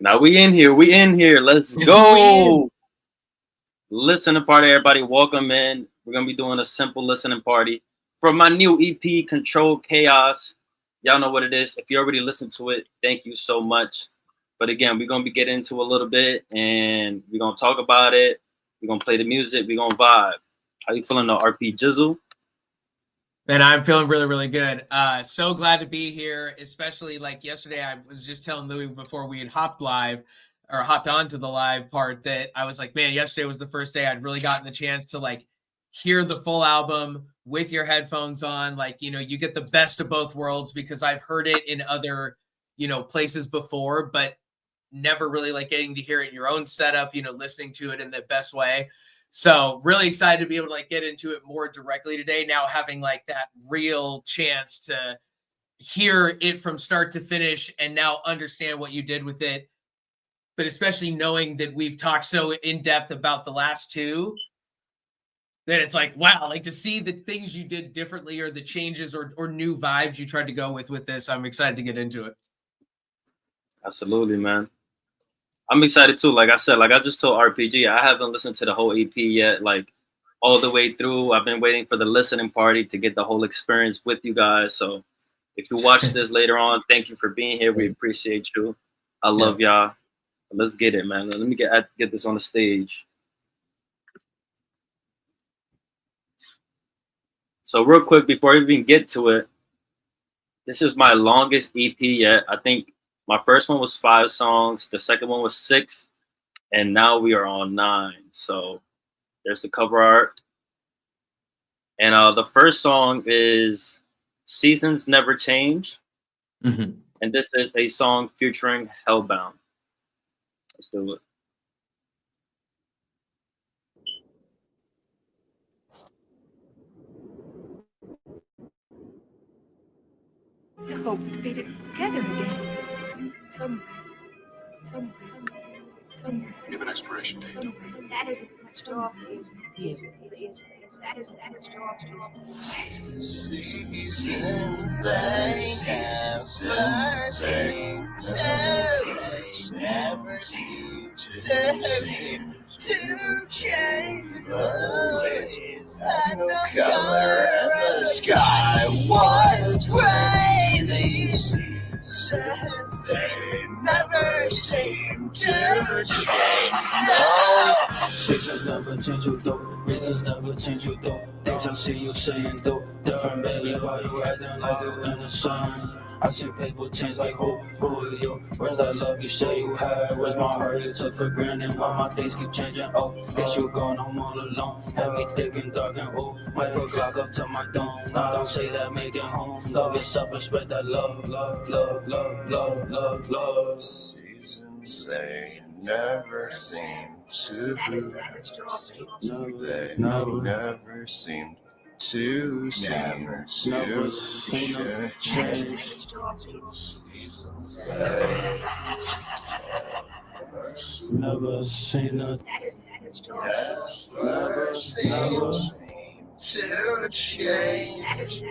Now we in here. We in here. Let's We in. go. Listening party, everybody. Welcome in. We're gonna be doing a simple listening party for my new EP, Control Chaos. Y'all know what it is. If you already listened to it, thank you so much. But again, we're gonna be getting into a little bit, and we're gonna talk about it. We're gonna play the music. We're gonna vibe. How you feeling, the RP Jizzle? Man, I'm feeling really, really good. So glad to be here, especially like yesterday. I was just telling Louis before we had hopped live or hopped onto the live part that I was like, man, yesterday was the first day I'd really gotten the chance to like hear the full album with your headphones on. Like, you get the best of both worlds because I've heard it in other, places before, but never really like getting to hear it in your own setup, listening to it in the best way. So really excited to be able to like get into it more directly today. Now having like that real chance to hear it from start to finish and now understand what you did with it. But especially knowing that we've talked so in depth about the last two, that it's like, wow, like to see the things you did differently or the changes or new vibes you tried to go with this. I'm excited to get into it. Absolutely, man. I'm excited too. Like I said, like I just told RPG, I haven't listened to the whole EP yet, like all the way through. I've been waiting for the listening party to get the whole experience with you guys. So if you watch this later on, thank you for being here. We appreciate you. I Yeah. love y'all. Let's get it, man. Let me get this on the stage. So real quick before I even get to it, this is my longest EP yet. I think my first one was 5 songs, the second one was 6, and now we are on 9. So there's the cover art. And the first song is Seasons Never Change. Mm-hmm. And this is a song featuring Hellbound. Let's do it. I hope to be together again. Somewhere. We have an expiration date, don't we? That isn't much to offer. That isn't much to offer. Seasons they never seem to change. The waves had no color and the sky was gray. These seasons they never seem to change. No. Seasons never change you though, reasons never change you though. Things I see you saying though, different baby, why you acting like you in the sun? I see people change like who are you? Where's that love you say you had? Where's my heart you took for granted? Why my days keep changing? Oh, guess you gone, I'm all alone. Heavy, thick, and dark, and oh, might put Glock up to my dome. Nah, don't say that, make it home. Love yourself, respect that love, love, love, love, love, love, love. Seasons they never seem to. They never seem to change. Seasons they Never seen a never seem to change.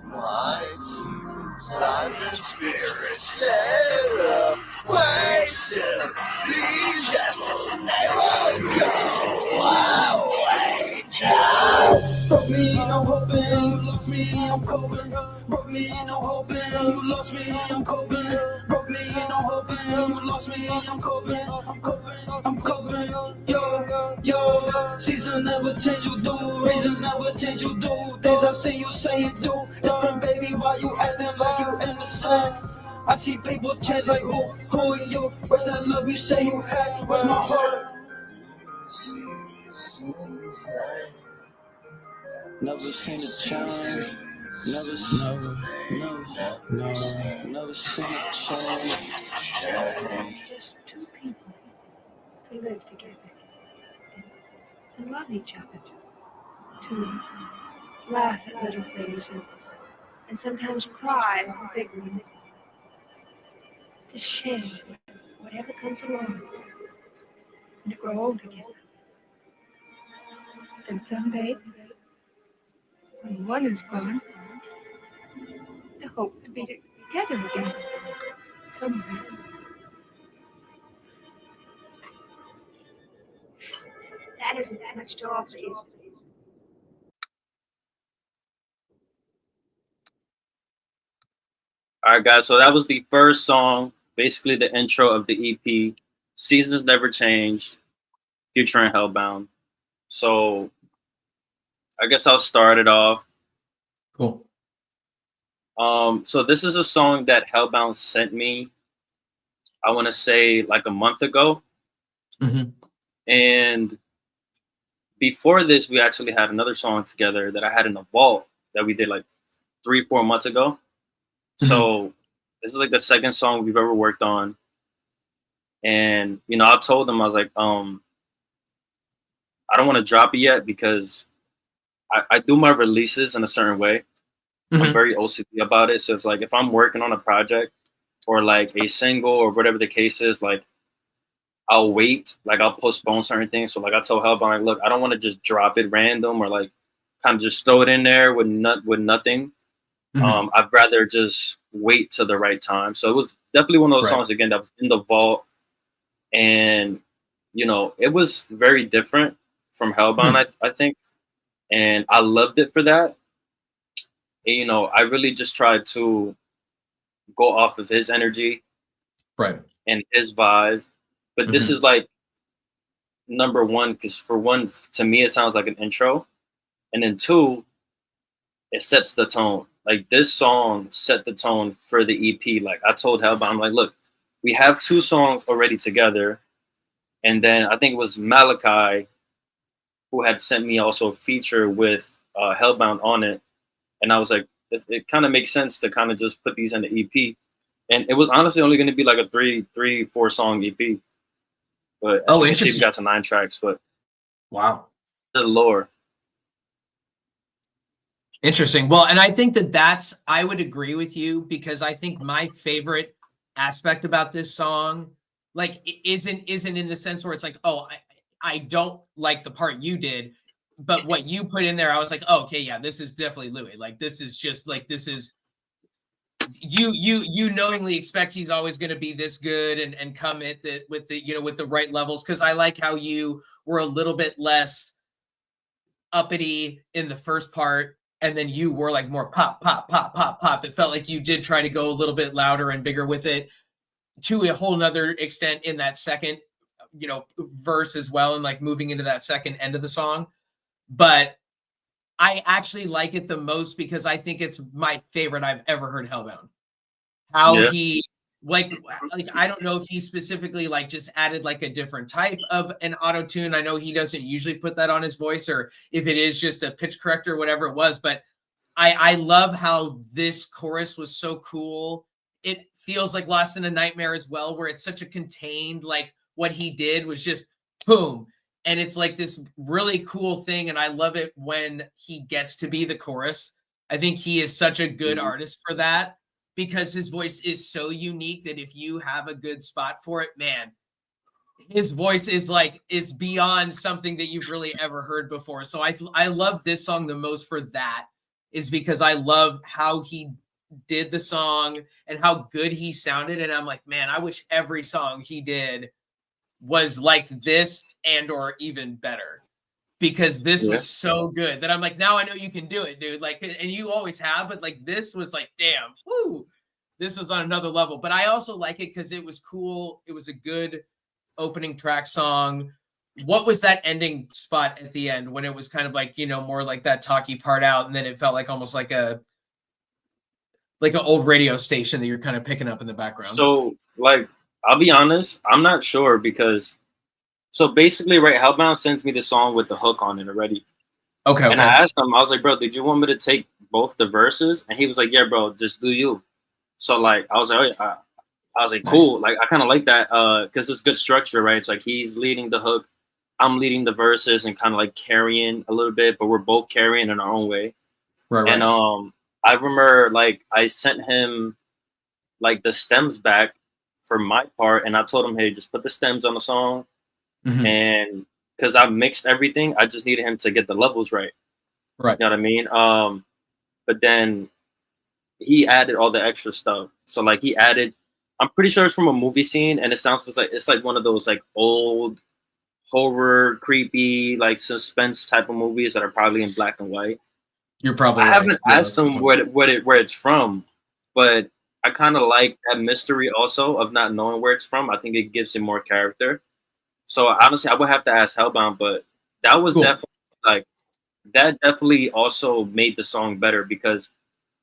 My time and spirit set away still. These devils, they won't go away now. broke me, I'm hoping you lost me, I'm coping. Broke me, I'm hoping you lost me, I'm coping. Broke me, I'm hoping you lost me, I'm coping. I'm coping. Yo, seasons never change you do, reasons never change you do. Things I've seen you say you do, different baby, why you acting like you innocent? I see people change like who are you? Where's that love you say you had? Where's my heart? Seasons they Never seen a change. Never seen a change. Just two people to live together and love each other. To laugh at little things and sometimes cry over big ones. To share whatever comes along and to grow old together. And someday, when one is gone, to hope to be together again somewhere. that isn't much to offer you. All right, guys. So that was the first song, basically the intro of the EP. Seasons Never Change, featuring Hellbound. So I guess I'll start it off. Cool. So this is a song that Hellbound sent me, I want to say like a month ago. Mm-hmm. And before this, we actually had another song together that I had in the vault that we did like 3-4 months ago. Mm-hmm. So this is like the second song we've ever worked on. And, you know, I told them, I was like, I don't want to drop it yet because I do my releases in a certain way. Mm-hmm. I'm very OCD about it. So it's like if I'm working on a project or like a single or whatever the case is, like I'll wait, like I'll postpone certain things. So like I told Hellbound, like, look, I don't want to just drop it random or like kind of just throw it in there with nothing. Mm-hmm. I'd rather just wait till the right time. So it was definitely one of those Right. songs again that was in the vault, and you know it was very different from Hellbound, I think, and I loved it for that. And, you know, I really just tried to go off of his energy Right. and his vibe. But this Mm-hmm. is like number one, because for one, to me, it sounds like an intro. And then two, it sets the tone. Like this song set the tone for the EP. Like I told Hellbound, I'm like, look, we have 2 songs already together. And then I think it was Malachi who had sent me also a feature with Hellbound on it. And I was like, it kind of makes sense to kind of just put these in the EP. And it was honestly only going to be like a 4 song EP. But as you can see, we got to 9 tracks. But wow, the lore. Interesting. Well, and I think that's I would agree with you because I think my favorite aspect about this song, like, isn't in the sense where it's like, oh, I don't like the part you did, but what you put in there, I was like, oh, okay, yeah, this is definitely Louis. Like, this is just like this is you knowingly expect he's always going to be this good and come at it with the, you know, with the right levels. Because I like how you were a little bit less uppity in the first part, and then you were like more pop, pop, pop, pop, pop. It felt like you did try to go a little bit louder and bigger with it to a whole nother extent in that second, you know, verse as well, and like moving into that second end of the song. But I actually like it the most because I think it's my favorite I've ever heard Hellbound. How he like I don't know if he specifically like just added like a different type of an auto tune. I know he doesn't usually put that on his voice, or if it is just a pitch corrector or whatever it was, but I love how this chorus was so cool. It feels like Lost in a Nightmare as well, where it's such a contained, like what he did was just boom. And it's like this really cool thing. And I love it when he gets to be the chorus. I think he is such a good artist for that because his voice is so unique that if you have a good spot for it, man, his voice is beyond something that you've really ever heard before. So I love this song the most for that, is because I love how he did the song and how good he sounded. And I'm like, man, I wish every song he did was like this and or even better, because this was so good that I'm like, now I know you can do it, dude. Like, and you always have, but like this was like, damn, whoo, this was on another level. But I also like it because it was cool. It was a good opening track song. What was that ending spot at the end when it was kind of like, you know, more like that talky part out, and then it felt like almost like an old radio station that you're kind of picking up in the background? So like, I'll be honest, I'm not sure because so basically, right, Hellbound sends me the song with the hook on it already. Okay. And I asked him, I was like, bro, did you want me to take both the verses? And he was like, yeah, bro, just do you. So like, I was like, oh, yeah. I was like, cool. Nice. Like, I kind of like that because it's good structure, right? It's like he's leading the hook, I'm leading the verses, and kind of like carrying a little bit, but we're both carrying in our own way. Right. And I remember like I sent him like the stems back for my part, and I told him, hey, just put the stems on the song. Mm-hmm. And because I mixed everything, I just needed him to get the levels right. Right. You know what I mean? But then he added all the extra stuff. So like he added, I'm pretty sure it's from a movie scene, and it sounds just like it's like one of those like old horror, creepy, like suspense type of movies that are probably in black and white. You're probably I right. haven't Yeah, asked them where it's from, but I kind of like that mystery also of not knowing where it's from. I think it gives it more character. So honestly, I would have to ask Hellbound, but that was Cool. definitely like that definitely also made the song better because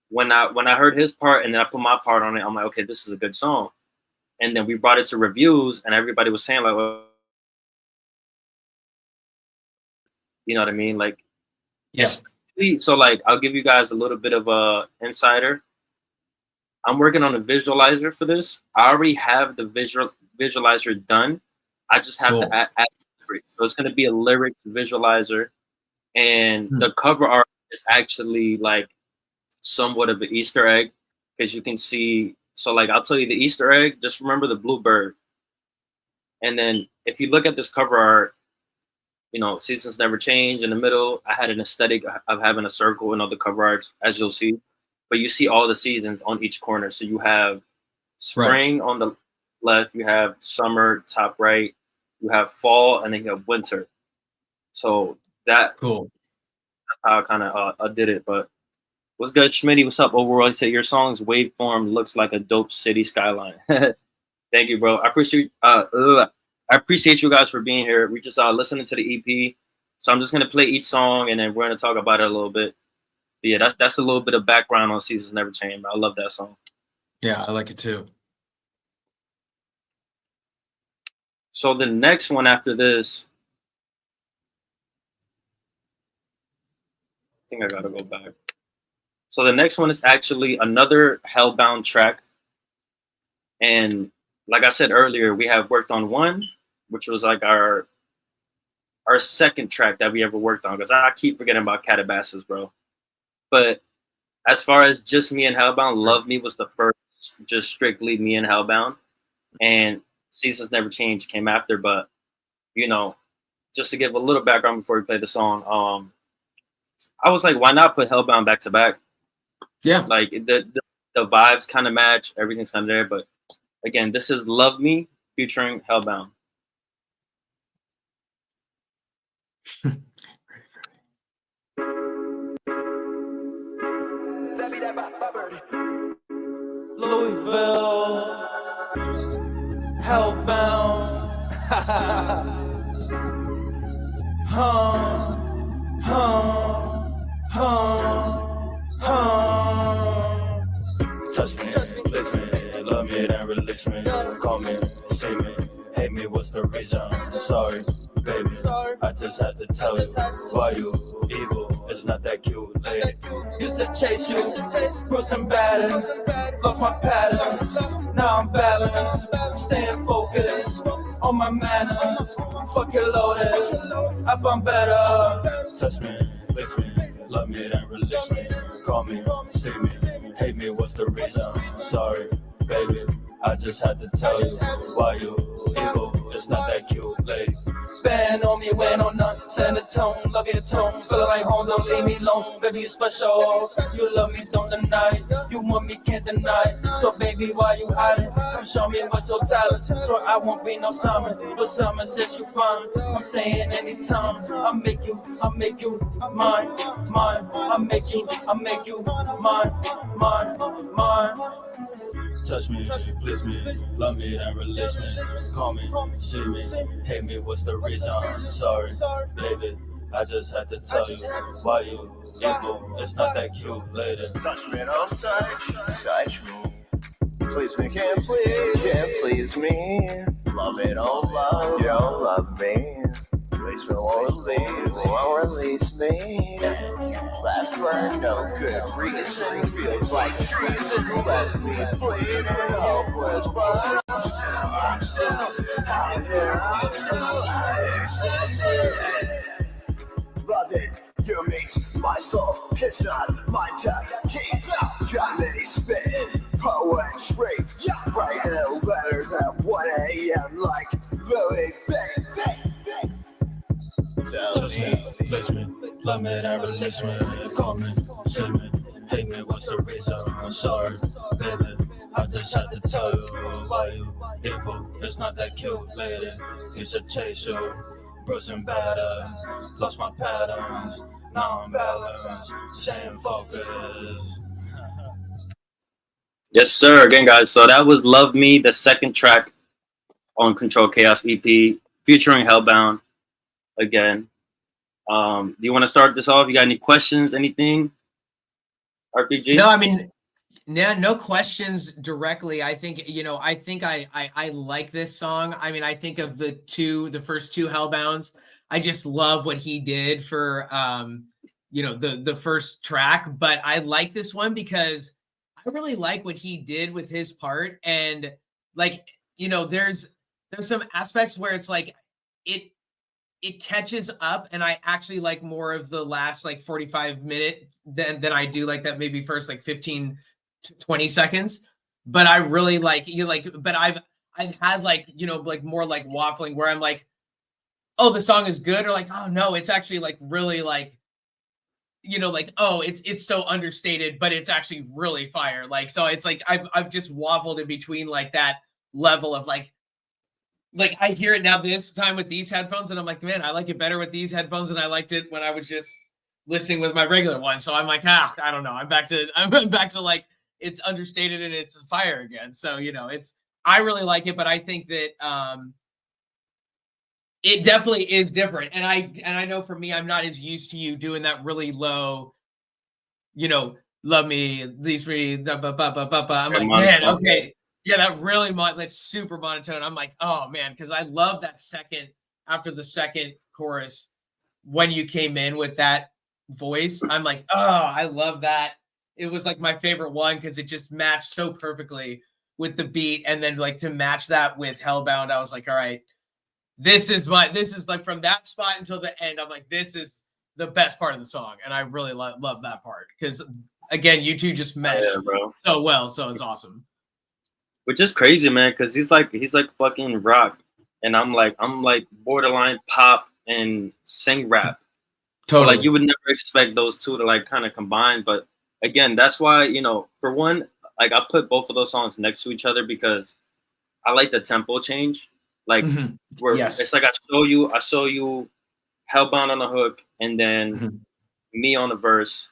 when I heard his part and then I put my part on it, I'm like, okay, this is a good song. And then we brought it to reviews, and everybody was saying like, well, you know what I mean? Like, Yes. So like, I'll give you guys a little bit of a insider. I'm working on a visualizer for this. I already have the visualizer done. I just have to add lyrics. So it's going to be a lyrics visualizer, and the cover art is actually like somewhat of an Easter egg because you can see. So like, I'll tell you the Easter egg. Just remember the blue bird, and then if you look at this cover art, you know, seasons never change. In the middle, I had an aesthetic of having a circle and other cover arts, as you'll see. But you see all the seasons on each corner. So you have spring on the left, you have summer top right, you have fall, and then you have winter. So that's how I kind of did it. But what's good, Schmitty? What's up, overall? You said your song's waveform looks like a dope city skyline. Thank you, bro. I appreciate you guys for being here. We just listening to the EP. So I'm just gonna play each song and then we're gonna talk about it a little bit. But yeah, that's a little bit of background on Seasons Never Change. I love that song. Yeah, I like it too. So the next one after this, I think I gotta go back. So the next one is actually another Hellbound track. And like I said earlier, we have worked on one, which was like our second track that we ever worked on, because I keep forgetting about Calabasas, bro. But as far as just me and Hellbound, Love Me was the first, just strictly me and Hellbound. And Seasons Never Change came after. But, you know, just to give a little background before we play the song, I was like, why not put Hellbound back to back? Yeah. Like the vibes kind of match, everything's kind of there. But again, this is Love Me featuring Hellbound. Lui Vill, Hellbound, Touch me, bliss me, love me, then release me. Call me, see me, hate me, what's the reason? Sorry, baby, I just had to tell you why you evil. It's not that cute, lady. Used to chase you, Bruce and batters, lost my patterns. Now I'm balanced, staying focused on my manners. Fuck your lotus, I found better. Touch me, bliss me, love me, then release me. Call me, see me, hate me, what's the reason? Sorry, baby, I just had to tell you why you evil. It's not that cute, lady. Band on me, went on none, send a tone, love your tone, feel like home, don't leave me alone, baby you special, you love me, don't deny, you want me, can't deny, so baby why you hiding, come show me what's your talent, so I won't be no Simon, but Simon says you fine, I'm saying anytime, I'll make you mine, I'll make you mine. Touch me, bliss me, love me, then release me. Call me, see me, hate me, what's the reason? Sorry, baby, I just had to tell you why you evil. It's not that cute, lady. Touch me, don't touch me. Please me, can't please me. Love me, don't love, you don't love me. Release me, won't release me. Left for no good reason. Feels like treason. Left me bleeding, hopeless, but I'm still out here. I'm still loving your meat, my soul. It's not my time. Keep out, got me spitting poetry. Writing letters at 1 a.m. like Lui Vill. Touch me, bliss me, love me, then release me. Call me, see me, hate me, what's the reason? I'm sorry, baby, I just had to tell you why you evil. It's not that cute, lady. Used to chase you, bruising batter, lost my patterns, now I'm balanced, staying focused. Yes, sir. Again, guys. So that was "Love Me," the second track on Control Chaos EP, featuring Hellbound. Again, do you want to start this off? You got any questions? Anything? RPG? No, I mean, no questions directly. I think, you know, I think I like this song. I mean, I think of the first two Hellbounds. I just love what he did for you know, the first track, but I like this one because I really like what he did with his part. And like, you know, there's some aspects where it's like it catches up, and I actually like more of the last like 45 minute than I do like that maybe first like 15 to 20 seconds. But I really like you like, but I've had like, you know, like more like waffling where I'm like, oh, the song is good, or like, oh no, it's actually like really like, you know, like, oh, it's so understated, but it's actually really fire. Like, so it's like I've just waffled in between like that level of like I hear it now this time with these headphones, and I'm like, man, I like it better with these headphones than I liked it when I was just listening with my regular one. So I'm like, I don't know. I'm back to like it's understated and it's fire again. So, you know, I really like it, but I think that it definitely is different. And I know for me, I'm not as used to you doing that really low, you know, love me, these three, I'm like, man, okay. Yeah, that really that's super monotone. I'm like, oh man, because I love that second after the second chorus when you came in with that voice. I'm like, oh, I love that. It was like my favorite one because it just matched so perfectly with the beat, and then like to match that with Hellbound, I was like, all right, this is like from that spot until the end. I'm like, this is the best part of the song, and I really love that part because again, you two just mesh so well, so it's awesome. Which is crazy, man, because he's like fucking rock, and I'm like borderline pop and sing rap. Totally. So like you would never expect those two to like kind of combine, but again, that's why, you know, for one, like I put both of those songs next to each other because I like the tempo change. Like where it's like I show you Hellbound on the hook, and then me on the verse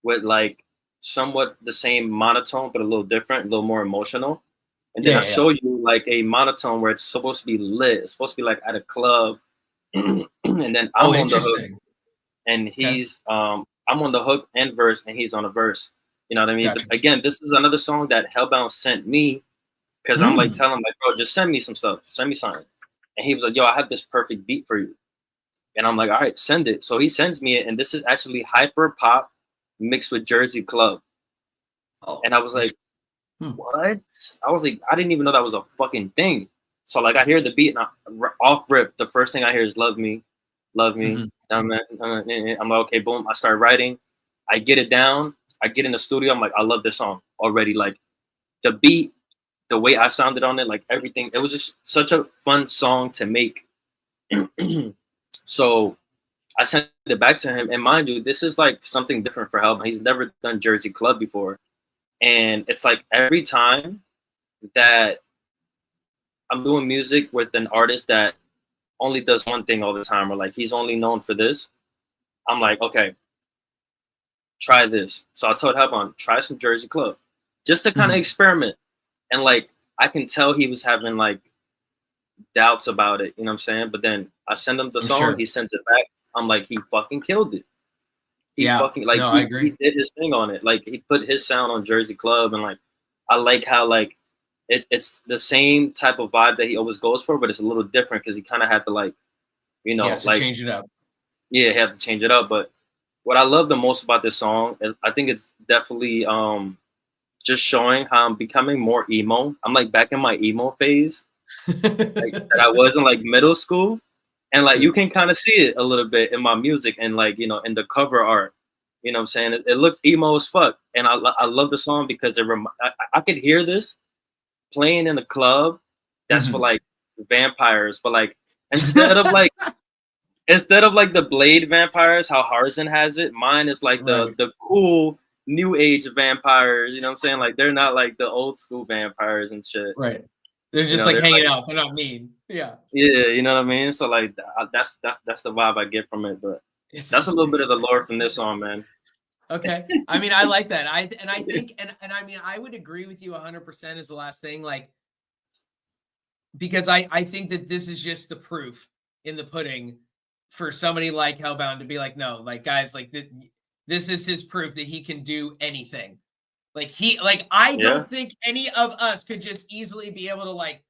with like somewhat the same monotone but a little different, a little more emotional. And then I show you like a monotone where it's supposed to be lit. It's supposed to be like at a club. And then I'm on the hook. And he's I'm on the hook and verse, and he's on the verse. You know what I mean? Gotcha. But again, this is another song that Hellbound sent me because I'm like telling him, like, bro, just send me some stuff. Send me something. And he was like, yo, I have this perfect beat for you. And I'm like, all right, send it. So he sends me it, and this is actually hyper pop mixed with Jersey Club. Oh, and I was like, what? I was like, I didn't even know that was a fucking thing. So like I hear the beat, and off rip, the first thing I hear is love me. I'm like, okay, boom. I start writing. I get it down. I get in the studio. I'm like, I love this song already. Like the beat, the way I sounded on it, like everything. It was just such a fun song to make. So I sent it back to him. And mind you, this is like something different for Hellbound. He's never done Jersey Club before. And it's like every time that I'm doing music with an artist that only does one thing all the time, or like he's only known for this, I'm like, okay, try this. So I told Hellbound, try some Jersey Club, just to kind of experiment. And like I can tell he was having like doubts about it, you know what I'm saying? But then I send him the song, he sends it back. I'm like, he fucking killed it. He fucking like he did his thing on it. Like he put his sound on Jersey Club, and like I like how like it's the same type of vibe that he always goes for, but it's a little different because he kind of had to like, you know, like change it up. Yeah, he had to change it up. But what I love the most about this song is I think it's definitely just showing how I'm becoming more emo. I'm like back in my emo phase like, that I was in like middle school. And like you can kind of see it a little bit in my music and like, you know, in the cover art, you know what I'm saying? It looks emo as fuck. And I love the song because I could hear this playing in a club that's for like vampires, but like instead of like the Blade vampires, how Harzan has it, mine is like the cool new age vampires, you know what I'm saying? Like they're not like the old school vampires and shit. Right. They're just like hanging out. They're not mean. Yeah. Yeah, you know what I mean. So like that's the vibe I get from it. But that's a little bit of the lore from this song, man. Okay. I mean, I like that. I think I mean, I would agree with you 100% is the last thing, like, because I think that this is just the proof in the pudding for somebody like Hellbound to be like, no, like, guys, like, this is his proof that he can do anything. Like, I don't think any of us could just easily be able to like,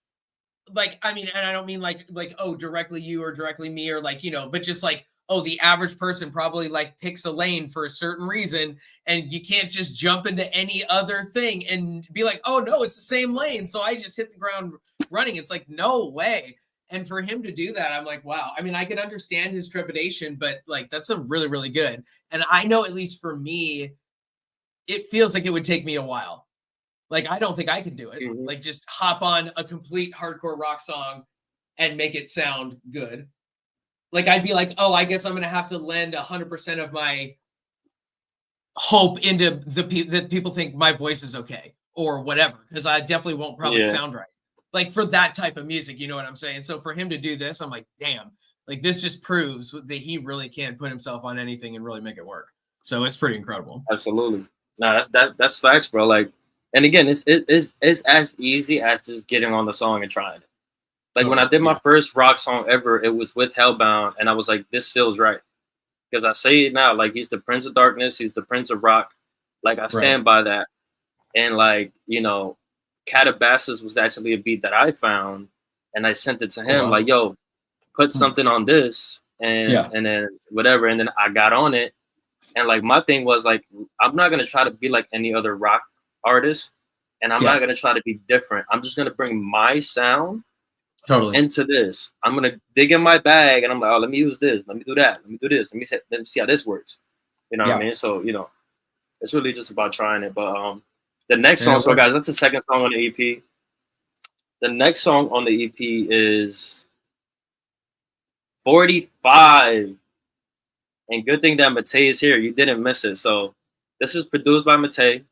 I mean, and I don't mean like, oh, directly you or directly me or like, you know, but just like, oh, the average person probably like picks a lane for a certain reason, and you can't just jump into any other thing and be like, oh no, it's the same lane, so I just hit the ground running. It's like, no way. And for him to do that, I'm like, wow. I mean, I could understand his trepidation, but like, that's a really, really good. And I know, at least for me, it feels like it would take me a while. Like, I don't think I could do it. Mm-hmm. Like, just hop on a complete hardcore rock song and make it sound good. Like, I'd be like, oh, I guess I'm going to have to lend 100% of my hope into that people think my voice is okay or whatever, because I definitely won't probably sound right. Like, for that type of music, you know what I'm saying? So for him to do this, I'm like, damn, like, this just proves that he really can put himself on anything and really make it work. So it's pretty incredible. Absolutely. No, that's facts, bro. Like, and again, it's as easy as just getting on the song and trying it. Like, when I did my first rock song ever, it was with Hellbound, and I was like, this feels right. Because I say it now, like, he's the Prince of Darkness, he's the Prince of Rock. Like, I stand by that. And like, you know, Calabasas was actually a beat that I found, and I sent it to him, like, yo, put something on this, and then whatever, and then I got on it. And like, my thing was like, I'm not gonna try to be like any other rock artist, and I'm not gonna try to be different. I'm just gonna bring my sound into this. I'm gonna dig in my bag, and I'm like, oh, let me use this, let me do that, let me do this, let me see how this works. You know what I mean? So, you know, it's really just about trying it. But the next song, so guys, that's the second song on the EP. The next song on the EP is 45. And good thing that Matei is here. You didn't miss it. So this is produced by Matei,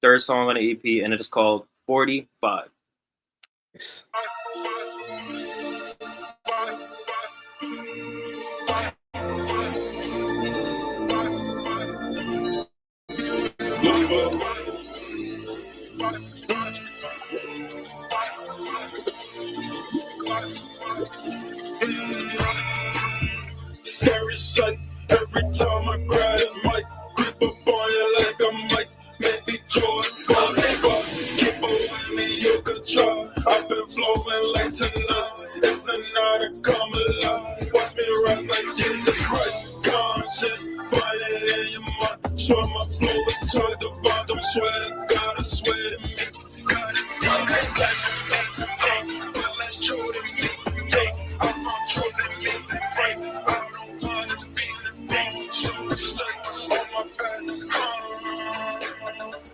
third song on the EP, and it is called 45. Scary sight. Every time I grab this mic, creep up on you like a mic. Maybe Jordan, keep away me, you could try. I've been flowing like tonight. It's a night to come alive. Watch me rise like Jesus Christ. Conscious, find it in your mind. Sure my flow is turned to vibe. Don't swear to God, I swear to me. Got it, but let's show to me. I'm not trolling me. I don't wanna be the thing. So it's like on my back.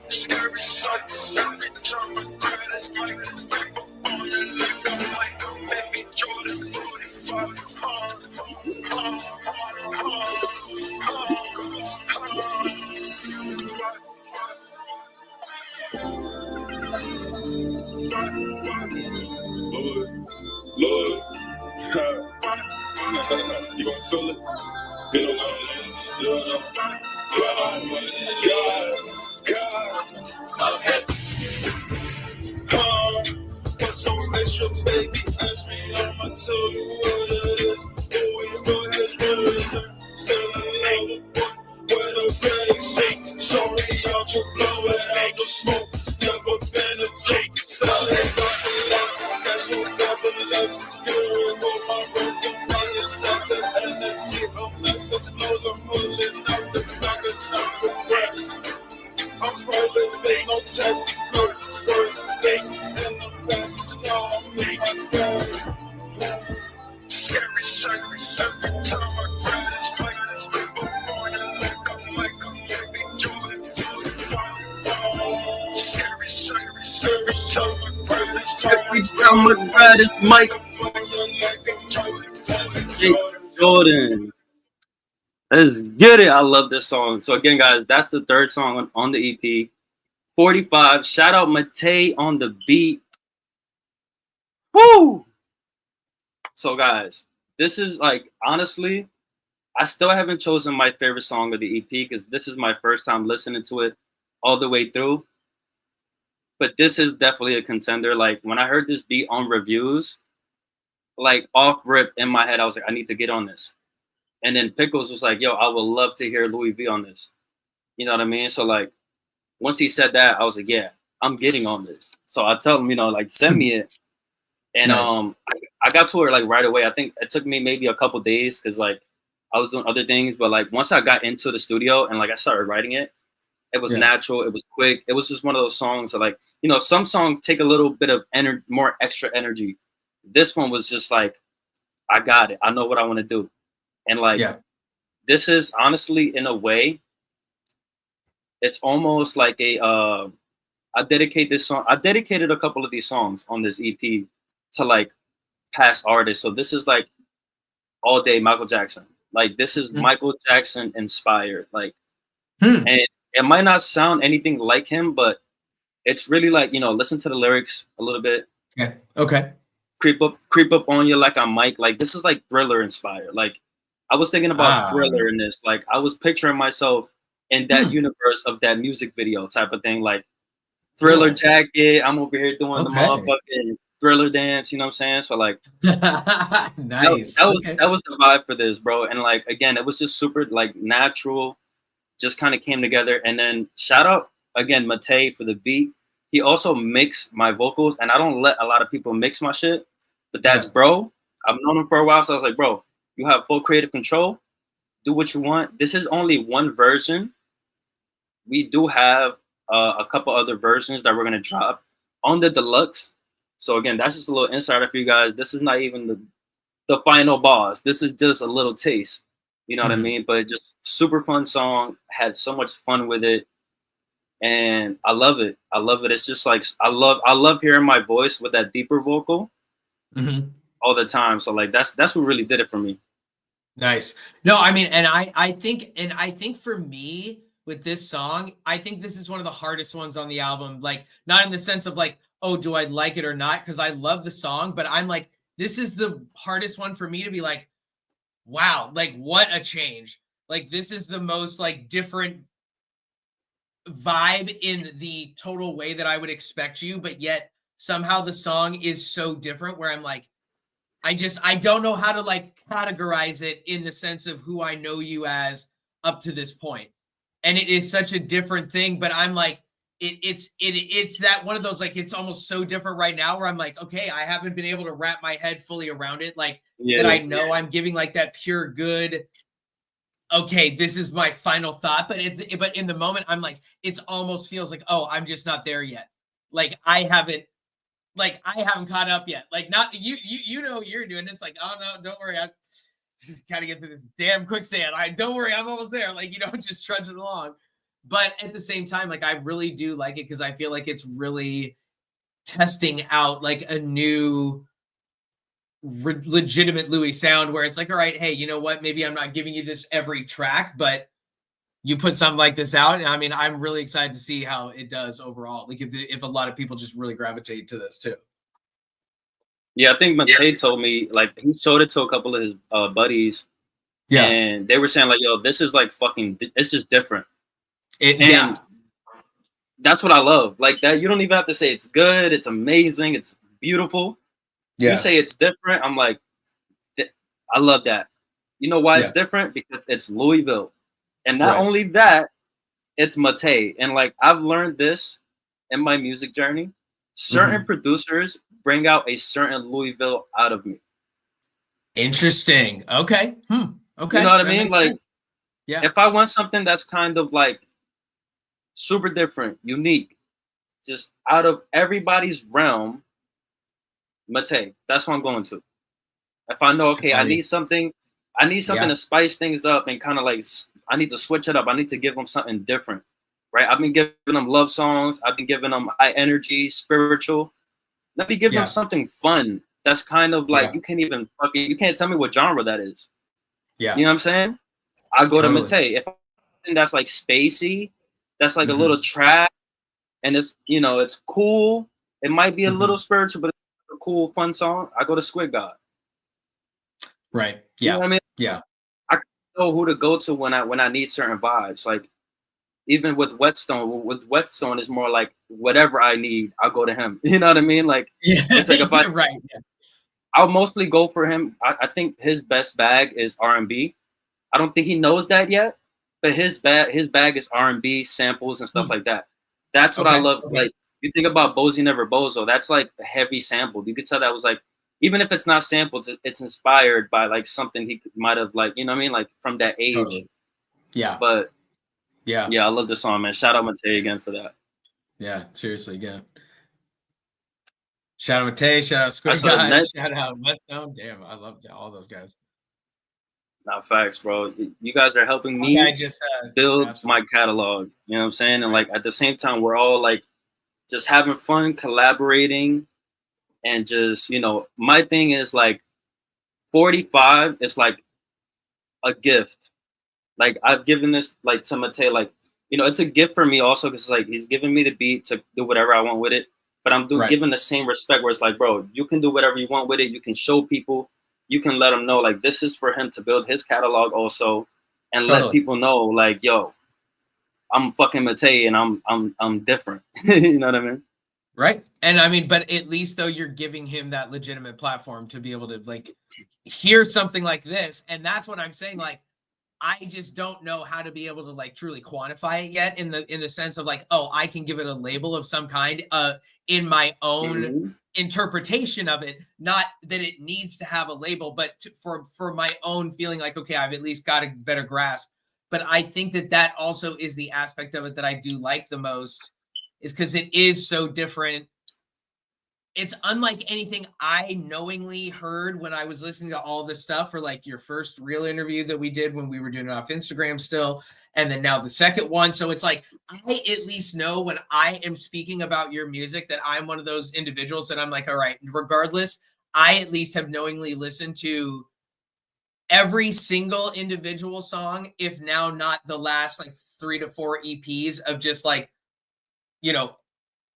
Scary sight. Every time I grab this mic, people on you like a mic. Maybe Jordan 45. Lord, you gon' feel it? You know what it is. You know God, okay. What's so special, baby? Ask me, I'ma tell you what it is. Always know his words, still in love with where the flags sing. Sorry, out to blow it out the smoke. Never been a joke. Still ain't nothing left. That's no nevertheless. Good on my resume. Attack the energy. I'm next the flows. I'm pulling out the back and out the breath. I'm private, there's no technical word. This in the best. No, I'm in my bag. Scary sight. Every time I grab this mic, this people on it like I'm maybe Jordan. Scary sight. Scary sight. Every time I grab this mic, Jordan. Let's get it. I love this song. So again, guys, that's the third song on the EP. 45. Shout out Matei on the beat. Woo! So guys, this is like, honestly, I still haven't chosen my favorite song of the EP because this is my first time listening to it all the way through. But this is definitely a contender. Like when I heard this beat on reviews, like off rip in my head, I was like, I need to get on this. And then Pickles was like, yo, I would love to hear Louis V on this. You know what I mean? So like once he said that, I was like, yeah, I'm getting on this. So I tell him, you know, like send me it. And Nice. I got to it like right away. I think it took me maybe a couple days because like I was doing other things. But like once I got into the studio and like I started writing it, it was natural. It was quick. It was just one of those songs that like, you know, some songs take a little bit of more extra energy. This one was just like, I got it. I know what I want to do. And like, this is honestly, in a way, it's almost like a, I dedicated a couple of these songs on this EP to like past artists. So this is like all day Michael Jackson. Like this is Michael Jackson inspired. Like, and it might not sound anything like him, but it's really like, you know, listen to the lyrics a little bit. Yeah. Okay. Creep up on you like I'm Mike. Like this is like Thriller inspired. Like I was thinking about Thriller in this. Like I was picturing myself in that universe of that music video type of thing. Like Thriller jacket. I'm over here doing the motherfucking Thriller dance. You know what I'm saying? So like, nice. That was the vibe for this, bro. And like again, it was just super like natural. Just kind of came together. And then shout out again Matei for the beat. He also mixed my vocals, and I don't let a lot of people mix my shit. But that's bro. I've known him for a while, so I was like, bro, you have full creative control. Do what you want. This is only one version. We do have a couple other versions that we're gonna drop on the deluxe. So again, that's just a little insider for you guys. This is not even the final boss. This is just a little taste. You know what I mean? But just super fun song. Had so much fun with it. And I love it. I love it. It's just like I love hearing my voice with that deeper vocal all the time. So like that's what really did it for me. Nice. No, I mean, and I think for me with this song, I think this is one of the hardest ones on the album. Like not in the sense of like, oh, do I like it or not? Because I love the song, but I'm like, this is the hardest one for me to be like, wow, like what a change. Like this is the most like different vibe in the total way that I would expect you, but yet somehow the song is so different where I'm like, I don't know how to like categorize it in the sense of who I know you as up to this point. And it is such a different thing, but I'm like, it's that one of those, like, it's almost so different right now where I'm like, okay, I haven't been able to wrap my head fully around it. Like that I know I'm giving like that pure good, okay, this is my final thought. But in the moment, I'm like, it almost feels like, oh, I'm just not there yet. Like I haven't caught up yet. Like not you know what you're doing. It's like, oh no, don't worry. I just gotta get through this damn quicksand. Don't worry, I'm almost there. Like, you know, just trudging along. But at the same time, like I really do like it because I feel like it's really testing out like a new legitimate Louis sound where it's like, all right, hey, you know what? Maybe I'm not giving you this every track, but you put something like this out. And I mean, I'm really excited to see how it does overall. Like if a lot of people just really gravitate to this too. Yeah, I think Matei told me, like, he showed it to a couple of his buddies. Yeah. And they were saying, like, yo, this is like fucking, it's just different. That's what I love. Like that, you don't even have to say it's good, it's amazing, it's beautiful. Yeah. You say it's different. I'm like, I love that. You know why it's different? Because it's Lui Vill. And not only that, it's Matei. And like, I've learned this in my music journey. Certain producers bring out a certain Lui Vill out of me. Interesting. Okay. Okay. You know what I mean? Like, if I want something that's kind of like super different, unique, just out of everybody's realm, Matei, that's what I'm going to. If I know, okay, I need something to spice things up and kind of like, I need to switch it up. I need to give them something different, right? I've been giving them love songs. I've been giving them high energy, spiritual. Let me give them something fun. That's kind of like, you can't tell me what genre that is. Yeah. You know what I'm saying? I go to Matei. If that's like spacey, that's like a little trap, and it's, you know, it's cool. It might be a little spiritual, but it's cool, fun song, I go to Squid God. Right. You know Yeah. what I mean? Yeah. I know who to go to when I need certain vibes. Like even with Whetstone, it's more like whatever I need, I'll go to him. You know what I mean? Like Yeah. it's like if I right. Yeah. I'll mostly go for him. I think his best bag is R&B. I don't think he knows that yet, but his bag is R&B samples and stuff like that. That's what I love. Okay. Like you think about Bozy Never Bozo, that's like a heavy sample. You could tell that was like, even if it's not samples, it's inspired by like something he might have like, you know what I mean, like from that age. Totally. Yeah. But yeah, I love the song, man. Shout out Matei again for that. Yeah, seriously, again. Shout out Matei, shout out Squid That's Guys, next. shout out Whetstone. Damn, I love all those guys. Nah, facts, bro. You guys are helping me build my catalog. You know what I'm saying? And like at the same time, we're all like just having fun, collaborating, and just, you know, my thing is like 45 is like a gift. Like I've given this like to Matei, like, you know, it's a gift for me also because it's like he's giving me the beat to do whatever I want with it. But I'm giving the same respect where it's like, bro, you can do whatever you want with it. You can show people, you can let them know like this is for him to build his catalog also, and let people know like, yo, I'm fucking Matei and I'm different. You know what I mean? Right. And I mean, but at least though you're giving him that legitimate platform to be able to like hear something like this. And that's what I'm saying. Like, I just don't know how to be able to like truly quantify it yet in the sense of like, oh, I can give it a label of some kind in my own interpretation of it. Not that it needs to have a label, but for my own feeling like, okay, I've at least got a better grasp. But I think that also is the aspect of it that I do like the most, is because it is so different. It's unlike anything I knowingly heard when I was listening to all this stuff for like your first real interview that we did when we were doing it off Instagram still. And then now the second one. So it's like, I at least know when I am speaking about your music that I'm one of those individuals that I'm like, all right, regardless, I at least have knowingly listened to every single individual song, if now not the last like 3 to 4 EPs of just like, you know,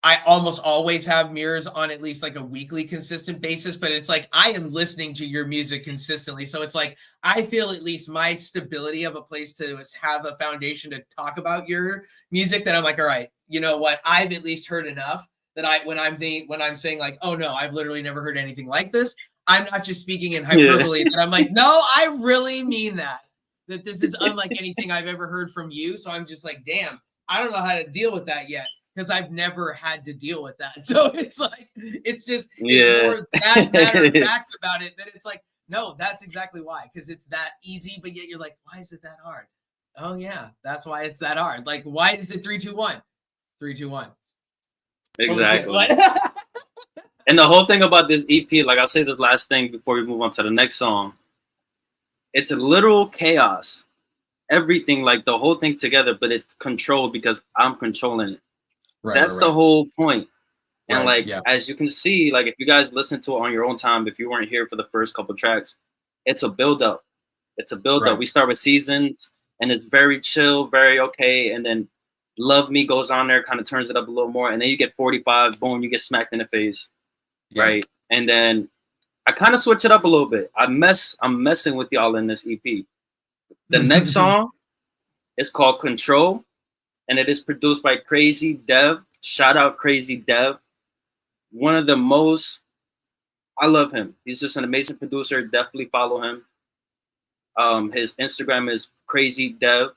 I almost always have mirrors on at least like a weekly consistent basis, but it's like I am listening to your music consistently. So it's like I feel at least my stability of a place to have a foundation to talk about your music that I'm like, all right, you know what? I've at least heard enough that when I'm saying like, oh no, I've literally never heard anything like this. I'm not just speaking in hyperbole, that I'm like, no, I really mean that this is unlike anything I've ever heard from you. So I'm just like, damn, I don't know how to deal with that yet, because I've never had to deal with that. So it's like, it's more that matter of fact about it that it's like, no, that's exactly why. Because it's that easy, but yet you're like, why is it that hard? Oh yeah, that's why it's that hard. Like, why is it 3, 2, 1? 3, 2, 1. Exactly. And the whole thing about this EP, like I'll say this last thing before we move on to the next song. It's a literal chaos. Everything, like the whole thing together, but it's controlled because I'm controlling it. That's the whole point. And as you can see, like if you guys listen to it on your own time, if you weren't here for the first couple tracks, it's a build-up. It's a build-up. We start with Seasons, and it's very chill, very okay. And then Love Me goes on there, kind of turns it up a little more. And then you get 45, boom, you get smacked in the face. Right. And then I kind of switch it up a little bit. I'm messing with y'all in this EP. The next song is called Control, and it is produced by Crazy Dev. Shout out Crazy Dev. One of the most, I love him. He's just an amazing producer. Definitely follow him. His Instagram is Crazy Dev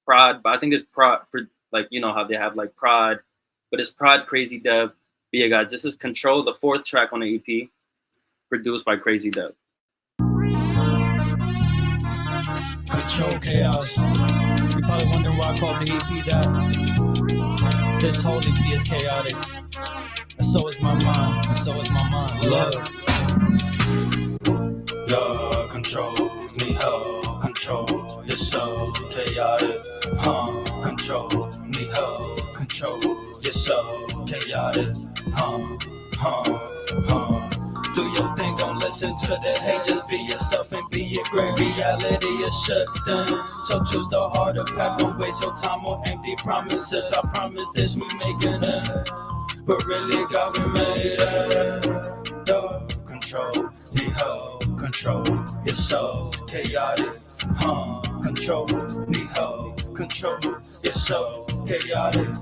Prod, but I think it's Prod, like, you know how they have like Prod, but it's Prod Crazy Dev. But yeah, guys, this is Control, the 4th track on the EP, produced by Crazy Dev. Control chaos. You probably wonder why I called the EP that. This whole EP is chaotic. And so is my mind. And so is my mind. Love. Love, control me, ho. Control your soul. Chaotic. Control me, ho. Control your soul. Chaotic. Do your thing, don't listen to the hate. Just be yourself and be it great. Reality is shut down. So choose the harder path. Don't waste your time on empty promises. I promise this, we make it up. But really, God, we made it. control, need help, control yourself, chaotic, control, need help, control yourself, chaotic,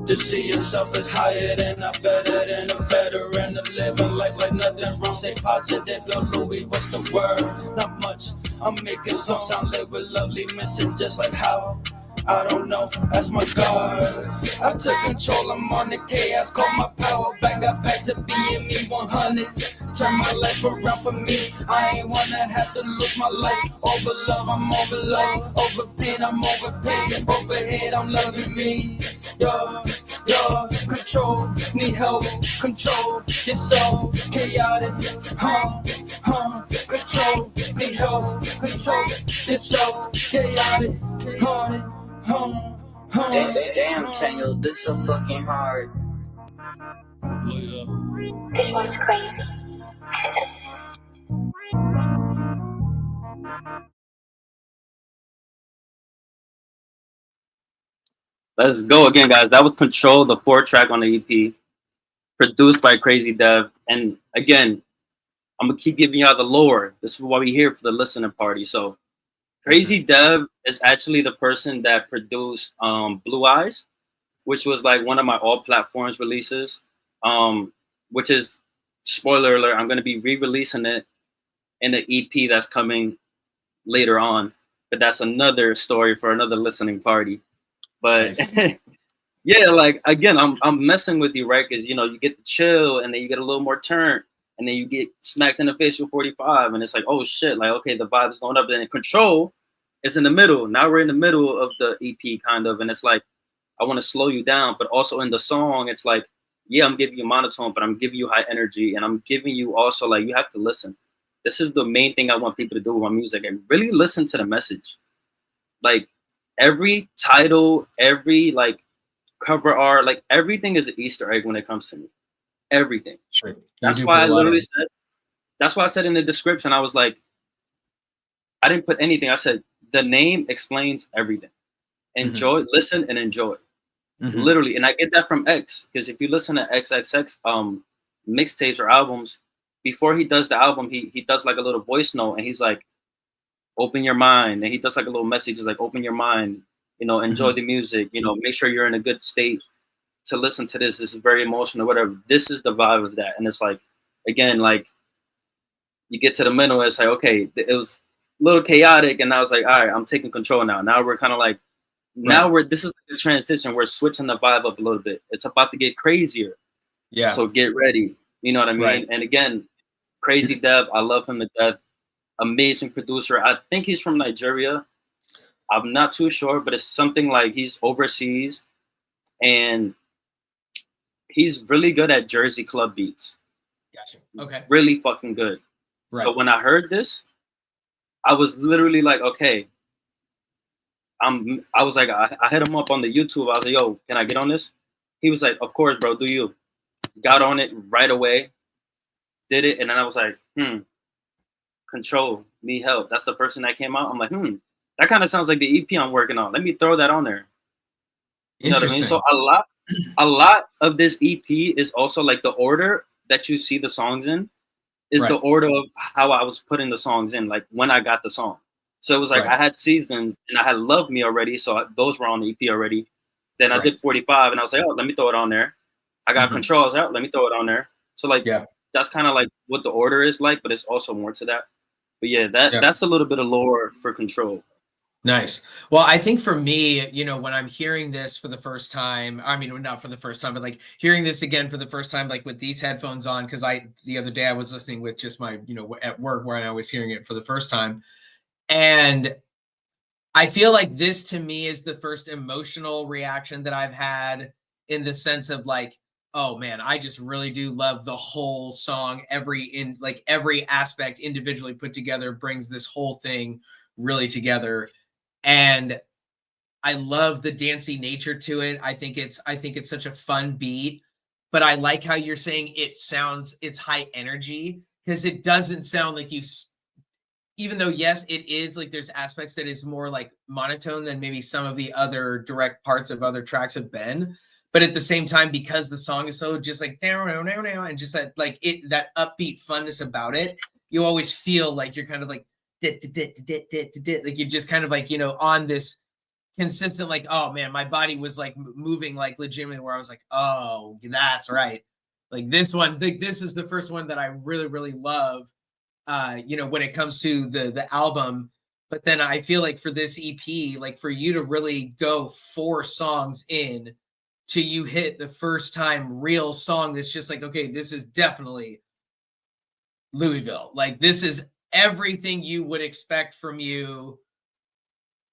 to see yourself as higher than or better than a veteran of living life like nothing's wrong. Say positive, yo, Louis, what's the word? Not much. I'm making songs sound lit with lovely messages like how. I don't know, that's my God. I took control, I'm on the chaos, call my power back, got back to being me 100. Turn my life around for me, I ain't wanna have to lose my life. Over love, I'm over love, over pain, I'm over pain, overhead, I'm loving me. Yo, control, need help, control yourself, chaotic, control, need help, control yourself, chaotic, Damn, Tangled, this so fucking hard. This one's crazy. Let's go again, guys. That was Control, the 4-track on the EP, produced by Crazy Dev. And again, I'm gonna keep giving y'all the lore. This is why we're here for the listening party. So Crazy Dev is actually the person that produced Blue Eyes, which was like one of my all platforms releases, which is, spoiler alert, I'm going to be re-releasing it in an EP that's coming later on, but that's another story for another listening party. But nice. Yeah, like again, I'm messing with you, right? Because you get the chill, and then you get a little more turn, and then you get smacked in the face with 45, and it's like, oh shit, like okay, the vibe is going up, and then Control is in the middle. Now we're in the middle of the EP kind of, and it's like I want to slow you down, but also in the song, it's like, yeah, I'm giving you monotone, but I'm giving you high energy, and I'm giving you also like you have to listen. This is the main thing I want people to do with my music, and really listen to the message. Like every title, every like cover art, like everything is an Easter egg when it comes to me. Everything. Sure. That's why I literally said. That's why I said in the description, I was like, I didn't put anything. I said the name explains everything. Enjoy, listen, and enjoy. Literally, and I get that from X, because if you listen to XXX mixtapes or albums, before he does the album, he does like a little voice note, and he's like, open your mind, and he does like a little message, is like, open your mind, enjoy the music, make sure you're in a good state to listen to this. This is very emotional, whatever. This is the vibe of that, and it's like, again, like you get to the middle, it's like, okay, it was a little chaotic, and I was like, all right, I'm taking control now. Now we're kind of like, now this is the transition. We're switching the vibe up a little bit. It's about to get crazier. Yeah. So get ready. You know what I mean? Right. And again, Crazy Dev, I love him to death. Amazing producer. I think he's from Nigeria. I'm not too sure, but it's something like he's overseas, and he's really good at Jersey club beats. Gotcha. Okay. Really fucking good. Right. So when I heard this, I was literally like, okay. I was like, I hit him up on the YouTube. I was like, yo, can I get on this? He was like, of course, bro, do you. Got on it right away, did it, and then I was like, Control, need help. That's the first thing that came out. I'm like, that kind of sounds like the EP I'm working on. Let me throw that on there. You know what I mean? So a lot of this EP is also like the order that you see the songs in is the order of how I was putting the songs in, like when I got the song. So it was like I had Seasons and I had Love Me already, so those were on the EP already. Then I did 45, and I was like, oh, let me throw it on there. I got Control. I was like, oh, let me throw it on there. So like, that's kind of like what the order is like, but it's also more to that. But yeah, that's a little bit of lore for Control. Nice. Well, I think for me, when I'm hearing this for the first time, I mean, not for the first time, but like hearing this again for the first time, like with these headphones on, because the other day I was listening with just my, at work where I was hearing it for the first time. And I feel like this to me is the first emotional reaction that I've had, in the sense of like, oh man, I just really do love the whole song. Every aspect individually put together brings this whole thing really together. And I love the dancey nature to it. I think it's such a fun beat, but I like how you're saying it's high energy, because it doesn't sound like even though, yes, it is like there's aspects that is more like monotone than maybe some of the other direct parts of other tracks have been, but at the same time, because the song is so just like down, and just that like it that upbeat funness about it, you always feel like you're kind of like like you're just kind of like, you know, on this consistent, like, oh man, my body was like moving like legitimately, where I was like, oh, that's right. Like this one, this is the first one that I really, really love, you know, when it comes to the album. But then I feel like for this EP, like for you to really go 4 songs in to you hit the first time real song that's just like, okay, this is definitely Lui Vill. Like this is everything you would expect from you.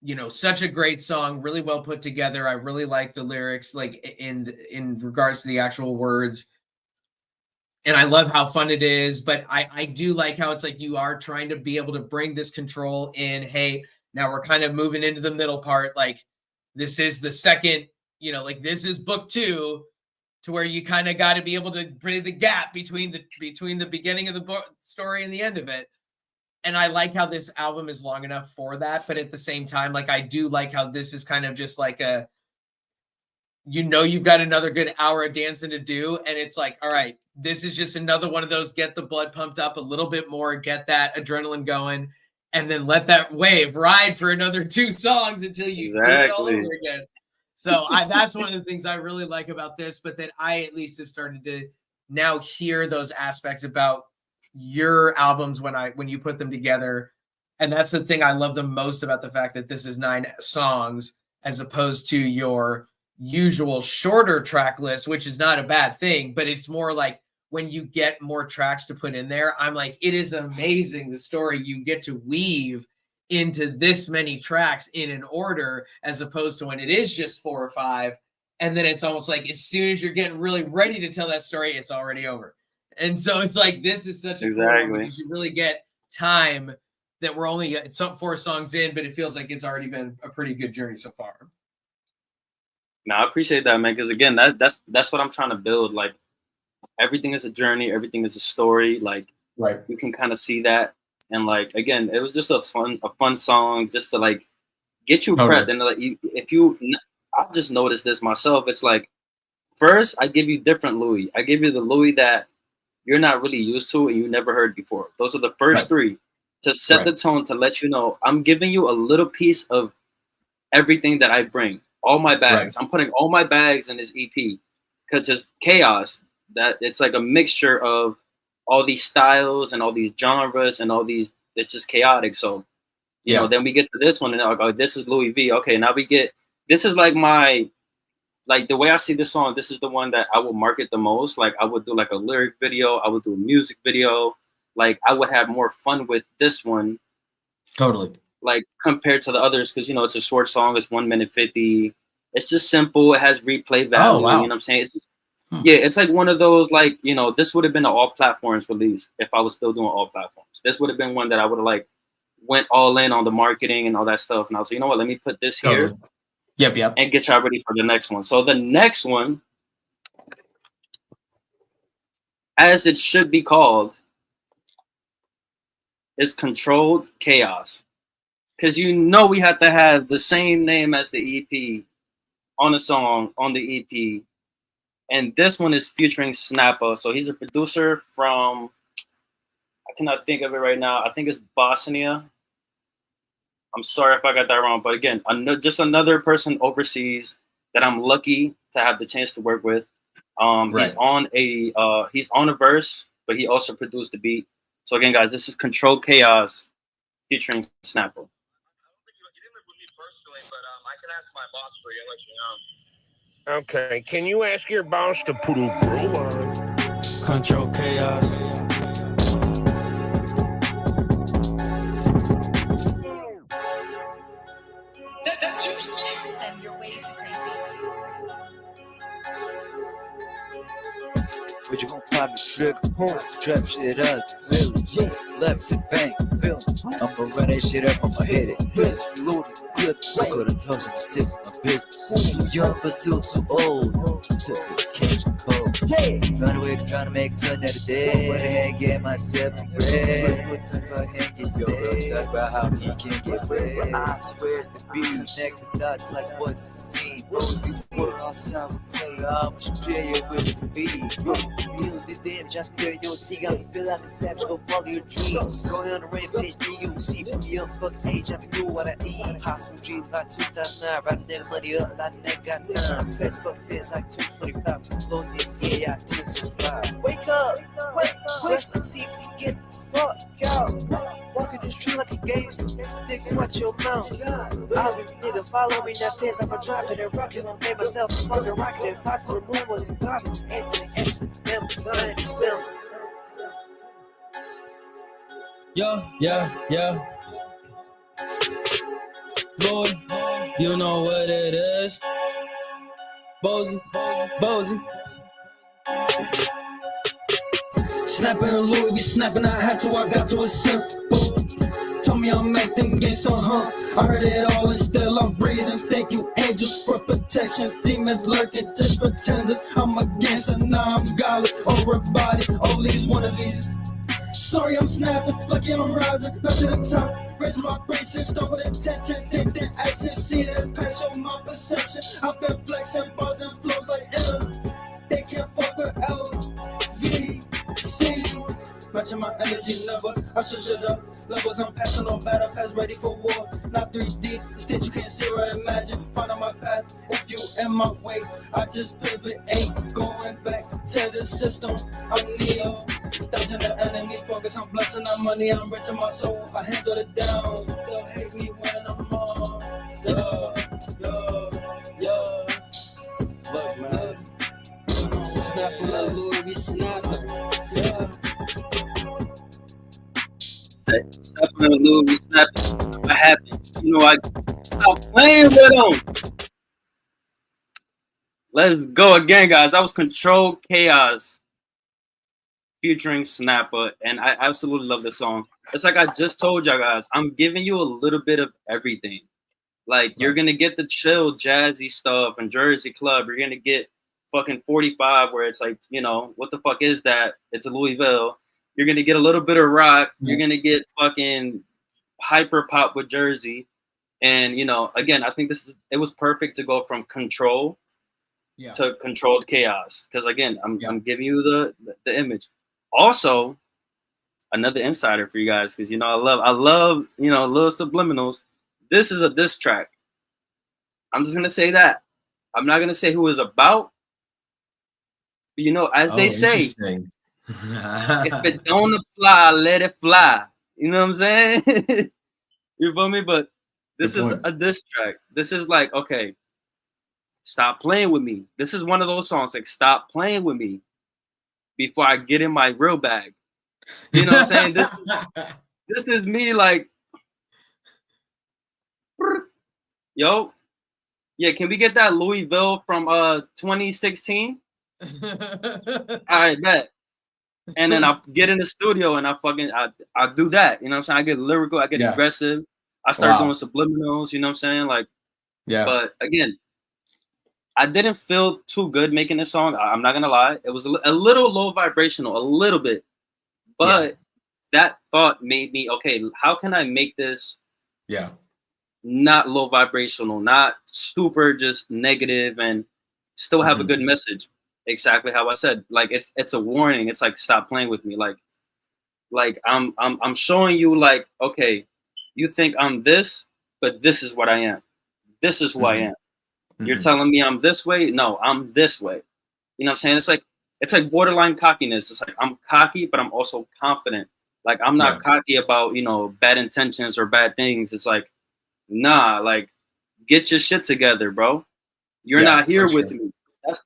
You know, such a great song, really well put together. I really like the lyrics, like in regards to the actual words. And I love how fun it is, but I do like how it's like you are trying to be able to bring this control in. Hey, now we're kind of moving into the middle part. Like this is the second, you know, like this is book 2, to where you kind of got to be able to bridge the gap between the beginning of the book story and the end of it. And I like how this album is long enough for that, but at the same time, like I do like how this is kind of just like a, you know, you've got another good hour of dancing to do, and it's like, all right, this is just another one of those, get the blood pumped up a little bit more, get that adrenaline going, and then let that wave ride for another 2 songs until you do it all over again. So that's one of the things I really like about this, but that I at least have started to now hear those aspects about your albums when you put them together. And that's the thing I love the most about the fact that this is 9 songs as opposed to your usual shorter track list, which is not a bad thing, but it's more like when you get more tracks to put in there, I'm like, it is amazing the story you get to weave into this many tracks in an order, as opposed to when it is just 4 or 5. And then it's almost like as soon as you're getting really ready to tell that story, it's already over. And so it's like, this is such a cool one, because you really get time that we're only 4 songs in, but it feels like it's already been a pretty good journey so far. No, I appreciate that, man. Because again, that's what I'm trying to build. Like everything is a journey, everything is a story. Like right, you can kind of see that, and like again, it was just a fun song, just to like get you prepped. And like, I just noticed this myself. It's like first I give you different Louis. I give you the Louis that you're not really used to and you never heard before. Those are the first 3 to set the tone, to let you know I'm giving you a little piece of everything that I bring. All my bags. I'm putting all my bags in this EP because it's chaos. That it's like a mixture of all these styles and all these genres and all these. It's just chaotic. So, you know, then we get to this one and like, this is Lui Vill. Okay, now we get. This is like like the way I see this song. This is the one that I will market the most. Like I would do like a lyric video. I would do a music video. Like I would have more fun with this one. Totally. Like compared to the others, because you know it's a short song, it's 1 minute 50. It's just simple. It has replay value. You know what I'm saying? It's just, yeah, it's like one of those, like, you know, this would have been an all platforms release if I was still doing all platforms. This would have been one that I would have like went all in on the marketing and all that stuff. And I was like, you know what? Let me put this here. Yep. And get y'all ready for the next one. So the next one, as it should be called, is Controlled Chaos. Because you know we have to have the same name as the EP on the song, on the EP. And this one is featuring Snapper. So he's a producer from, I cannot think of it right now. I think it's Bosnia. I'm sorry if I got that wrong. But again, just another person overseas that I'm lucky to have the chance to work with. He's on a verse, but he also produced the beat. So again, guys, this is Controlled Chaos featuring Snapper. My boss for you and let you know. Okay, can you ask your boss to put a grill on? Control chaos. You're way too crazy. But you gon' pop the trigger, trap shit up, feel it, left to bank, feel it. I'ma run that shit up, I'ma hit it, loaded, clip. I could've told some sticks in my business. Too young, but still too old. Took it to catch a cold. Trying to make something out of day. Went ahead and get myself a bread. Talk about him get sick. Talk about how he can get wet. But I swear it's the beat. Connected dots like what's the scene. Rose, por outside, will tell you how much player you will be. Deal the damn, just play your team. I feel like a savage, go follow your dreams. Going on a rampage, DUC from young fuck age, I knew what I need. High school dreams like 2009, riding that money up like that got time. Fast fuck tens like 225, floating in the air, I did to fly. Wake up, brush my teeth and get the fuck out. Walking this tree like a gangster, nigga, watch your mouth. I would nigga follow me downstairs, I'ma drop it and rock it. I made myself a fucking rocket and fly to the moon was a pop. Hands in the X, them, 97. Yeah. Boy, you know what it is. Bozy. Snapping a Louis, we snapping, I had to, I got to a simple. Told me I'm acting gangsta, I heard it all and still I'm breathing. Thank you, angels, for protection. Demons lurking, just pretenders. I'm a gangster, now I'm godless. Everybody, all these wannabes. Sorry, I'm snapping, lucky I'm rising, not to the top. Raising my brace and start with attention. Take the action, see that passion, my perception. I've been flexing bars and flows like Ella. They can't fuck with LVC. Matching my energy level, I switch it up. Levels, I'm passing on battle pass, ready for war. Not 3D, stage you can't see or imagine. Find out my path, if you in my way, I just pivot, ain't going back to the system. I'm Neo, dodging the enemy, focus on blessing my money. I'm rich in my soul, I handle the downs. They'll hate me when I'm on. Yo. Look, man. Snapping like Louis, we snapping. Yeah. Snapping on Louis, snapping. What happened? You know, I stopped playing with him. Let's go again, guys. That was Control Chaos featuring Snapper, and I absolutely love this song. It's like I just told y'all guys, I'm giving you a little bit of everything. Like, you're gonna get the chill, jazzy stuff and Jersey Club. You're gonna get fucking 45, where it's like, you know, what the fuck is that? It's a Louis Vill. You're gonna get a little bit of rock. You're gonna get fucking hyper pop with Jersey, and you know, again, I think it was perfect to go from Control to Controlled Chaos, because again, I'm giving you the image. Also, another insider for you guys, because you know I love you know little subliminals. This is a diss track. I'm just gonna say that. I'm not gonna say who it's about. But you know, as they say, if it don't fly, let it fly. You know what I'm saying? You feel me? But this is a diss track. This is like, okay, stop playing with me. This is one of those songs like, stop playing with me before I get in my real bag. You know what I'm saying? This is me like, yo, yeah, can we get that Louis Vill from 2016? All right, bet. And then I get in the studio and I do that. You know what I'm saying? I get lyrical, I get aggressive. I start doing subliminals, you know what I'm saying? Like, but again, I didn't feel too good making this song. I'm not gonna lie. It was a little low vibrational, a little bit. But that thought made me, okay, how can I make this not low vibrational, not super just negative, and still have a good message? Exactly how I said. Like, it's a warning. It's like, stop playing with me. Like I'm showing you, like, okay, you think I'm this, but this is what I am. This is who I am. You're telling me I'm this way? No, I'm this way. You know what I'm saying? It's like borderline cockiness. It's like, I'm cocky, but I'm also confident. Like, I'm not cocky about, you know, bad intentions or bad things. It's like, nah, like, get your shit together, bro. You're not here with me.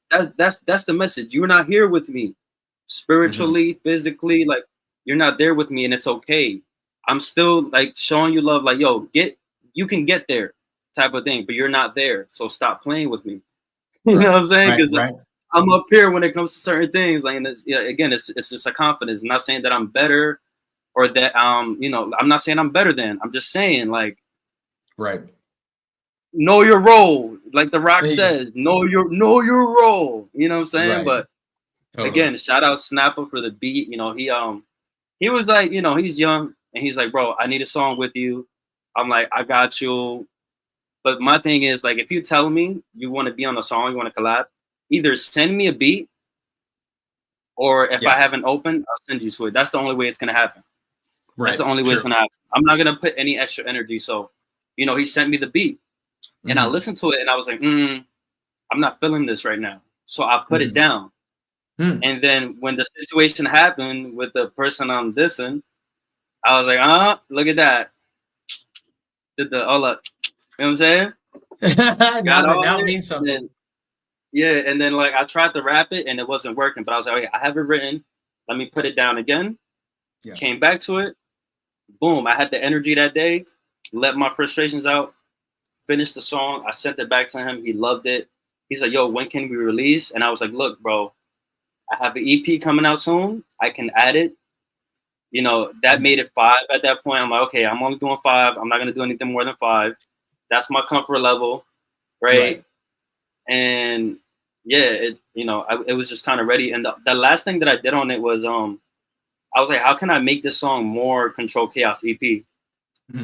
That's the message. You're not here with me spiritually, physically. Like, you're not there with me, and it's okay. I'm still like showing you love. Like, yo, you can get there, type of thing, but you're not there. So stop playing with me. You know what I'm saying? Because I'm up here when it comes to certain things. Like, and again, it's just a confidence. I'm not saying that I'm better or that you know, I'm not saying I'm better than. I'm just saying, like, know your role, like The Rock says. Know your role. You know what I'm saying? But again, shout out Snapper for the beat. You know, he was like, you know, he's young and he's like, bro, I need a song with you. I'm like, I got you. But my thing is, like, if you tell me you want to be on a song, you want to collab, either send me a beat, or if I haven't opened, I'll send you to it. That's the only way it's gonna happen. Right. That's the only way it's gonna happen. I'm not gonna put any extra energy. So, he sent me the beat, and I listened to it, and I was like, I'm not feeling this right now. So I put it down. And then when the situation happened with the person I'm dissing, I was like, look at that. Did the all up. You know what I'm saying? now it means something. And then like I tried to rap it and it wasn't working, but I was like, okay, I have it written. Let me put it down again. Yeah. Came back to it. Boom. I had the energy that day, let my frustrations out, finished the song. I sent it back to him. He loved it. He's like, yo, when can we release? And I was like, look, bro, I have an EP coming out soon. I can add it. That made it 5 at that point. I'm like, okay, I'm only doing 5. I'm not going to do anything more than 5. That's my comfort level. Right. And yeah, it was just kind of ready. And the last thing that I did on it was, I was like, how can I make this song more Control Chaos EP?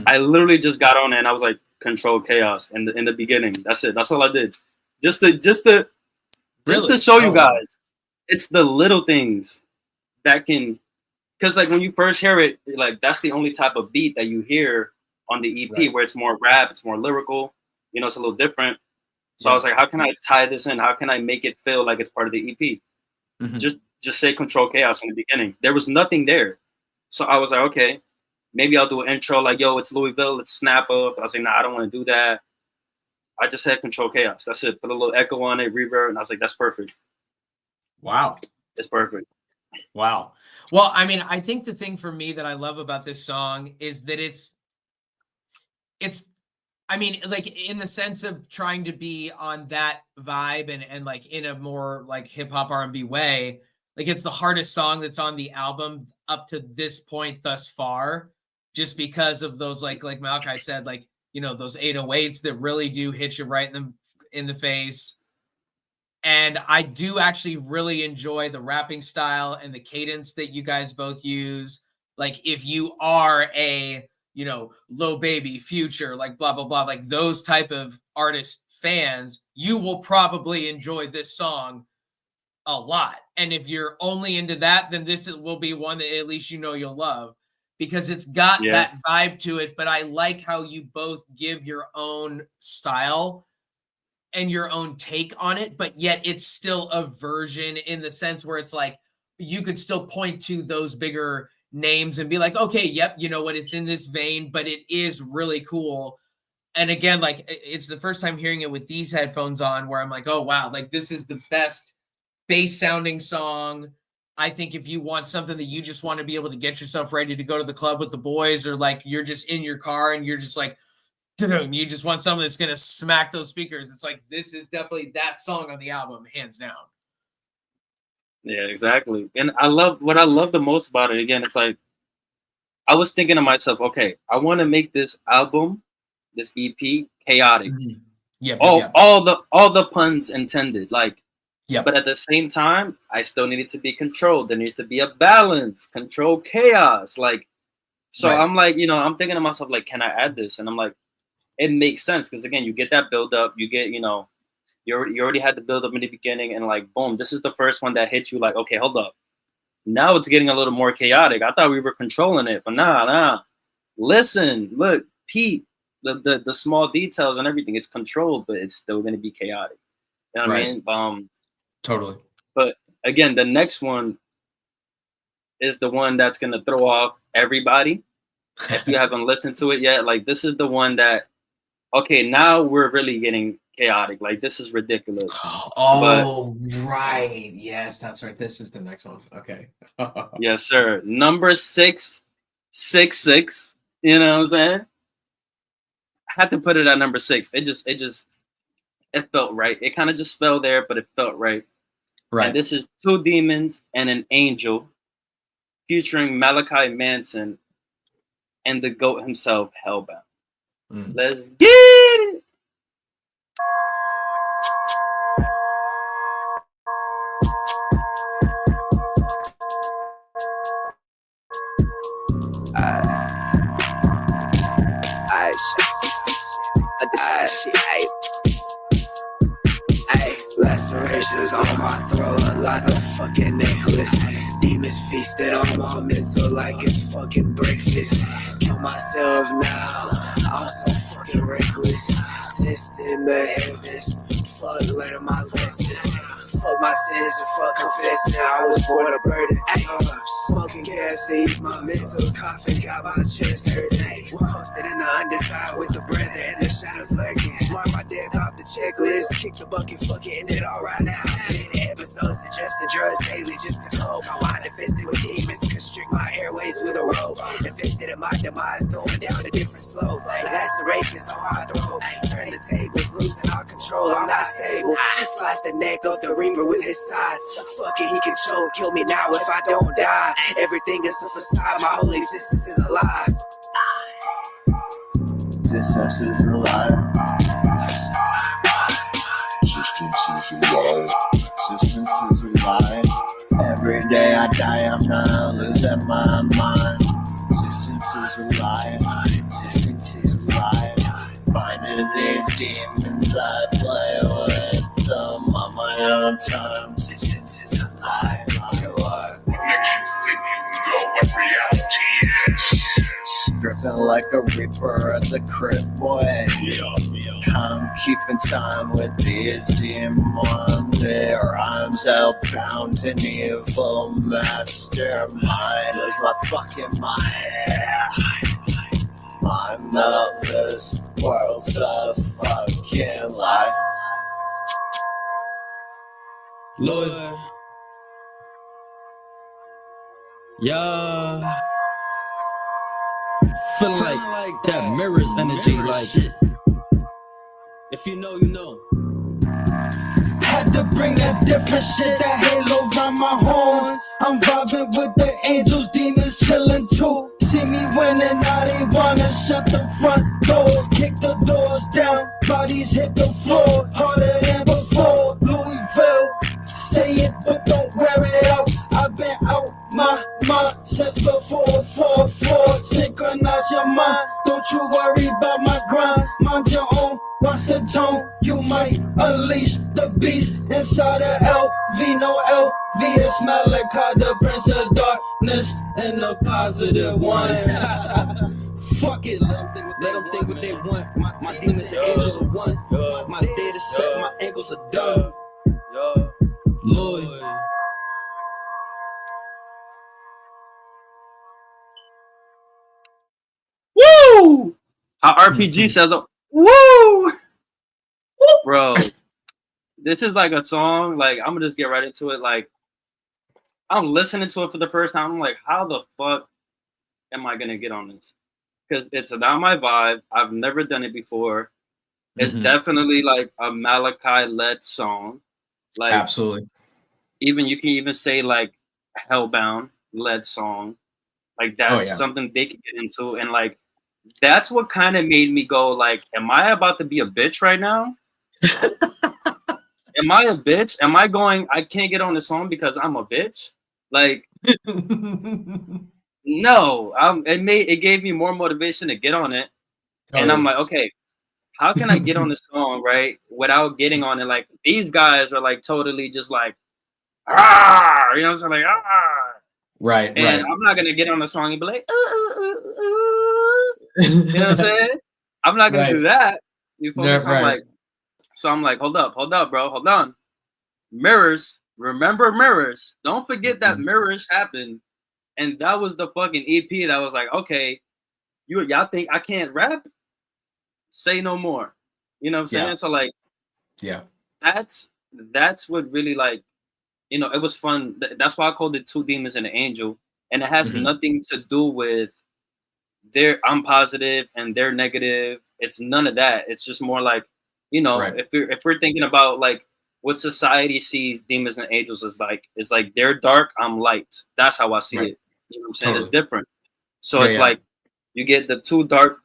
I literally just got on it and I was like, Control Chaos in the beginning. That's it. That's all I did. Just to show you guys, it's the little things that can, because like when you first hear it, like that's the only type of beat that you hear on the EP, where it's more rap, it's more lyrical, it's a little different. So I was like, how can I tie this in? How can I make it feel like it's part of the EP? Just say Control Chaos in the beginning. There was nothing there. So I was like, okay, maybe I'll do an intro like, yo, it's Lui Vill, let's snap up. I was like, nah, I don't want to do that. I just said Control Chaos. That's it. Put a little echo on it, reverb, and I was like, that's perfect. Wow. It's perfect. Wow. Well, I mean, I think the thing for me that I love about this song is that it's I mean, like in the sense of trying to be on that vibe and like in a more like hip hop R&B way, like it's the hardest song that's on the album up to this point thus far, just because of those like Malachi said, like, those 808s that really do hit you right in the face. And I do actually really enjoy the rapping style and the cadence that you guys both use. Like if you are a, Lil Baby, Future, like blah, blah, blah, like those type of artist fans, you will probably enjoy this song a lot. And if you're only into that, then this will be one that at least you'll love, because it's got that vibe to it. But I like how you both give your own style and your own take on it, but yet it's still a version in the sense where it's like you could still point to those bigger names and be like, okay, yep, you know what, it's in this vein, but it is really cool. And again, like it's the first time hearing it with these headphones on where I'm like, oh wow, like this is the best bass sounding song. I think if you want something that you just want to be able to get yourself ready to go to the club with the boys, or like you're just in your car and you're just like, you just want something that's going to smack those speakers, it's like, this is definitely that song on the album, hands down. Yeah, exactly. And what I love the most about it, again, it's like, I was thinking to myself, okay, I want to make this album, this EP, chaotic. All the puns intended, like, but at the same time, I still need it to be controlled. There needs to be a balance, control chaos. Like, so I'm like, I'm thinking to myself, like, can I add this? And I'm like, it makes sense, because again, you get that build up, you get, you already had the build up in the beginning, and like, boom, this is the first one that hits you like, okay, hold up. Now it's getting a little more chaotic. I thought we were controlling it, but nah. Listen, look, Pete, the small details and everything, it's controlled, but it's still going to be chaotic. You know what I mean? Totally. But again, the next one is the one that's going to throw off everybody. If you haven't listened to it yet, like this is the one that, okay, now we're really getting chaotic. Like this is ridiculous. Oh, right. Yes, that's right. This is the next one. Okay. Yes, sir. Number 666. You know what I'm saying? I had to put it at number 6. It felt right. It kind of just fell there, but it felt right. Right. And this is Two Demons and an Angel, featuring Malachi Manson and the GOAT himself, Hellbound. Let's get it. flashy, ayy. Lacerations on my throat like a fucking necklace. Demons feasted on my mental like it's fucking breakfast. Kill myself now, I'm so fucking reckless. Testing the heavens, fuck learning my lessons. Fuck my sins and fuck confessing. I was born a burden. Smoking gas to ease my mental coffin. Got my chest hurting. We're posted in the underside with the breath and the shadows lurking. Mark my death off the checklist. Kick the bucket, fuck it, end it all right now. Many episodes suggesting drugs daily just to cope. My mind infested with demons, constrict my airways with a rope. Infested in my demise, going down a different slope. Lacerations on my throat. Turn the tables, losing all control. I'm not stable. Slice the neck of the reaper with his side. Fuck it, he can choke. Kill me now if I don't die. Everything is a facade. My whole existence is a lie. Existence is a lie. Existence is a lie. Existence is a lie. Every day I die, I'm not losing my mind. Existence is a lie. Existence is a lie. Finding these demons, I play with them on my own time. Existence is a lie. A lie. What makes you think you know what reality is? Dripping like a reaper at the crib, boy. I'm keeping time with these demons. Their rhymes outbound an evil mastermind of my fucking mind. My mouth, this world's a fucking lie. Lord, yeah, feeling like that mirrors energy, like if you know, you know. Had to bring that different shit, that halo round my horns. I'm vibing with the angels, demons chillin' too. See me winning, now they wanna shut the front door. Kick the doors down, bodies hit the floor. Harder than before, Louis Vill. Say it, but don't wear it out. I've been out my mind since before 4-4. Synchronize your mind, don't you worry about my grind. Mind your own, watch the tone. You might unleash the beast inside a LV. No LV, it's Malachi, the prince of darkness, and the positive one. Fuck it, let them think what they want. My demons and angels are one. My dead is set, my ankles are done. Lord. Woo! How RPG says, woo! Bro, this is like a song. Like, I'm gonna just get right into it. Like, I'm listening to it for the first time. I'm like, how the fuck am I gonna get on this? Because it's not my vibe. I've never done it before. It's definitely like a Malachi-led song. Like, Absolutely. Even you can even say like Hellbound-led song. Like, that's something they can get into, and like that's what kind of made me go like, am I about to be a bitch right now? Am I a bitch? Am I going, I can't get on the song because I'm a bitch? Like, no. It gave me more motivation to get on it. Totally. And I'm like, okay, how can I get on the song, right, without getting on it? Like, these guys are like totally just like, ah, you know what I'm saying? Like, ah. Right, and I'm not gonna get on the song and be like, you know what I'm saying? I'm not gonna do that. You focus on like, so I'm like, hold up, bro, hold on. Mirrors, remember mirrors. Don't forget that mirrors happened, and that was the fucking EP that was like, okay, y'all think I can't rap? Say no more. You know what I'm saying? So like, that's what really like. You know, it was fun. That's why I called it Two Demons and an Angel. And it has nothing to do with I'm positive and they're negative. It's none of that. It's just more like, you know, if we're thinking about like what society sees demons and angels is like they're dark, I'm light. That's how I see it. You know what I'm saying? Totally. It's different. So it's like you get the two dark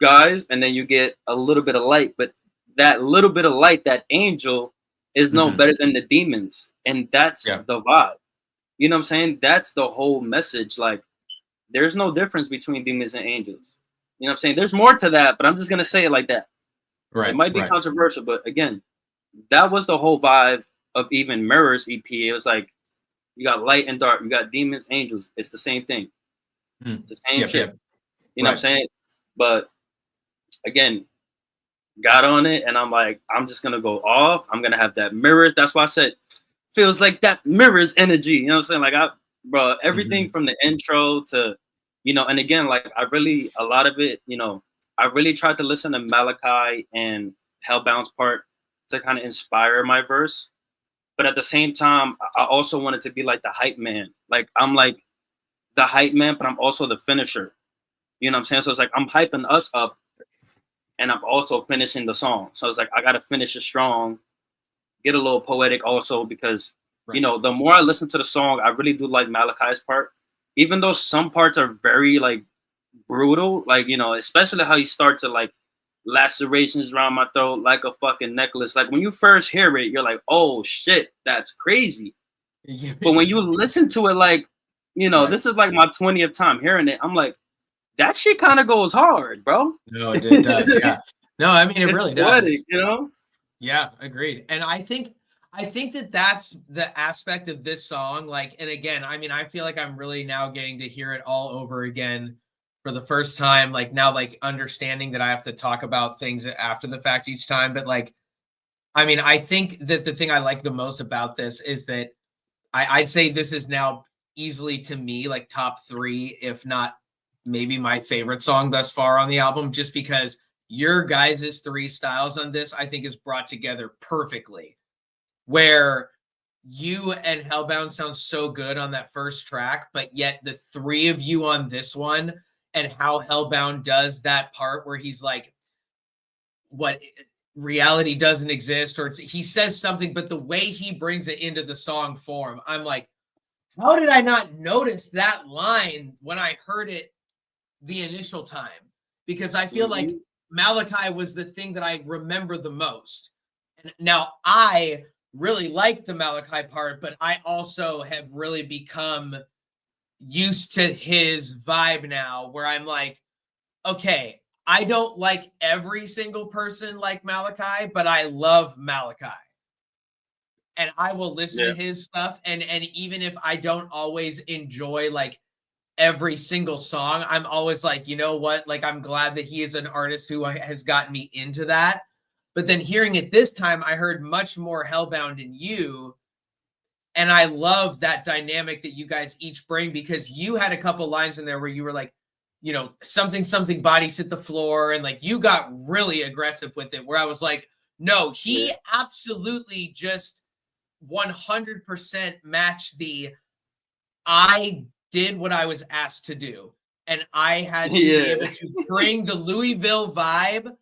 guys and then you get a little bit of light. But that little bit of light, that angel, is no better than the demons. And that's the vibe. You know what I'm saying? That's the whole message. Like, there's no difference between demons and angels. You know what I'm saying? There's more to that, but I'm just going to say it like that. Right. It might be controversial, but again, that was the whole vibe of even Mirrors EP. It was like you got light and dark, you got demons, angels. It's the same thing. It's the same shit. Yep. You know what I'm saying? But again, got on it, and I'm like, I'm just gonna go off. I'm gonna have that Mirrors. That's why I said feels like that Mirrors energy. You know what I'm saying? Like everything from the intro to, and again, like a lot of it, I really tried to listen to Malachi and Hellbound's part to kind of inspire my verse. But at the same time, I also wanted to be like the hype man. Like I'm like the hype man, but I'm also the finisher. You know what I'm saying? So it's like I'm hyping us up and I'm also finishing the song. So it's like I gotta finish it strong, get a little poetic also because the more I listen to the song, I really do like Malachi's part. Even though some parts are very like brutal, like especially how he starts to like lacerations around my throat like a fucking necklace. Like when you first hear it, you're like, oh shit, that's crazy. But when you listen to it, like, this is like my 20th time hearing it. I'm like, that shit kind of goes hard, bro. No, it does. Yeah. No, I mean, it really poetic, does. Yeah, agreed. And I think that's the aspect of this song. Like, and again, I mean, I feel like I'm really now getting to hear it all over again for the first time. Like now, like understanding that I have to talk about things after the fact each time. But like, I mean, I think that the thing I like the most about this is that I'd say this is now easily to me like top 3, if not maybe my favorite song thus far on the album, just because your guys' 3 styles on this, I think is brought together perfectly. Where you and Hellbound sound so good on that first track, but yet the 3 of you on this one and how Hellbound does that part where he's like, what reality doesn't exist, or he says something, but the way he brings it into the song form, I'm like, how did I not notice that line when I heard it the initial time? Because I feel like Malachi was the thing that I remember the most. And now I really like the Malachi part, but I also have really become used to his vibe now where I'm like, okay, I don't like every single person like Malachi, but I love Malachi. And I will listen to his stuff. And even if I don't always enjoy like every single song, I'm always like, you know what? Like, I'm glad that he is an artist who has gotten me into that. But then hearing it this time, I heard much more Hellbound in you. And I love that dynamic that you guys each bring, because you had a couple lines in there where you were like, something bodies hit the floor. And like, you got really aggressive with it, where I was like, no, he absolutely just 100% matched I did what I was asked to do. And I had to be able to bring the Louis Vill vibe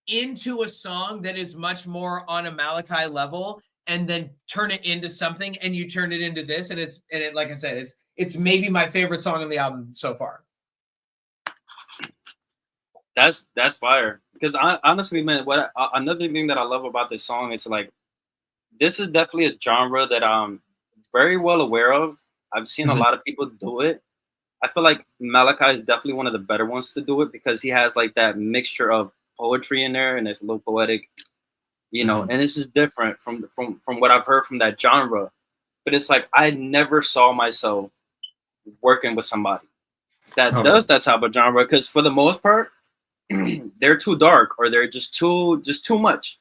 into a song that is much more on a Malachi level, and then turn it into something, and you turn it into this. And it, like I said, it's maybe my favorite song on the album so far. That's fire. Because I honestly, man, another thing that I love about this song is like, this is definitely a genre that I'm very well aware of. I've seen a lot of people do it. I feel like Malachi is definitely one of the better ones to do it, because he has like that mixture of poetry in there, and it's a little poetic, and this is different from what I've heard from that genre. But it's like, I never saw myself working with somebody that does that type of genre, because for the most part, they're too dark, or they're just too much.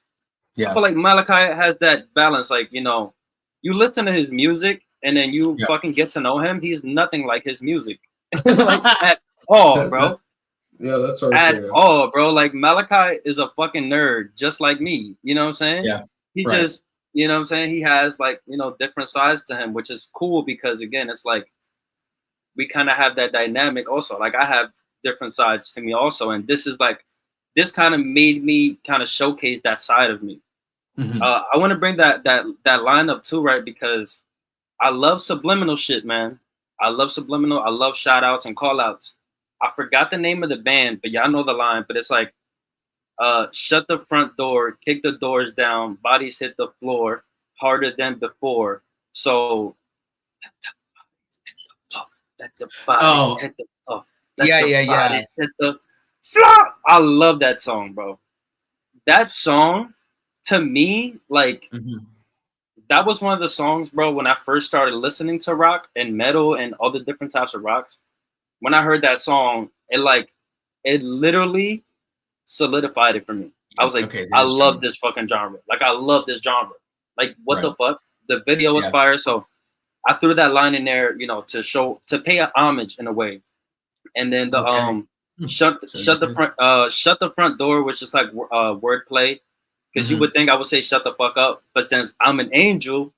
I feel like Malachi has that balance. Like, you listen to his music, and then you fucking get to know him. He's nothing like his music, like at all, bro. Yeah, that's right. At all, bro. Like, Malachi is a fucking nerd, just like me. You know what I'm saying? Yeah. He just, you know what I'm saying? He has like, different sides to him, which is cool, because again, it's like we kind of have that dynamic also. Like, I have different sides to me also, and this kind of made me kind of showcase that side of me. I want to bring that line up too, right? Because I love subliminal shit, man. I love subliminal. I love shout outs and call outs. I forgot the name of the band, but y'all know the line. But it's like, shut the front door, kick the doors down, bodies hit the floor harder than before. So let the bodies hit the floor. Let the bodies hit the floor. I love that song, bro. that song, to me, like, Mhm. that was one of the songs, bro, when I first started listening to rock and metal and all the different types of rocks. When I heard that song, it literally solidified it for me. I was like, Okay, I it's love genre. this fucking genre. Like, I love this genre. Like, what the Right. fuck? The video was Yeah. fire, so I threw that line in there, to pay a homage in a way. And then the Okay. shut So the front door was just like wordplay, because you Mhm. would think I would say shut the fuck up, but since I'm an angel,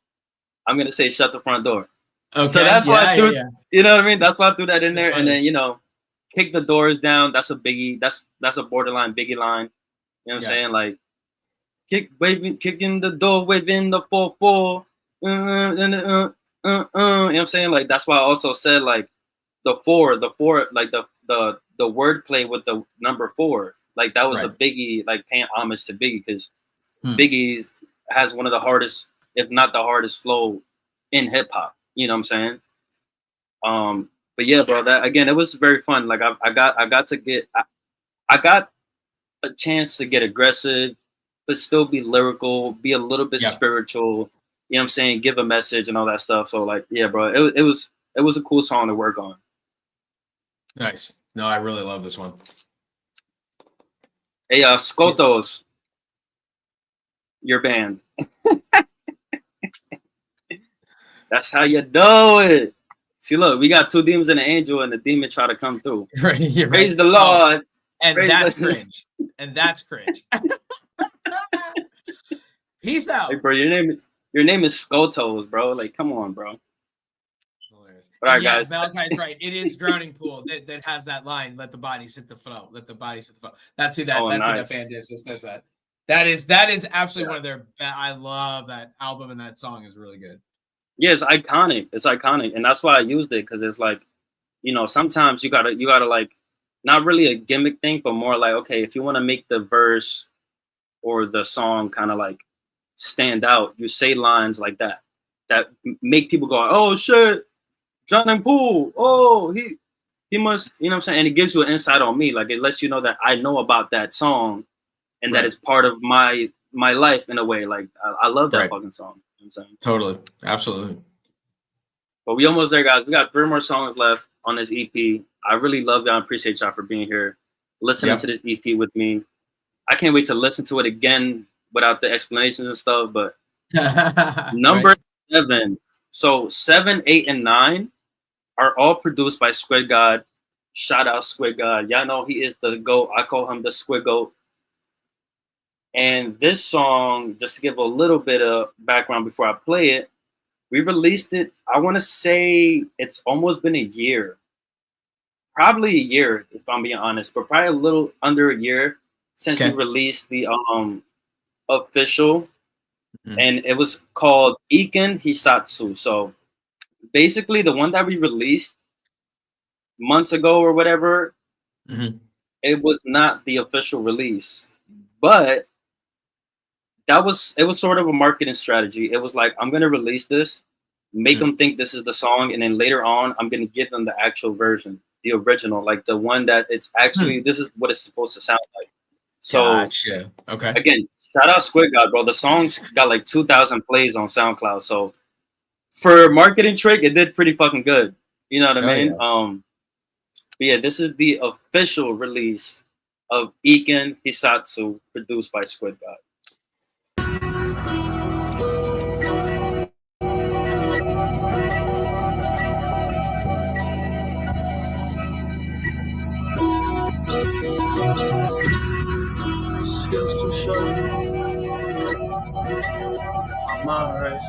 I'm gonna say shut the front door. Okay. So that's why I threw, Yeah. you know what I mean? That's why I threw that in That's there. And funny. then, kick the doors down. That's a biggie. That's a borderline biggie line. You know what I'm Yeah. saying? Like, kicking the door, waving the 4-4. You know what I'm saying? Like, that's why I also said, like, the four, like the wordplay with the number 4. Like, that was a Right. biggie, like, paying homage to Biggie, because Hmm. Biggie's has one of the hardest, if not the hardest flow in hip hop. You know what I'm saying? But yeah, bro, that again, it was very fun. Like, I got to get, I got a chance to get aggressive, but still be lyrical, be a little bit Yeah. spiritual. You know what I'm saying? Give a message and all that stuff. So, like, yeah, bro, it was a cool song to work on. Nice. No, I really love this one. Hey, Skotos, your band. That's how you do it. See, look, we got 2 demons and an angel, and the demon try to come through. Right. You're Praise right. the Lord. And Praise that's the- cringe. And that's cringe. Peace out. Hey, bro, your name is Skotos, bro. Like, come on, bro. Hilarious. All right, And yeah, guys. Malachi's right. It is Drowning Pool that has that line, let the bodies hit the flow. Let the bodies hit the flow. That's who that Oh, that's who nice. that band is that says that. That is absolutely one of their I love that album, and that song is really good. Yeah, it's iconic. It's iconic, and that's why I used it, because it's like, sometimes you gotta like, not really a gimmick thing, but more like, okay, if you want to make the verse or the song kind of like stand out, you say lines like that make people go, oh shit, Drowning Pool. Oh, he must, you know what I'm saying? And it gives you an insight on me. Like, it lets you know that I know about that song, and that it's part of my life in a way. Like, I love that fucking song. You know what I'm saying? Totally. Absolutely. But we almost there, guys. We got 3 more songs left on this EP. I really love y'all. I appreciate y'all for being here, listening to this EP with me. I can't wait to listen to it again without the explanations and stuff. But number 7. So 7, 8, and 9 are all produced by Squid God. Shout out Squid God. Y'all know he is the GOAT. I call him the Squid Goat. And this song, just to give a little bit of background before I play it, we released it, I want to say it's almost been a year. Probably a year, if I'm being honest, but probably a little under a year since we released the official. And it was called Iken Hisatsu. So basically the one that we released months ago or whatever, it was not the official release. But it was sort of a marketing strategy. It was like, I'm going to release this, make them think this is the song, and then later on, I'm going to give them the actual version, the original, like the one that it's actually, this is what it's supposed to sound like. So, gotcha. Okay. Again, shout out Squid God, bro. The song's got like 2,000 plays on SoundCloud. So, for a marketing trick, it did pretty fucking good. You know what I mean? Yeah. But yeah, this is the official release of Iken Hisatsu, produced by Squid God. Skills too short. I'm alright.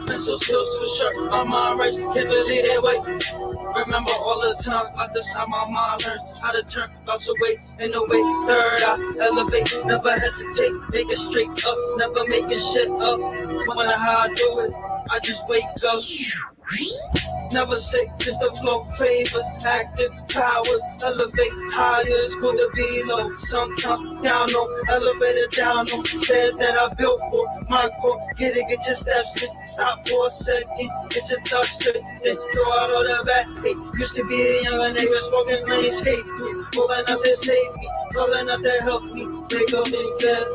Mental skills too sharp, my mind race, can't believe that way. Remember all the time, I just how my mind learned how to turn thoughts away and away. Third eye, elevate, never hesitate, make it straight up, never making shit up. Wonder how I do it, I just wake up. Never say just the flow favors, active powers, elevate higher. It's cool to be low, sometimes down low, elevator down low. Stairs that I built for my core. Get your steps in, stop for a second, get your thoughts straight, then throw out all the bad hate. Used to be a younger nigga smoking lanes, hate me, pulling up to save me, calling up to help me, make up and get.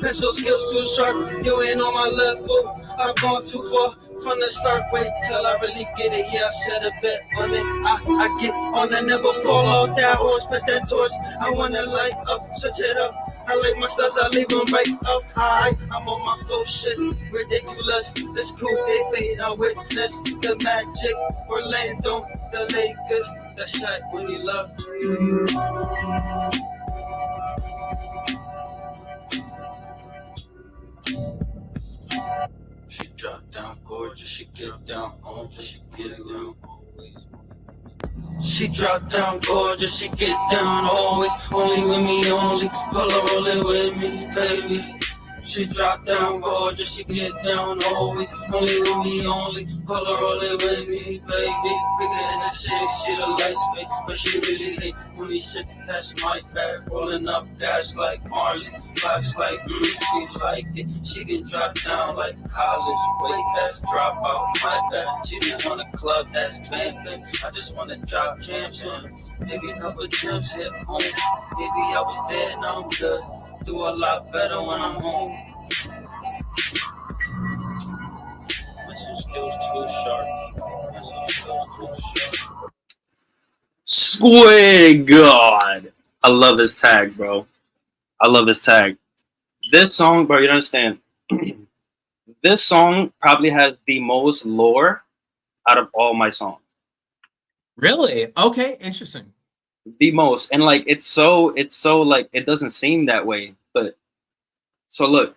Pencil skills too sharp, you ain't on my level. I've gone too far from the start. Wait till I really get it. Yeah, I set a bet on it. I get on and never fall off that horse. Pass that torch. I wanna light up, switch it up. I like my stars, I leave them right up high. I'm on my flow shit, ridiculous. It's cool, they fade. I witness the magic. Orlando, the Lakers. That shot when you love. She drop down gorgeous, she get down gorgeous, she get it down always. She drop down gorgeous, she get down always. Only with me, only. Pull her rolling with me, baby. She drop down gorgeous, she get down always. Only with me, only. Pull her rolling with me, baby. Bigger than the six, she the light space. But she really hate when he shit, that's my bad. Rolling up gas like Marley. Box like, she like it. She can drop down like college. Wait, that's drop out, my bad. She just want a club that's bang bang. I just wanna drop jams on. Maybe a couple gems hit home. Maybe I was there, now I'm good. Do a lot better when I'm home. Pencil skills too sharp. Pencil skills too sharp. Swear God. I love his tag, bro. I love his tag. This song, bro, you don't understand. This song probably has the most lore out of all my songs. Really? Okay, interesting. The most. And like it's so like it doesn't seem that way. But so look,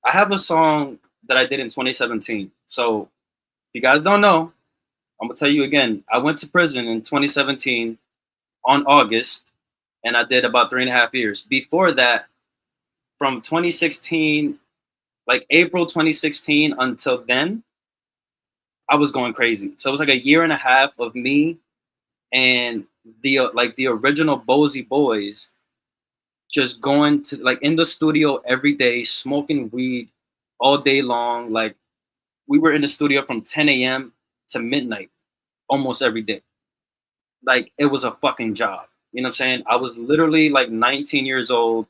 I have a song that I did in 2017. So if you guys don't know, I'm gonna tell you again. I went to prison in 2017 on August, and I did about 3.5 years. Before that, from 2016, like April 2016 until then, I was going crazy. So it was like 1.5 years of me and the original Bozy Boys just going to like in the studio every day, smoking weed all day long. Like we were in the studio from 10 a.m. to midnight almost every day. Like it was a fucking job. You know what I'm saying? I was literally like 19 years old.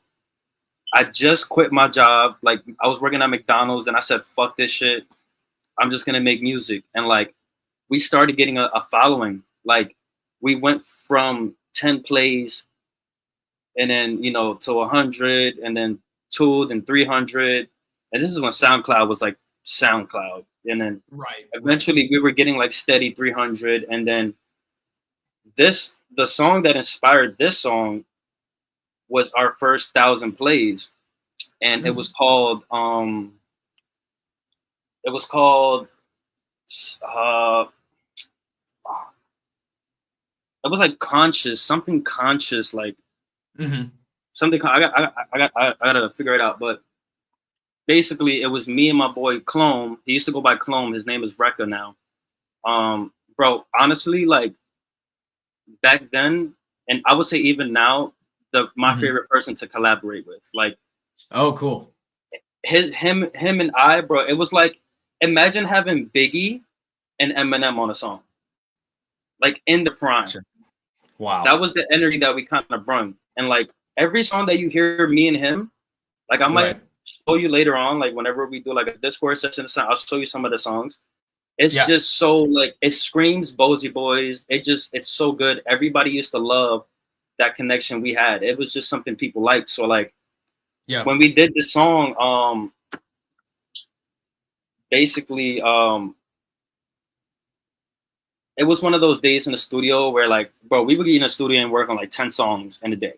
I just quit my job. Like I was working at McDonald's. Then I said, fuck this shit. I'm just going to make music. And like, we started getting a following. Like we went from 10 plays and then, you know, to 100 and then 2, then 300. And this is when SoundCloud was like SoundCloud. And then eventually we were getting like steady 300. And then the song that inspired this song was our first 1,000 plays, and it was called it was like conscious, something conscious, like something. I gotta figure it out, but basically it was me and my boy Clome. He used to go by Clome. His name is Rekka now. Bro, honestly, like back then, and I would say even now, my favorite person to collaborate with. Like, oh, cool. Him and I, bro. It was like, imagine having Biggie and Eminem on a song, like in the prime. Sure. Wow, that was the energy that we kind of brought. And like every song that you hear me and him, like I might show you later on, like whenever we do like a Discord session, I'll show you some of the songs. It's just so like it screams Bozy Boys. It's so good. Everybody used to love that connection we had. It was just something people liked. So like when we did the song, basically it was one of those days in the studio where like, bro, we would get in the studio and work on like 10 songs in a day.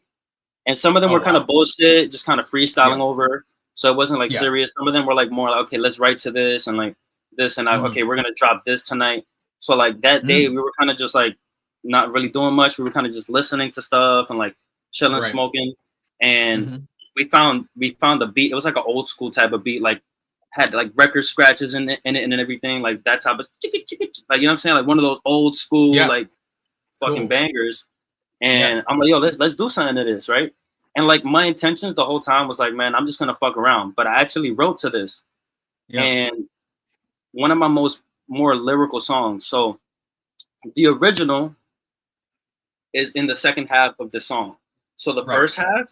And some of them were kind of bullshit, just kind of freestyling over. So it wasn't like serious. Some of them were like more like, okay, let's write to this and like this and okay, we're gonna drop this tonight. So like that day we were kind of just like not really doing much. We were kind of just listening to stuff and like chilling, smoking. And we found a beat. It was like an old school type of beat. Like had like record scratches in it and everything, like that type of like, you know what I'm saying, like one of those old school like fucking bangers. And I'm like, yo, let's do something to this, right? And like my intentions the whole time was like, man, I'm just gonna fuck around. But I actually wrote to this, and one of my more lyrical songs. So the original is in the second half of the song. So the first half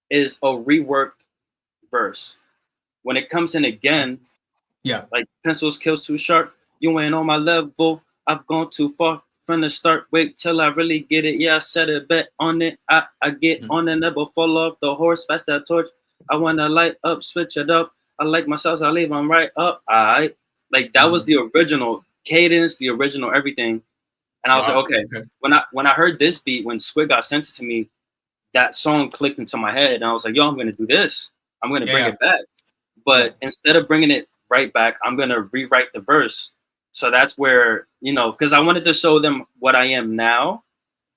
is a reworked verse. When it comes in again, like pencils kills too sharp. You ain't on my level. I've gone too far from the start. Wait till I really get it. Yeah, I set a bet on it. I get on and never fall off the horse. Pass that torch. I wanna light up, switch it up. I like myself, so I leave them right up. Alright. Like that was the original cadence, the original everything. And I was like, okay. When I heard this beat, when Squid got sent it to me, that song clicked into my head, and I was like, yo, I'm gonna do this. I'm gonna bring it back. But instead of bringing it right back, I'm gonna rewrite the verse. So that's where, you know, because I wanted to show them what I am now,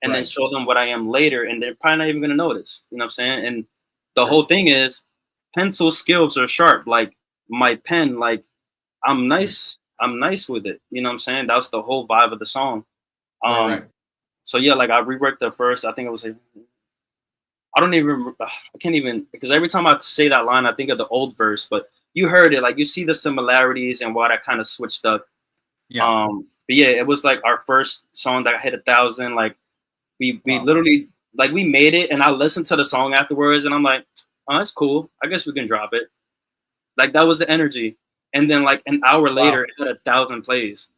and then show them what I am later, and they're probably not even gonna notice. You know what I'm saying? And the whole thing is, pencil skills are sharp. Like my pen, like I'm nice with it. You know what I'm saying? That was the whole vibe of the song. So yeah, like I reworked the first. I think it was like, I don't even, I can't even, because every time I say that line, I think of the old verse. But you heard it, like you see the similarities and what I kind of switched up. But yeah, it was like our first song that hit 1,000. Like we literally, like we made it, and I listened to the song afterwards, and I'm like, oh, that's cool. I guess we can drop it. Like that was the energy. And then like an hour later, it had 1,000 plays,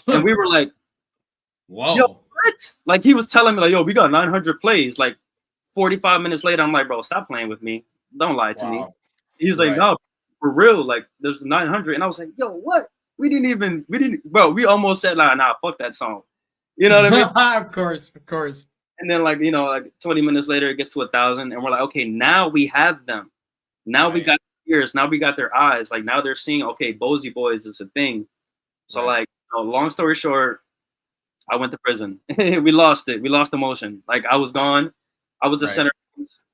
and we were like, whoa, yo, what? Like he was telling me like, yo, we got 900 plays. Like 45 minutes later, I'm like, bro, stop playing with me. Don't lie to me. He's like, no, for real. Like there's 900. And I was like, yo, what? We didn't, bro, we almost said like, nah, fuck that song. You know what I mean? Of course. And then like, you know, like 20 minutes later, it gets to 1,000, and we're like, okay, now we have them. Now we got their ears. Now we got their eyes. Like now they're seeing, okay, Bozy Boys is a thing. So like, you know, long story short, I went to prison. We lost it. We lost the motion. Like I was gone. I was the center.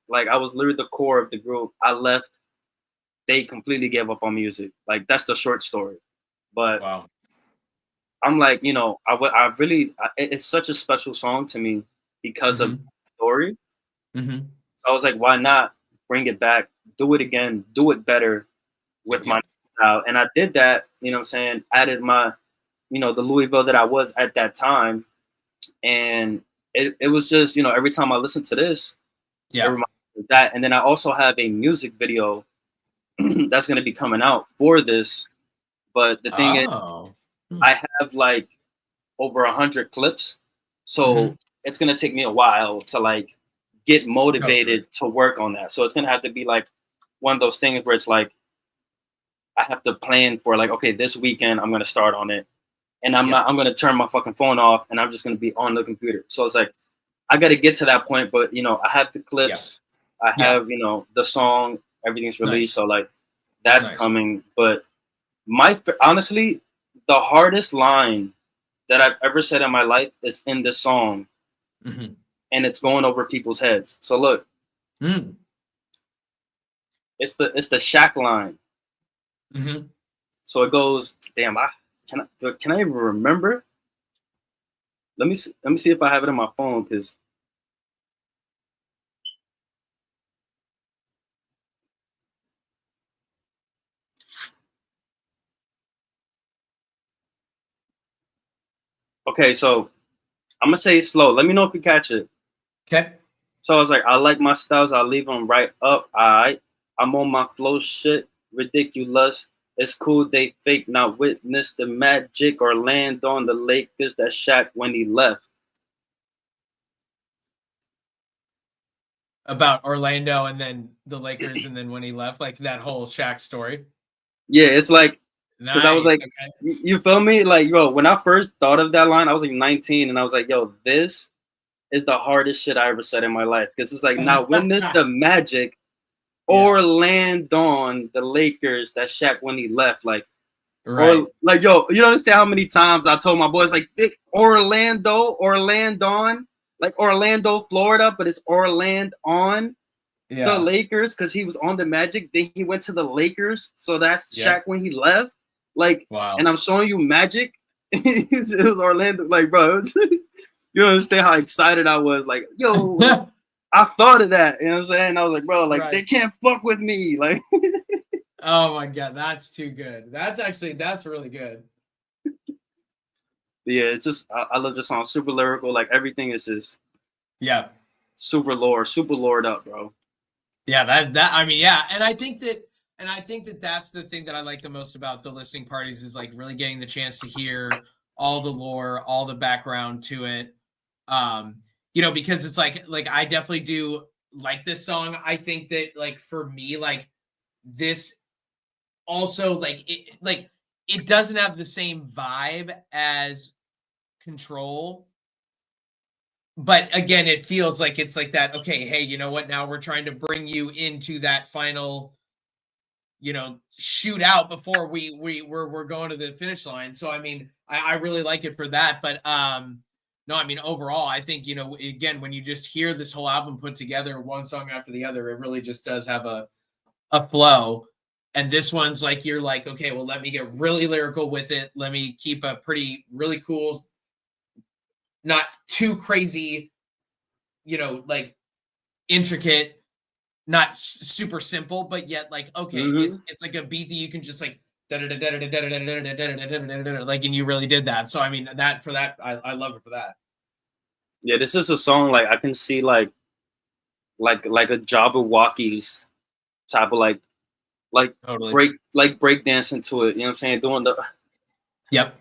Like I was literally the core of the group. I left. They completely gave up on music. Like that's the short story. But I'm like, you know, it's such a special song to me because of the story. So I was like, why not bring it back, do it again, do it better with my style. And I did that, you know what I'm saying, added my, you know, the Lui Vill that I was at that time. And it was just, you know, every time I listen to this, it reminds me of that. And then I also have a music video that's going to be coming out for this. But the thing is, I have like over 100 clips. So it's going to take me a while to like get motivated to work on that. So it's going to have to be like one of those things where it's like, I have to plan for like, okay, this weekend I'm going to start on it. And I'm going to turn my fucking phone off, and I'm just going to be on the computer. So it's like, I got to get to that point, but you know, I have the clips, I have, you know, the song, everything's released. So like that's coming. But honestly, the hardest line that I've ever said in my life is in this song, and it's going over people's heads. So look, it's the Shaq line. So it goes, damn, can I even remember? Let me see if I have it on my phone, because okay, so I'm gonna say it slow. Let me know if you catch it. Okay. So I was like, I like my styles, I'll leave them right up. Alright. I'm on my flow shit, ridiculous. It's cool they fake, not witness the magic or land on the Lakers that Shaq when he left. About Orlando and then the Lakers and then when he left, like that whole Shaq story. Yeah, it's like, because I was like, you feel me? Like, yo, when I first thought of that line, I was like 19, and I was like, yo, this is the hardest shit I ever said in my life. Because it's like, now witness the magic or land on the Lakers that Shaq when he left. Like, or like, yo, you don't understand how many times I told my boys, like, Orlandon, like Orlando, Florida, but it's Orland on. the Lakers because he was on the Magic. Then he went to the Lakers. So that's Shaq when he left. Like, wow. And I'm showing you Magic. It was Orlando. Like, bro, you don't understand how excited I was. Like, yo, I thought of that. You know what I'm saying? I was like, bro, like, they can't fuck with me. Like, oh my God, that's too good. That's really good. Yeah, it's just, I love this song. Super lyrical. Like, everything is just, super lored up, bro. Yeah, I mean, yeah. And I think that that's the thing that I like the most about the listening parties is like really getting the chance to hear all the lore, all the background to it. You know, because it's like I definitely do like this song. I think that like for me, like this also it doesn't have the same vibe as Control. But again, it feels like it's like that, okay, hey, you know what? Now we're trying to bring you into that final, you know, shootout before we're going to the finish line. So I mean, I really like it for that. But no, I mean overall, I think, you know, again, when you just hear this whole album put together, one song after the other, it really just does have a flow. And this one's like you're like, okay, well, let me get really lyrical with it. Let me keep a really cool, not too crazy, you know, like intricate, not super simple, but yet like, okay, it's like a beat that you can just like, like, and you really did that. So, I mean, I love it for that. Yeah, this is a song, like, I can see like a Jabberwockies type of like totally. break dancing to it. You know what I'm saying? Doing the. Yep.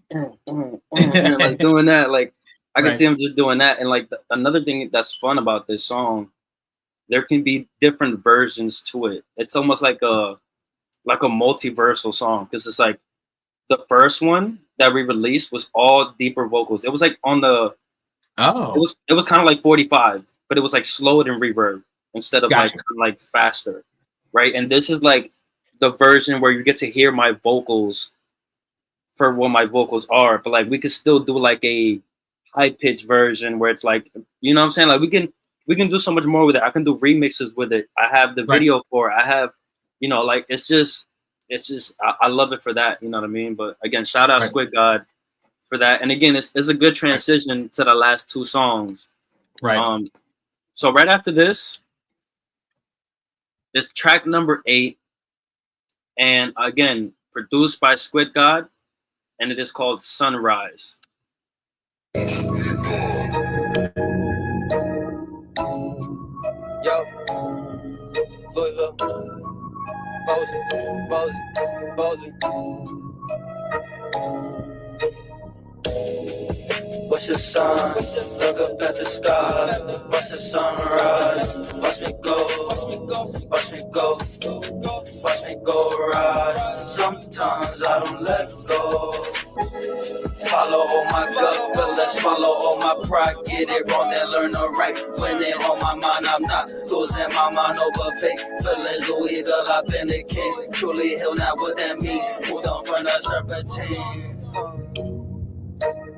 Like doing that, like I can see him just doing that. And like another thing that's fun about this song, there can be different versions to it. It's almost like a multiversal song because it's like the first one that we released was all deeper vocals. It was like on the it was kind of like 45, but it was like slowed in reverb instead of like faster, right? And this is like the version where you get to hear my vocals for what my vocals are, but like we could still do like a high pitched version where it's like, you know what I'm saying? Like we can do so much more with it. I can do remixes with it. I have the video for it. I have, you know, like it's just I love it for that. You know what I mean? But again, shout out Squid God for that. And again, it's a good transition to the last two songs. Right. So right after this is track number 8, and again produced by Squid God. And it is called Sunrise. Yo, Lui Vill, Bozy. What's your sign? Look up at the sky. Watch the sunrise. Watch me go. Watch me go. Watch me go rise. Sometimes I don't let go. Follow all my gut feelings, follow all my pride. Get it wrong, then learn to right. When they on my mind, I'm not losing my mind over fake feelings. Louis Vill, I've been the king. Truly heal, now what that means. Moved on from the serpentine.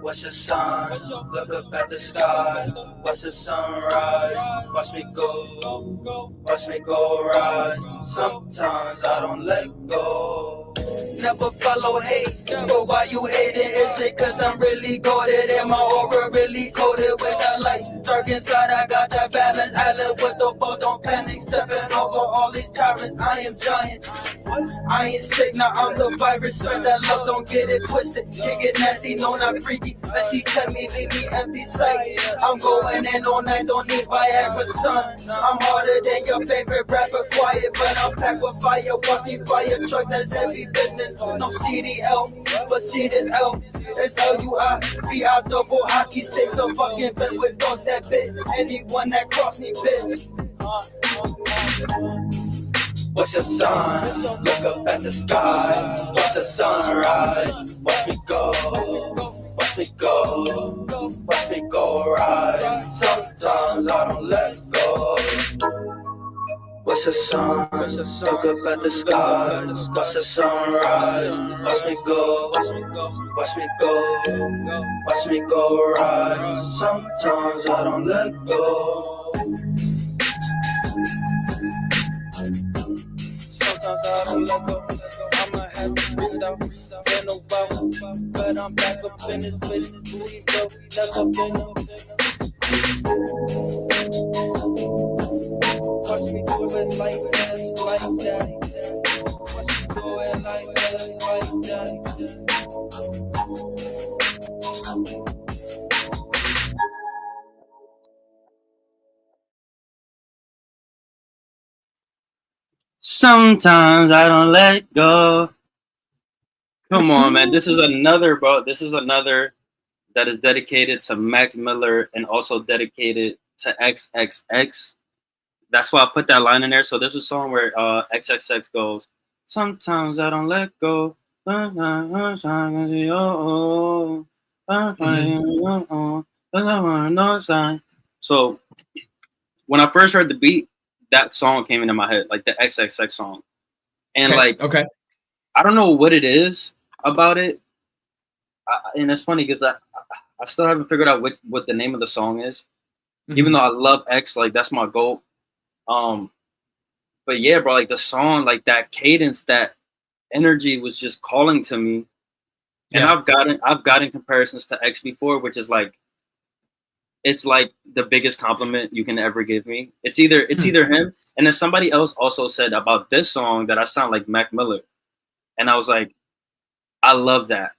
What's your sign? Look up at the sky. Watch the sunrise. Watch me go. Watch me go rise. Sometimes I don't let go. Never follow hate, but why you hating? Is it cause I'm really goated and my aura really coated with that light? Dark inside, I got that balance. I live with the ball, don't panic. Stepping over all these tyrants, I am giant. I ain't sick, now I'm the virus. Spread that love, don't get it twisted. Kick it nasty, no, not freaky. Let she tell me, leave me empty sight. I'm going in all night, don't need Viagra, son. I'm harder than your favorite rapper, quiet, but I'm packed with fire. Watch me fire truck, that's heavy business. No CDL, but see this L. It's LUI, double hockey sticks. A fucking bit with dogs that bit. Anyone that cross me, bitch. What's your sign? Look up at the sky. Watch the sunrise. Watch me go. Watch me go. Watch me go rise. Sometimes I don't let go. What's the sun? Look up at the sky. Watch the sunrise. Watch me go. Watch me go. Watch me go. Watch me go rise. Sometimes I don't let go. Sometimes I don't let go. I'ma have to freestyle. Get no bow. But I'm back up in this bitch. Louis Vill, never been up. Watch me do it like this, like that. Watch me do it like this, like that. Sometimes I don't let go. Come on, man. This is another, bro. This is another that is dedicated to Mac Miller and also dedicated to XXX. That's why I put that line in there. So there's a song where XXX goes, sometimes I don't let go. So when I first heard the beat, that song came into my head, like the XXX song. And okay. I don't know what it is about it. And it's funny because I still haven't figured out what the name of the song is. Even though I love X, like that's my goal. But yeah, bro, like the song, like that cadence, that energy was just calling to me. And I've gotten comparisons to X before, which is like, it's like the biggest compliment you can ever give me. It's either him, and then somebody else also said about this song that I sound like Mac Miller, and I was like, I love that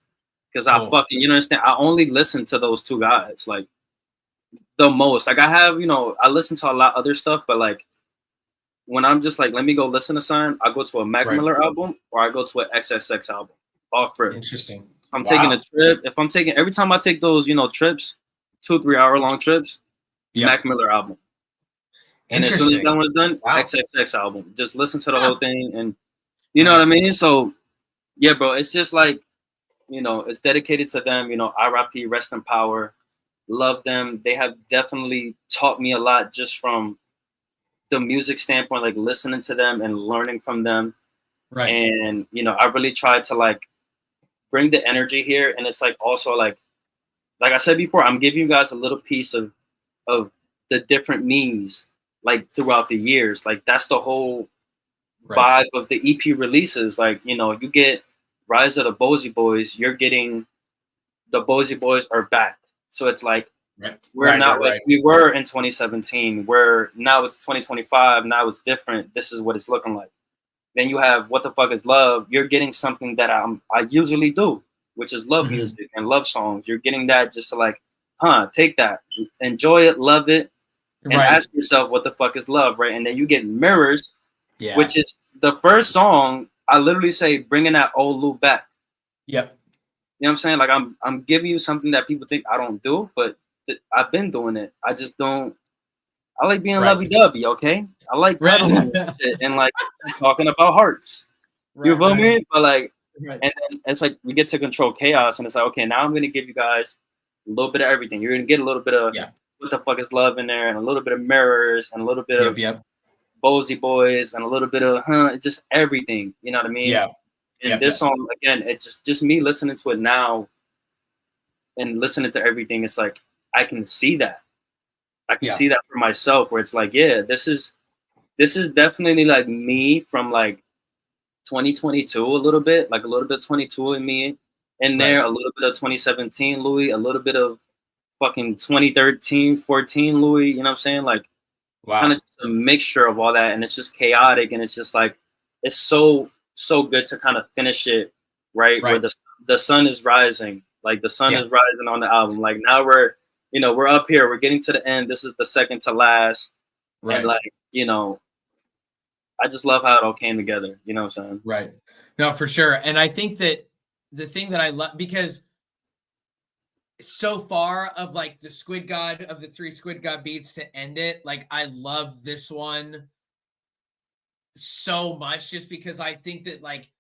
because I fucking, you know, understand. I only listen to those two guys like the most. Like I have, you know, I listen to a lot of other stuff, but like when I'm just like, let me go listen to something, I go to a Mac Miller album or I go to an XXX album. Off rip. Interesting. I'm taking a trip. If I'm taking, every time I take those, you know, trips, 2-3 hour long trips, Mac Miller album. And as soon as that one's done, XXX album. Just listen to the whole thing, and you know what I mean. So yeah, bro, it's just like, you know, it's dedicated to them. You know, RIP, rest in power. Love them. They have definitely taught me a lot just from the music standpoint, like listening to them and learning from them. Right. And you know, I really tried to like bring the energy here, and it's like also like I said before, I'm giving you guys a little piece of the different memes like throughout the years. Like that's the whole vibe of the EP releases. Like, you know, you get Rise of the Bozy Boys, you're getting the Bozy Boys are back. So it's like we're not like we were in 2017, where now it's 2025, now it's different. This is what it's looking like. Then you have What the Fuck is Love. You're getting something that I usually do, which is love music and love songs. You're getting that just to like, take that, enjoy it, love it, and ask yourself what the fuck is love, right? And then you get Mirrors, which is the first song. I literally say bringing that old Lou back. Yep. You know what I'm saying? Like I'm giving you something that people think I don't do, but I've been doing it. I just don't. I like being lovey-dovey, okay? I like cuddling and shit and like talking about hearts. You feel me? But like, and then it's like we get to Control Chaos, and it's like, okay, now I'm gonna give you guys a little bit of everything. You're gonna get a little bit of What the Fuck is Love in there, and a little bit of Mirrors, and a little bit of Bozy Boys, and a little bit of just everything. You know what I mean? Yeah. And this song again, it's just me listening to it now and listening to everything. It's like I can see that. I can see that for myself, where it's like, yeah, this is definitely like me from like 2022 a little bit 22 in me in there, a little bit of 2017 Louis, a little bit of fucking 2013, 14 Louis, you know what I'm saying? Like kind of just a mixture of all that, and it's just chaotic, and it's just like it's so good to kind of finish it right. Where the sun is rising, like the sun is rising on the album. Like now we're up here, we're getting to the end. This is the second to last. And like, you know, I just love how it all came together. You know what I'm saying? Right. No, for sure. And I think that the thing that I love, because so far of like the Squid God, of the 3 Squid God beats to end it, like I love this one so much, just because I think that like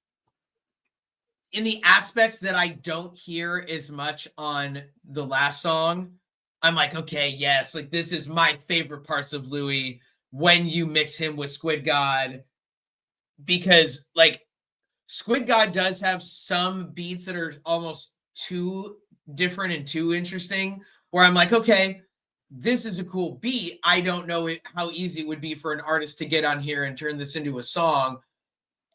in the aspects that I don't hear as much on the last song, I'm like, okay, yes, like this is my favorite parts of Louis when you mix him with Squid God, because like Squid God does have some beats that are almost too different and too interesting, where I'm like, okay, this is a cool beat. I don't know how easy it would be for an artist to get on here and turn this into a song.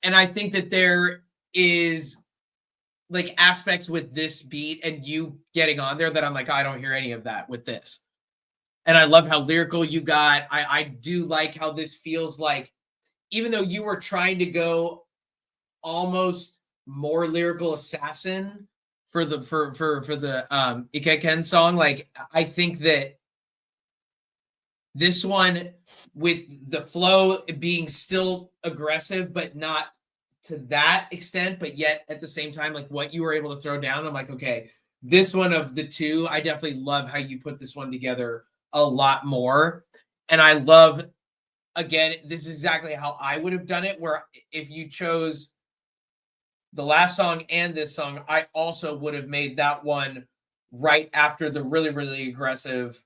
And I think that there is like aspects with this beat and you getting on there that I'm like, I don't hear any of that with this. And I love how lyrical you got. I do like how this feels like, even though you were trying to go almost more lyrical assassin for the Ikeken song, like I think that this one, with the flow being still aggressive, but not to that extent, but yet at the same time, like what you were able to throw down, I'm like, okay, this one of the two, I definitely love how you put this one together a lot more. And I love, again, this is exactly how I would have done it, where if you chose the last song and this song, I also would have made that one right after the really, really aggressive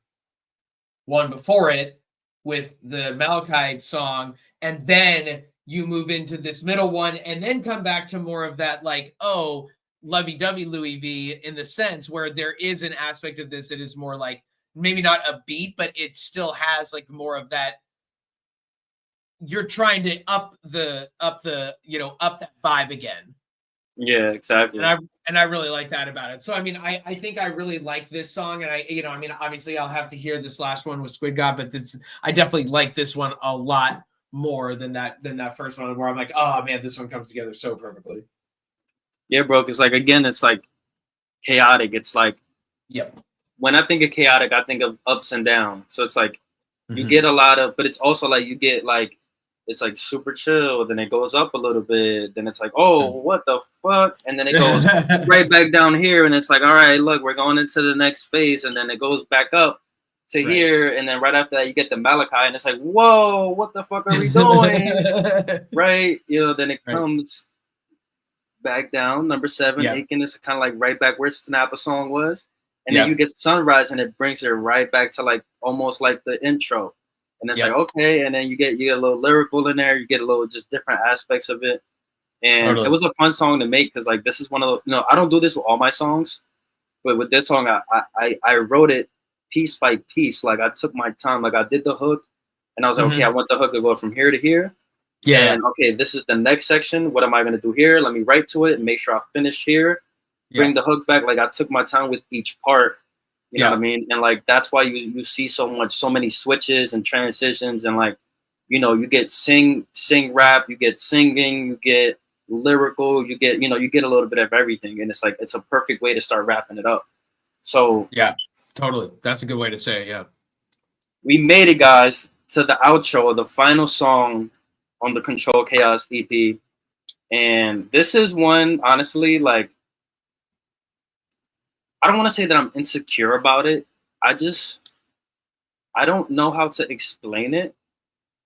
one before it with the Malachi song. And then you move into this middle one and then come back to more of that, like, oh, lovey-dovey Louis V, in the sense where there is an aspect of this that is more like, maybe not a beat, but it still has like more of that. You're trying to up that vibe again. Yeah, exactly. And I really like that about it. So I mean, I think I really like this song, and I mean, obviously I'll have to hear this last one with Squid God, but I definitely like this one a lot more than that first one, where I'm like, oh man, this one comes together so perfectly. Yeah, bro. Because like again, it's like chaotic. It's like, yep. When I think of chaotic, I think of ups and downs. So it's like you get a lot of, but it's also like you get like, it's like super chill, then it goes up a little bit, then it's like, oh, what the fuck? And then it goes right back down here, and it's like, all right, look, we're going into the next phase, and then it goes back up to here, and then right after that you get the Malachi, and it's like, whoa, what the fuck are we doing? Right? You know, then it comes back down, number 7, Aiken is kind of like right back where Snap a Song was, and then you get Sunrise, and it brings it right back to like almost like the intro. And it's like, okay, and then you get a little lyrical in there, you get a little just different aspects of it. And it was a fun song to make, because like this is one of the, I don't do this with all my songs, but with this song I wrote it piece by piece. Like I took my time, like I did the hook, and I was like, okay, I want the hook to go from here to here. Yeah. And okay, this is the next section. What am I gonna do here? Let me write to it and make sure I finish here. Bring the hook back. Like I took my time with each part. You know what I mean? And like that's why you see so many switches and transitions, and like, you know, you get sing rap, you get singing, you get lyrical, you get a little bit of everything, and it's like it's a perfect way to start wrapping it up. So yeah, totally, that's a good way to say it. Yeah, we made it, guys, to the outro, the final song on the Control Chaos EP, and this is one, honestly, like, I don't want to say that I'm insecure about it. I don't know how to explain it.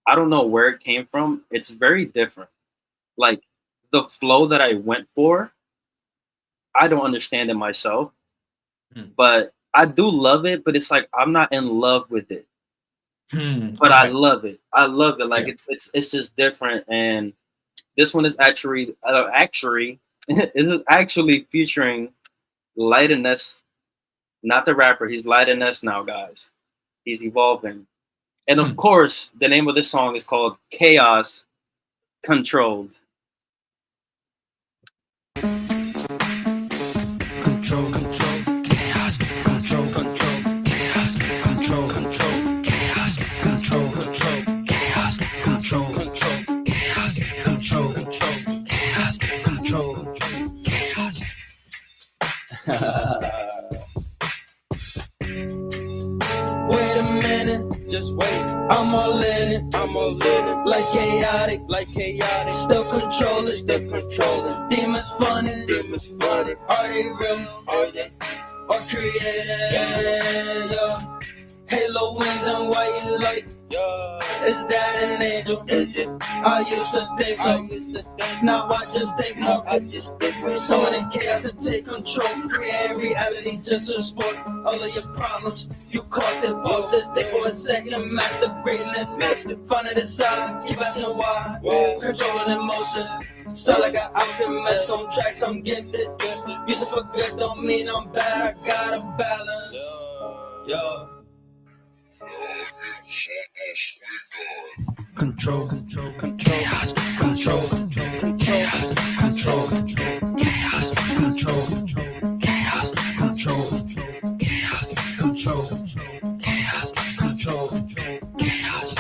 I don't know where it came from. It's very different. Like the flow that I went for, I don't understand it myself, but I do love it. But it's like, I'm not in love with it, but I love it. I love it. Like it's just different. And this one is actually featuring Light and Ness, not the rapper. He's Light and Ness now, guys. He's evolving. And of course, the name of this song is called Chaos Controlled. Control, chaos, control, chaos, control, chaos, control, chaos, control, chaos, control, chaos, control, chaos. Wait a minute, just wait. I'm all in it, like chaotic, still controlling, Demons funny, are they real, or created, yo. Halo wings and white light, is that an angel? Is it? I used to think so, now I just think more. Summoning chaos and take control, create reality just to sport all of your problems. You caused it, bosses, stay for a second, master greatness, fun at the side, keep asking why, controlling emotions, sound like an alchemist, on tracks I'm gifted, used to forget, don't mean I'm bad, I got a balance, yo. Control, control, control, chaos, control, control, control, control, control, chaos, control, control, chaos, control, control, chaos, control, control, chaos, control, control, chaos.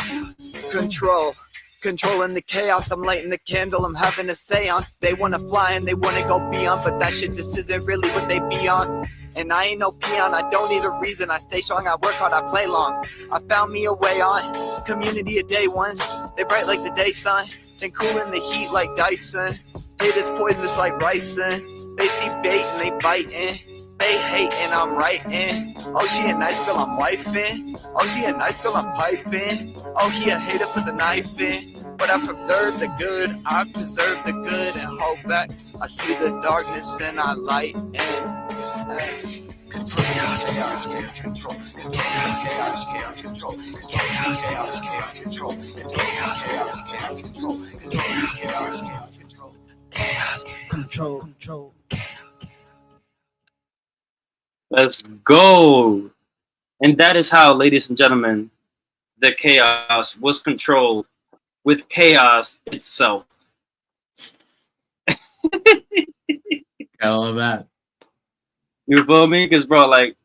Control. Controlling the chaos, I'm lighting the candle, I'm having a seance. They wanna fly and they wanna go beyond, but that shit just isn't really what they be on. And I ain't no peon, I don't need a reason. I stay strong, I work hard, I play long. I found me a way on, community of day ones. They bright like the day sun, then cool in the heat like Dyson. Haters poisonous like ricin. They see bait and they biting. They hate and I'm writing. Oh, she a nice girl, I'm wifing. Oh, she a nice girl, I'm piping. Oh, he a hater, put the knife in. But I preserve the good, I preserve the good and hold back. I see the darkness and I light and control chaos, chaos, control, control chaos, chaos, control, control chaos, chaos, control, control chaos, chaos, control, control chaos, chaos, control, chaos, Control, control. Let's go. And that is how, ladies and gentlemen, the chaos was controlled with chaos itself. I love that. You feel me? Because, bro, like,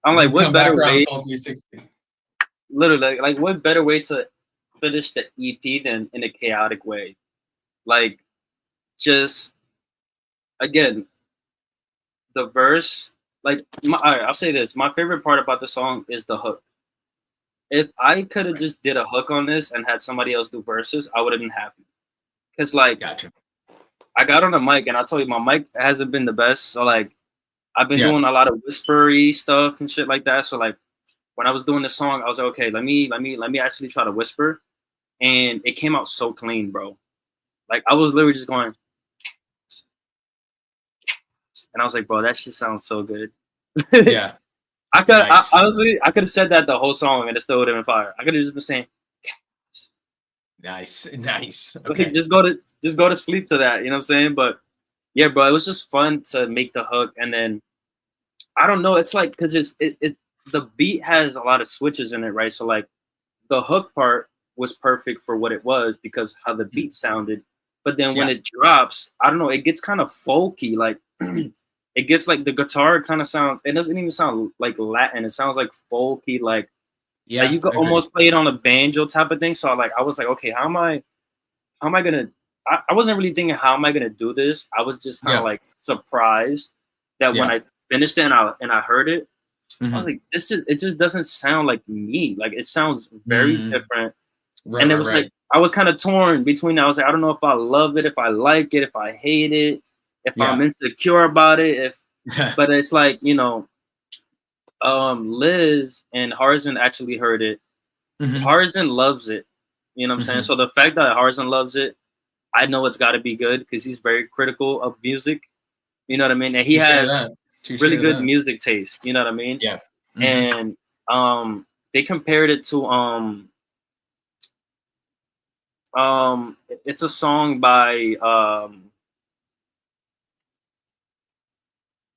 I'm like, what better way? Literally, like, what better way to finish the EP than in a chaotic way? Like, just, again, the verse. Like, all right, I'll say this. My favorite part about the song is the hook. If I could have just did a hook on this and had somebody else do verses, I would have been happy. Because, like, Gotcha. I got on the mic, and I told you, my mic hasn't been the best. So, like, I've been doing a lot of whispery stuff and shit like that. So, like, when I was doing this song, I was like, okay, let me actually try to whisper. And it came out so clean, bro. Like, I was literally just going, and I was like, bro, that shit sounds so good. Yeah. I could honestly, I could have said that the whole song and it still would have been fire. I could have just been saying, nice. okay, just go to sleep to that. You know what I'm saying? But yeah, bro, it was just fun to make the hook, and then I don't know. It's like because the beat has a lot of switches in it, right? So like the hook part was perfect for what it was because how the beat sounded. But then when it drops, I don't know, it gets kind of folky. Like it gets like the guitar kind of sounds. It doesn't even sound like Latin. It sounds like folky. Like you could almost play it on a banjo type of thing. So I was like, okay, how am I gonna? I wasn't really thinking how am I gonna do this. I was just kind of like surprised that when I finished it and I heard it, I was like, it just doesn't sound like me. Like it sounds very different. And it was like I was kind of torn between. I was like, I don't know if I love it, if I like it, if I hate it, if I'm insecure about it. But it's like, you know, Liz and Harzan actually heard it. Harzan loves it. You know what I'm saying? So the fact that Harzan loves it, I know it's got to be good because he's very critical of music. You know what I mean? And he has really good music taste. You know what I mean? Yeah. And they compared it to it's a song by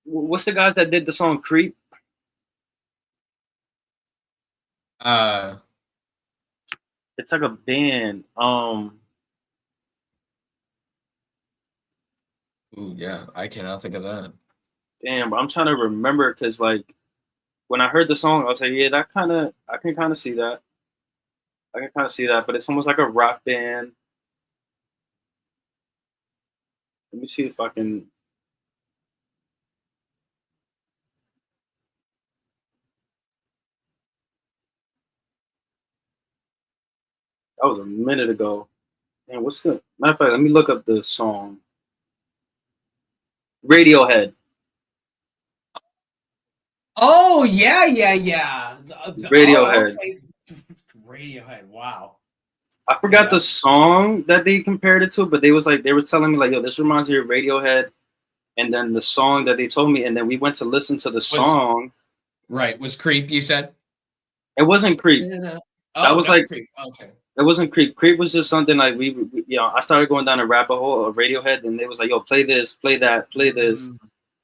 what's the guys that did the song Creep? It's like a band. Ooh, yeah, I cannot think of that. Damn, I'm trying to remember because like when I heard the song, I was like, yeah, I can kind of see that. I can kind of see that, but it's almost like a rock band. Let me see if I can. That was a minute ago. Man, what's the matter of fact? Let me look up the song. Radiohead. Oh yeah. Radiohead. Oh, okay. Radiohead. Wow. I forgot the song that they compared it to, but they were telling me like, yo, this reminds me of Radiohead, and then the song that they told me, and then we went to listen to the song. Was Creep? You said it wasn't Creep. That was like Creep. Okay. It wasn't Creep. Creep was just something like we you know, I started going down a rabbit hole of Radiohead, and they was like, yo, play this, play that, play this.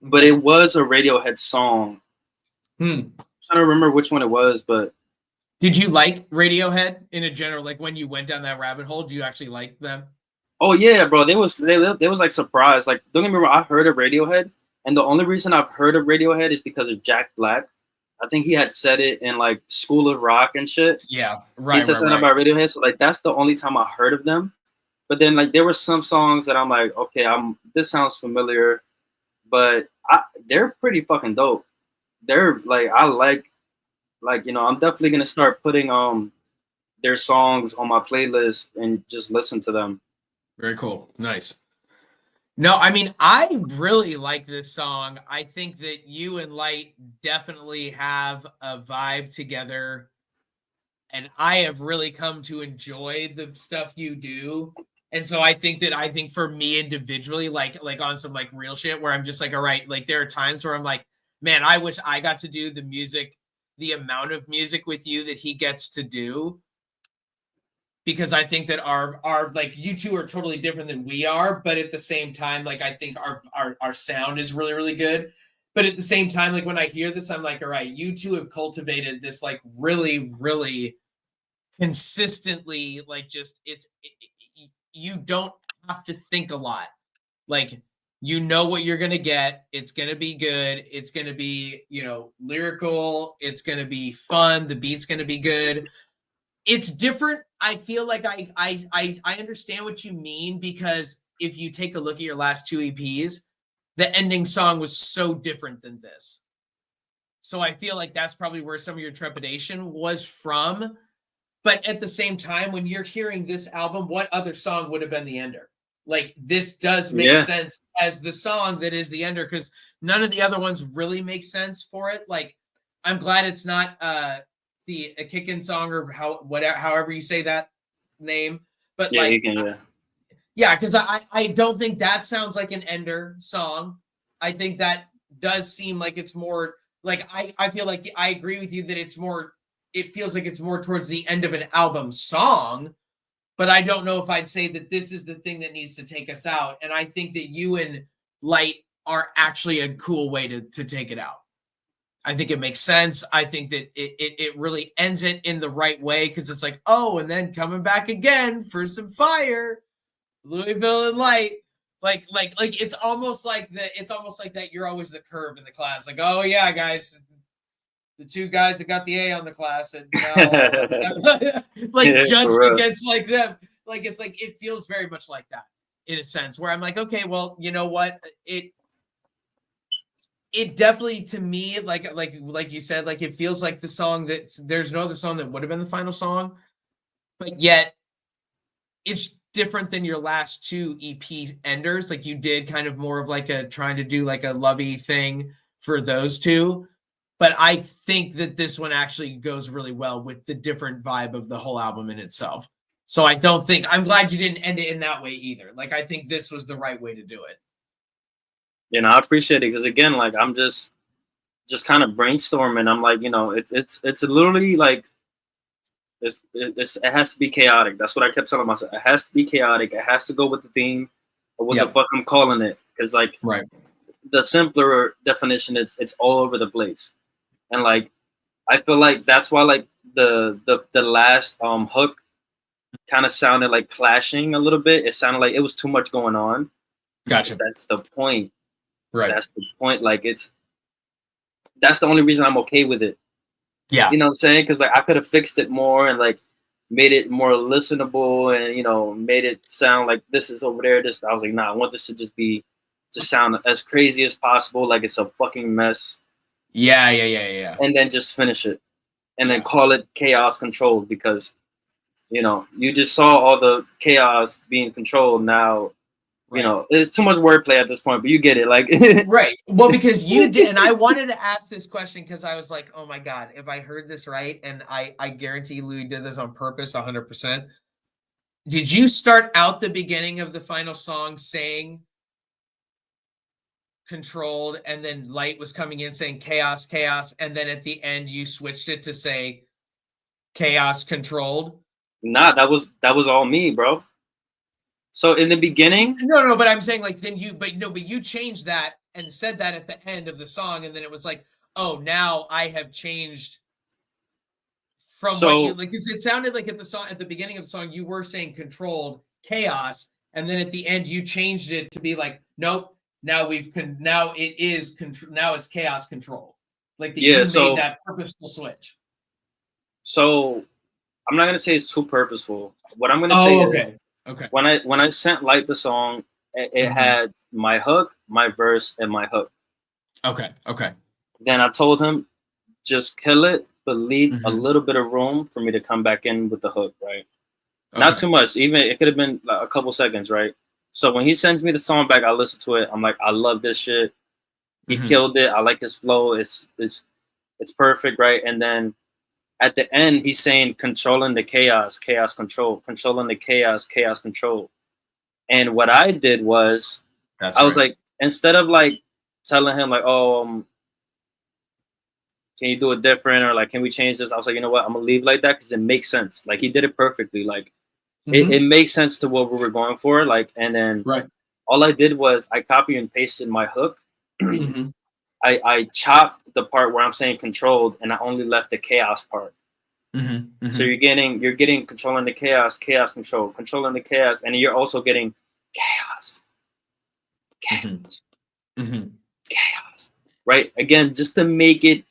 But it was a Radiohead song. I'm trying to remember which one it was, but Did you like Radiohead in a general? Like when you went down that rabbit hole, do you actually like them? Oh yeah, bro. They was like surprised. Like don't get me wrong, I heard of Radiohead, and the only reason I've heard of Radiohead is because of Jack Black. I think he had said it in like School of Rock and shit. Yeah, He right, said right, something right. about Radiohead, so like that's the only time I heard of them. But then like there were some songs that I'm like, okay, this sounds familiar, but they're pretty fucking dope. They're like I like I'm definitely gonna start putting their songs on my playlist and just listen to them. Very cool. Nice. No, I mean, I really like this song. I think that you and Light definitely have a vibe together. And I have really come to enjoy the stuff you do. And so I think for me individually, like on some like real shit where I'm just like, all right, like there are times where I'm like, man, I wish I got to do the music, the amount of music with you that he gets to do. Because I think that our like you two are totally different than we are, but at the same time, like I think our sound is really, really good. But at the same time, like when I hear this, I'm like, all right, you two have cultivated this like really, really consistently, like just you don't have to think a lot. Like you know what you're gonna get. It's gonna be good. It's gonna be, lyrical. It's gonna be fun. The beat's gonna be good. It's different. I feel like I understand what you mean, because if you take a look at your last two EPs, the ending song was so different than this. So I feel like that's probably where some of your trepidation was from. But at the same time, when you're hearing this album, what other song would have been the ender? Like this does make sense as the song that is the ender, because none of the other ones really make sense for it. Like I'm glad it's not the a kick-in song or however you say that name, but Yeah, like you can, yeah, because I don't think that sounds like an ender song. I think that does seem like it's more like I feel like I agree with you that it feels like it's more towards the end of an album song, but I don't know if I'd say that this is the thing that needs to take us out. And I think that you and Light are actually a cool way to take it out. I think it makes sense. I think that it really ends it in the right way, because it's like, oh, and then coming back again for some fire, Lui Vill and Light. Like it's almost like that you're always the curve in the class. Like, oh yeah, guys, the two guys that got the A on the class, and like yeah, judged against like them. Like it's like it feels very much like that in a sense, where I'm like, okay, well, you know what? It definitely, to me, like you said, like it feels like the song that there's no other song that would have been the final song, but yet it's different than your last two EP enders. Like you did kind of more of like trying to do like a lovey thing for those two. But I think that this one actually goes really well with the different vibe of the whole album in itself. So I'm glad you didn't end it in that way either. Like I think this was the right way to do it. I appreciate it, because again, like I'm just kind of brainstorming. I'm like, it's literally like it has to be chaotic. That's what I kept telling myself. It has to be chaotic. It has to go with the theme of what the fuck I'm calling it. Because like the simpler definition, it's all over the place. And like I feel like that's why like the last hook kind of sounded like clashing a little bit. It sounded like it was too much going on. Gotcha. That's the point. Right. That's the point. Like that's the only reason I'm okay with it. Yeah. You know what I'm saying? Because like I could have fixed it more and like made it more listenable and made it sound like this is over there. I was like, nah, I want this to just sound as crazy as possible, like it's a fucking mess. Yeah. And then just finish it. And then call it chaos controlled, because you just saw all the chaos being controlled. Now it's too much wordplay at this point, but you get it. Like right. Well, because you did, and I wanted to ask this question because I was like, oh my God, if I heard this right, and I guarantee Louis did this on purpose 100%. Did you start out the beginning of the final song saying controlled, and then Light was coming in saying chaos, and then at the end you switched it to say chaos controlled? Nah, that was all me, bro. So in the beginning, no, but I'm saying like then but you changed that and said that at the end of the song, and then it was like, oh, now I have changed From what you like, because it sounded like at the beginning of the song, you were saying controlled chaos, and then at the end you changed it to be like, nope, now it's chaos control. Like that you made that purposeful switch. So I'm not gonna say it's too purposeful. What I'm gonna say is, when I sent Light the song, it had my hook, my verse, and my hook. Okay. Then I told him, just kill it, but leave a little bit of room for me to come back in with the hook, right? Not too much. Even it could have been like a couple seconds, right? So when he sends me the song back, I listen to it. I'm like, I love this shit. He killed it. I like his flow. It's perfect, right? And then at the end, he's saying controlling the chaos, chaos control, controlling the chaos, chaos control. And what I did was, I was like, instead of like telling him like, oh, can you do it different, or like, can we change this? I was like, you know what? I'm gonna leave like that because it makes sense. Like he did it perfectly. Like it makes sense to what we were going for. Like, and then all I did was I copy and pasted my hook. I chopped the part where I'm saying controlled, and I only left the chaos part. So you're getting controlling the chaos, chaos control, controlling the chaos, and you're also getting chaos, chaos, right? Again, just to make it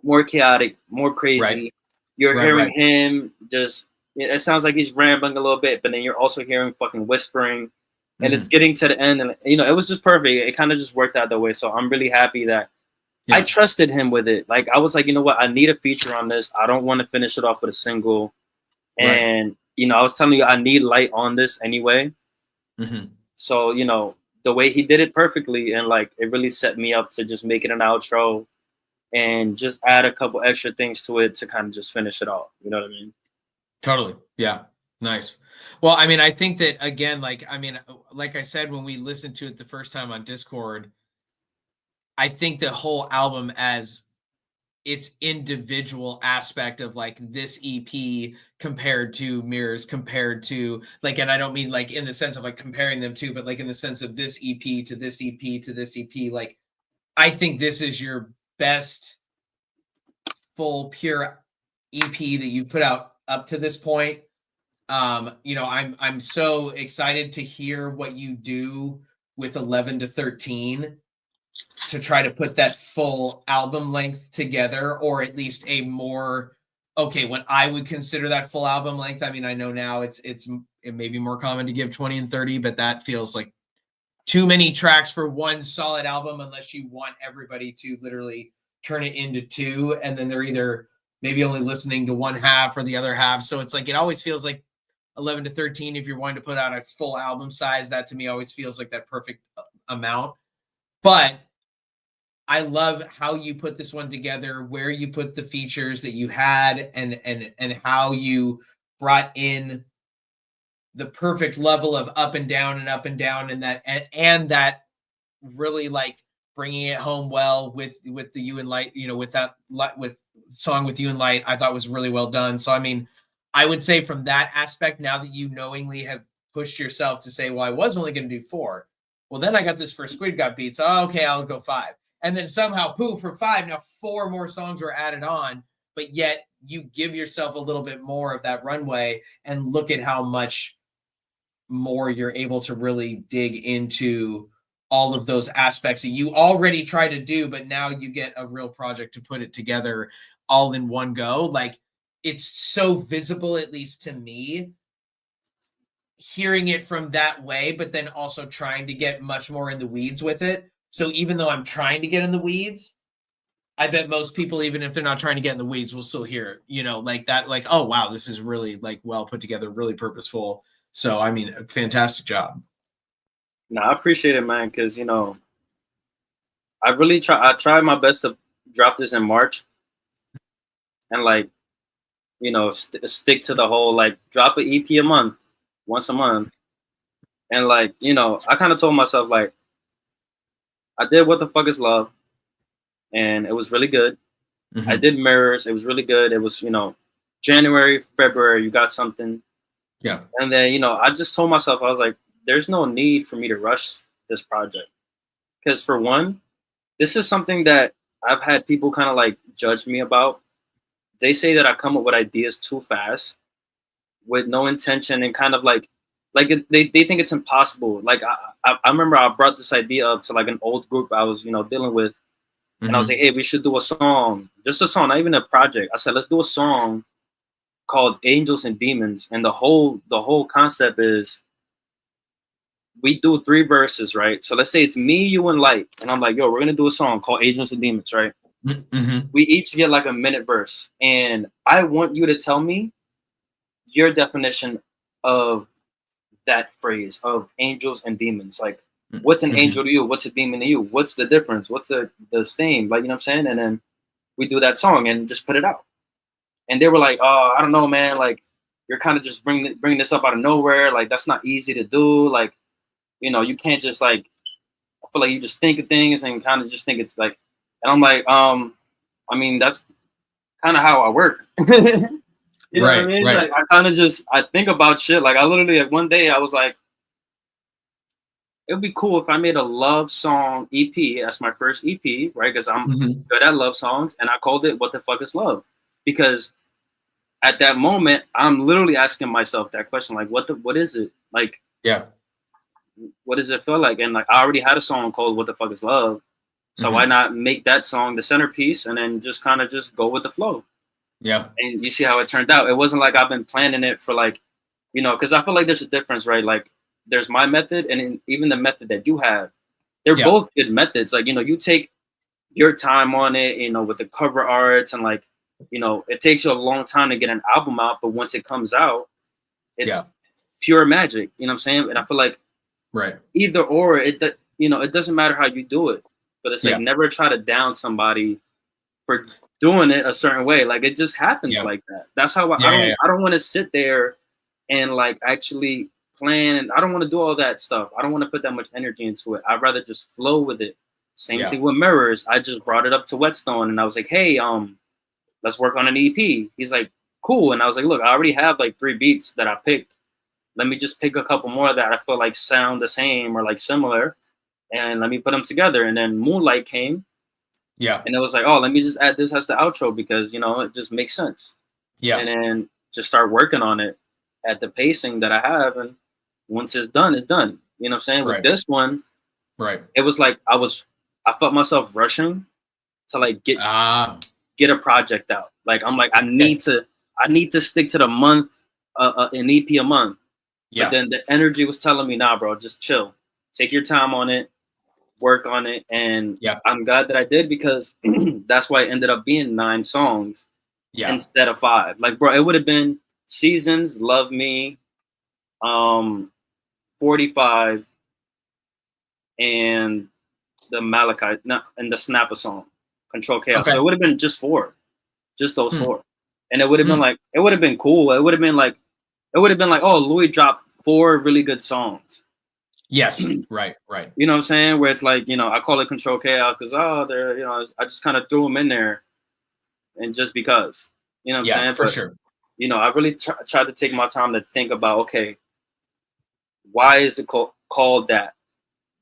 more chaotic, more crazy. You're hearing him just. It sounds like he's rambling a little bit, but then you're also hearing fucking whispering, and it's getting to the end, and it was just perfect. It kind of just worked out that way. So I'm really happy that I trusted him with it. Like I was like, you know what? I need a feature on this. I don't want to finish it off with a single. And I was telling you, I need Light on this anyway. So the way he did it perfectly, and like it really set me up to just make it an outro, and just add a couple extra things to it to kind of just finish it off. You know what I mean? Totally. Yeah. Nice. Well, I mean, I think that again, like I said, when we listened to it the first time on Discord, I think the whole album as its individual aspect of like this EP compared to Mirrors, compared to like, and I don't mean like in the sense of like comparing them to, but like in the sense of this EP to this EP to this EP, like I think this is your best full pure EP that you've put out up to this point. I'm so excited to hear what you do with 11 to 13 to try to put that full album length together, or at least a more what I would consider that full album length. I mean, I know now it may be more common to give 20 and 30, but that feels like too many tracks for one solid album, unless you want everybody to literally turn it into two, and then they're either maybe only listening to one half or the other half. So it's like, it always feels like 11 to 13, if you're wanting to put out a full album size, that to me always feels like that perfect amount. But I love how you put this one together, where you put the features that you had, and how you brought in the perfect level of up and down, and that really like bringing it home well with the You and Light, with song with You and Light, I thought was really well done. So I mean, I would say from that aspect, now that you knowingly have pushed yourself to say, well, I was only going to do 4. Well, then I got this for Squid Got Beats. Oh, okay, I'll go 5. And then somehow, poof, for 5, now 4 more songs were added on, but yet you give yourself a little bit more of that runway, and look at how much more you're able to really dig into all of those aspects that you already try to do, but now you get a real project to put it together all in one go. Like, it's so visible, at least to me, hearing it from that way, but then also trying to get much more in the weeds with it. So even though I'm trying to get in the weeds, I bet most people, even if they're not trying to get in the weeds, will still hear it, like that, like, oh, wow, this is really like well put together, really purposeful. So, I mean, a fantastic job. No, I appreciate it, man, because, I tried my best to drop this in March, and like, stick to the whole, like, drop an EP a month, once a month. And like, I kind of told myself, like, I did What the Fuck Is Love, and it was really good. I did Mirrors. It was really good. It was, January, February, you got something. Yeah. And then, I just told myself, I was like, there's no need for me to rush this project. Because for one, this is something that I've had people kind of like judge me about. they say that I come up with ideas too fast with no intention and kind of like they think it's impossible. Like I remember I brought this idea up to like an old group I was, you know, dealing with. And I was like, hey, we should do a song, just a song, not even a project. I said, let's do a song called Angels and Demons. And the whole concept is we do 3 verses, right? So let's say it's me, you, and Light. And I'm like, yo, we're gonna do a song called Angels and Demons, right? We each get like a minute verse. And I want you to tell me your definition of that phrase of angels and demons. Like, what's an angel to you? What's a demon to you? What's the difference? What's the same? Like, you know what I'm saying? And then we do that song and just put it out. And they were like, oh, I don't know, man. Like, you're kind of just bring this up out of nowhere. Like, that's not easy to do. Like, you know, you can't just like, I feel like you just think of things and kind of just think it's like, and I'm like, I mean, that's kind of how I work. You know what I mean? Like, I kind of just, I think about shit. Like, I literally, like, one day I was like, it would be cool if I made a love song EP. That's my first EP, right? Because I'm good at love songs. And I called it What the Fuck is Love? Because at that moment, I'm literally asking myself that question. Like, what is it? Like, what does it feel like? And like, I already had a song called What the Fuck is Love? So why not make that song the centerpiece and then just kind of just go with the flow? Yeah. And you see how it turned out. It wasn't like I've been planning it for like, you know, because I feel like there's a difference, right? Like, there's my method and even the method that you have. They're both good methods. Like, you know, you take your time on it, you know, with the cover arts and like, you know, it takes you a long time to get an album out, but once it comes out, it's pure magic. You know what I'm saying? And I feel like either or, you know, it doesn't matter how you do it, but it's like never try to down somebody for doing it a certain way. Like, it just happens like that. That's how I don't want to sit there and like actually plan, and I don't want to do all that stuff. I don't want to put that much energy into it. I'd rather just flow with it. Same thing with Mirrors. I just brought it up to Whetstone and I was like, hey, let's work on an EP. He's like, cool. And I was like, look, I already have like 3 beats that I picked. Let me just pick a couple more that I feel like sound the same or like similar, and let me put them together. And then Moonlight came. And it was like, oh, let me just add this as the outro because, you know, it just makes sense. And then just start working on it at the pacing that I have. And once it's done, it's done. You know what I'm saying? With this one, it was like I felt myself rushing to like get a project out. Like, I'm like, I need to stick to the month, an EP a month. But then the energy was telling me, nah, bro, just chill. Take your time on it. Work on it. And I'm glad that I did, because that's why it ended up being 9 songs instead of 5. Like, bro, it would have been Seasons, Love Me, 45, and the Malachi, and the Snapper song, Control Chaos. So it would have been just 4, just those 4. And it would have been like, it would have been cool. It would have been like, oh, Louis dropped 4 really good songs. Yes. Right. You know what I'm saying? Where it's like, you know, I call it Control Chaos because, they're, you know, I just kind of threw them in there, and just because, you know what I'm saying? For sure. You know, I really tried to take my time to think about, okay, why is it called that?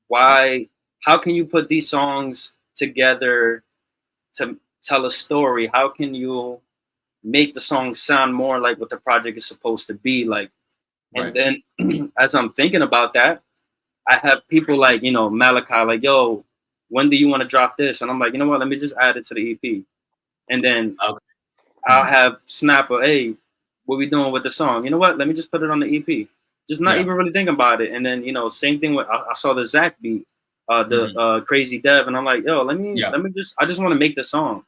Why? How can you put these songs together to tell a story? How can you make the song sound more like what the project is supposed to be like? And then as I'm thinking about that, I have people like, you know, Malachi, like, yo, when do you want to drop this? And I'm like, you know what? Let me just add it to the EP. And then I'll have Snapper, hey, what we doing with the song? You know what? Let me just put it on the EP. Just not even really thinking about it. And then, you know, same thing with, I saw the Zach beat, Crazy Dev. And I'm like, yo, let me just, I just want to make the song.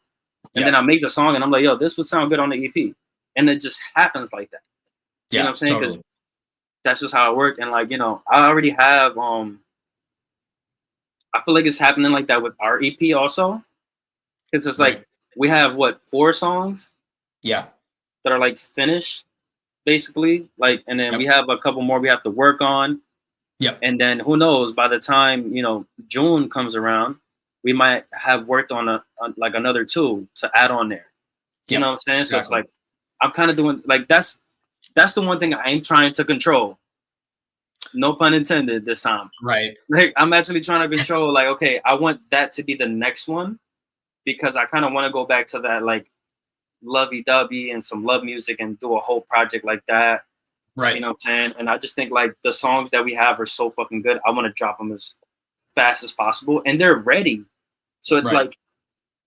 And then I make the song and I'm like, yo, this would sound good on the EP. And it just happens like that. You know what I'm saying? Because that's just how it worked. And like, you know, I already have, I feel like it's happening like that with our EP also. Because it's like, we have 4 songs? That are like finished, basically. Like, and then we have a couple more we have to work on. And then who knows, by the time, you know, June comes around, we might have worked on like another 2 to add on there. You know what I'm saying? So it's like, I'm kind of doing, like, that's the one thing I ain't trying to control. No pun intended this time. Like, I'm actually trying to control, like, okay, I want that to be the next one, because I kind of want to go back to that, like, lovey-dovey and some love music and do a whole project like that. Right. You know what I'm saying? And I just think like the songs that we have are so fucking good. I want to drop them as fast as possible, and they're ready. So it's like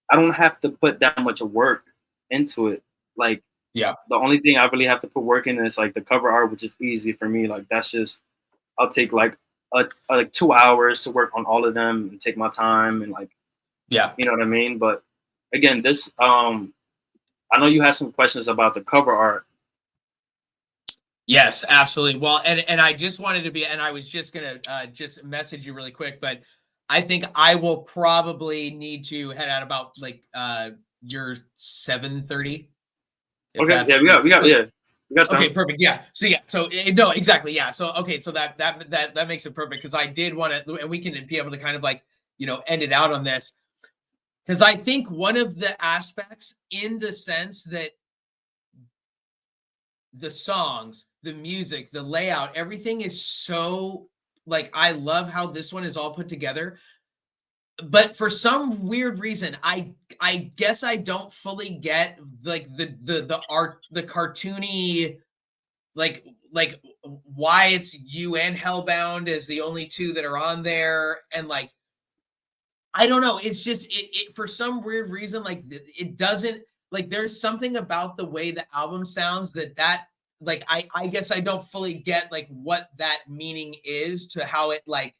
I don't have to put that much work into it. Like, yeah, the only thing I really have to put work in is like the cover art, which is easy for me. Like that's just I'll take like like 2 hours to work on all of them and take my time and like, yeah, you know what I mean? But again, this I know you had some questions about the cover art. Yes, absolutely. Well, and I just wanted to be, and I was just gonna just message you really quick, but I think I will probably need to head out about like your 7:30. Okay, yeah, we got time. Okay, perfect. Yeah. So yeah. So no, exactly. Yeah. So okay. So that makes it perfect because I did want to, and we can be able to kind of like end it out on this because I think one of the aspects in the sense that the songs, the music, the layout, everything is so like I love how this one is all put together. But for some weird reason, I guess I don't fully get like the art, the cartoony, like why it's you and Hellbound as the only two that are on there, and like I don't know, it's just it for some weird reason like it doesn't like there's something about the way the album sounds that like I guess I don't fully get like what that meaning is to how it like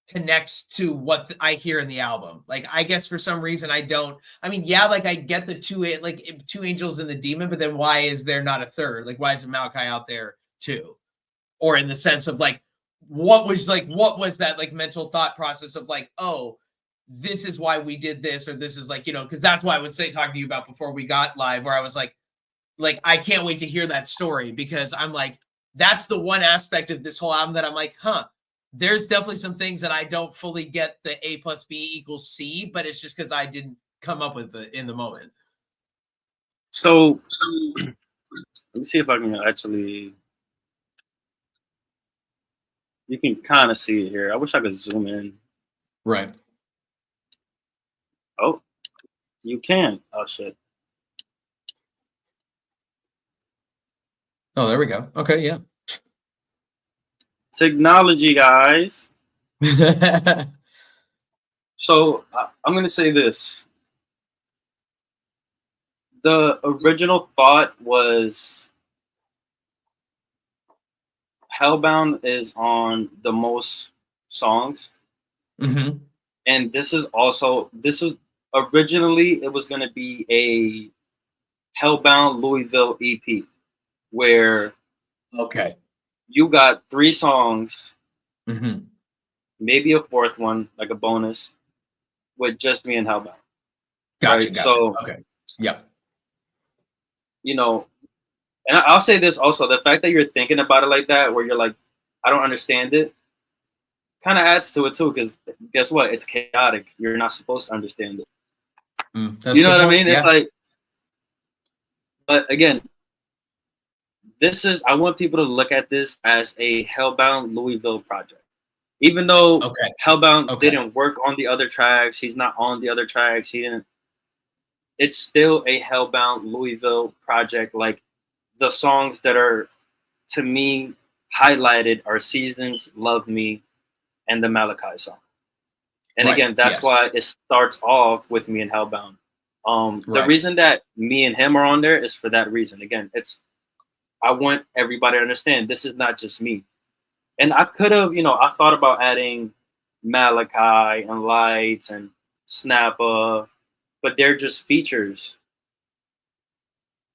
connects to what I hear in the album. Like I guess for some reason I don't. I mean, yeah, like I get the two angels and the demon, but then why is there not a third? Like why isn't Malachi out there too? Or in the sense of like what was that like mental thought process of like, oh, this is why we did this, or this is like, because that's why I was talking to you about before we got live, where I was like I can't wait to hear that story because I'm like, that's the one aspect of this whole album that I'm like, there's definitely some thmes that I don't fully get the A plus B equals C, but it's just because I didn't come up with it in the moment. So let me see if I can actually. You can kind of see it here. I wish I could zoom in. Right. Oh, you can. Oh shit. Oh, there we go. Okay, yeah. Technology, guys. So I'm going to say this. The original thought was Hellbound is on the most songs. Mm-hmm. And this was originally it was going to be a Hellbound Louis Vill EP where you got 3 songs, maybe a 4th one, like a bonus, with just me and Hellbound. Gotcha. Right? So, okay. Yep. And I'll say this also, the fact that you're thinking about it like that, where you're like, I don't understand it, kind of adds to it too, because guess what? It's chaotic. You're not supposed to understand it. You know what I mean? Yeah. It's like, but again, I want people to look at this as a Hellbound Louis Vill project. Even though Hellbound didn't work on the other tracks, he's not on the other tracks, it's still a Hellbound Louis Vill project. Like the songs that are, to me, highlighted are Seasons, Love Me, and the Malachi song. And again, that's why it starts off with me and Hellbound. The reason that me and him are on there is for that reason. Again, I want everybody to understand this is not just me. And I could have, I thought about adding Malachi and Lights and Snappa, but they're just features.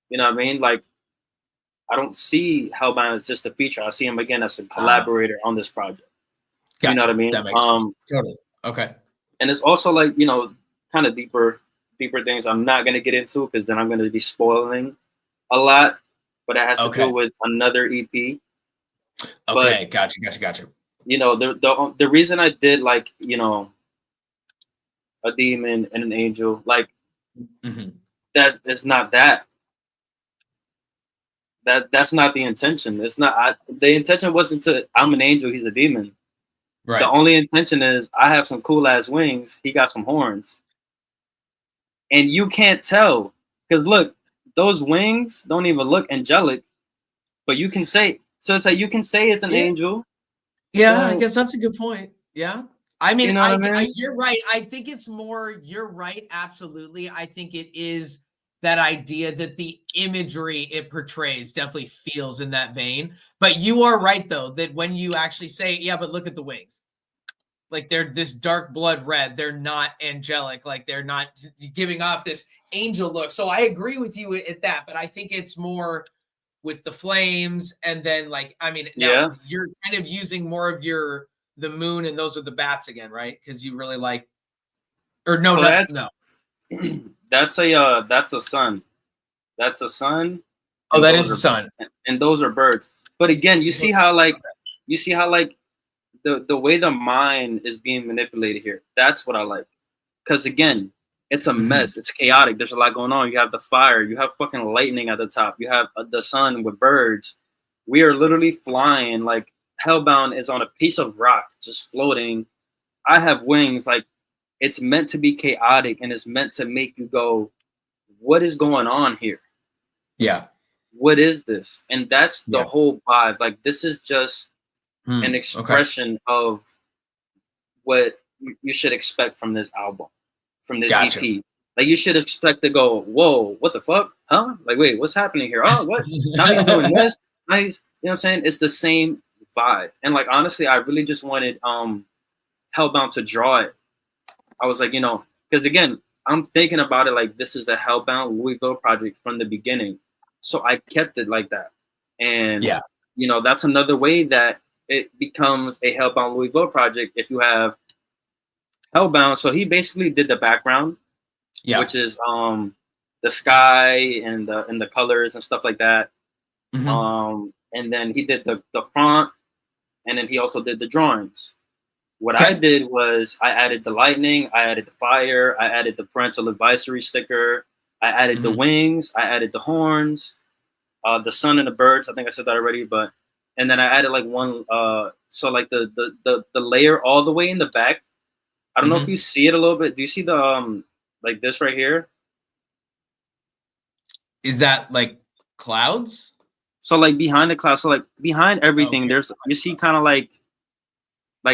You know what I mean? Like, I don't see Hellbound as just a feature. I see him again as a collaborator on this project. Gotcha. You know what I mean? That makes sense. Totally. Okay. And it's also like, kind of deeper things I'm not going to get into because then I'm going to be spoiling a lot, but it has to do with another EP. Okay. But, gotcha. The reason I did like, a demon and an angel, like it's not that. That's not the intention. It's not. The intention wasn't I'm an angel, he's a demon. Right. The only intention is I have some cool ass wings. He got some horns, and you can't tell because look, those wings don't even look angelic, but you can say, so it's like you can say it's an angel. Yeah, I So, guess that's a good point. Yeah. I mean, you know what I mean? you're right. I think it's more, you're right. Absolutely. I think it is that idea that the imagery it portrays definitely feels in that vein. But you are right, though, that when you actually say, yeah, but look at the wings. Like they're this dark blood red. They're not angelic. Like they're not giving off this angel look. So I agree with you at that. But I think it's more with the flames. And then like, I mean, now Yeah. you're kind of using more of the moon, and those are the bats again, right? Because you really like, or no, So no, no. that's a sun. That's a sun. Oh, And that those is the are, sun. and those are birds. But again, you see how like the way the mind is being manipulated here. That's what I like. Because again, it's a mess. It's chaotic. There's a lot going on. You have the fire. You have fucking lightning at the top. You have the sun with birds. We are literally flying. Like Hellbound is on a piece of rock, just floating. I have wings. Like it's meant to be chaotic, and it's meant to make you go, "What is going on here? Yeah. What is this?" And that's the Yeah. whole vibe. Like this is just an expression of what you should expect from this album, from this EP. Like you should expect to go, whoa, what the fuck? Huh? Like, wait, what's happening here? Oh, what? Now he's doing this. Now he's, you know what I'm saying? It's the same vibe. And like honestly, I really just wanted Hellbound to draw it. I was like, you know, because again, I'm thinking about it like this is a Hellbound Lui Vill project from the beginning. So I kept it like that. And yeah, you know, that's another way that it becomes a Hellbound Lui Vill project if you have Hellbound. So he basically did the background, which is the sky and the colors and stuff like that. And then he did the font, and then he also did the drawings. What I did was I added the lightning, I added the fire, I added the parental advisory sticker, I added the wings, I added the horns, the sun and the birds. I think I said that already, but and then I added like one so like the layer all the way in the back. I don't know if you see it a little bit. Do you see the like this right here? Is that like clouds? So like behind the clouds, so like behind everything, there's you see kind of like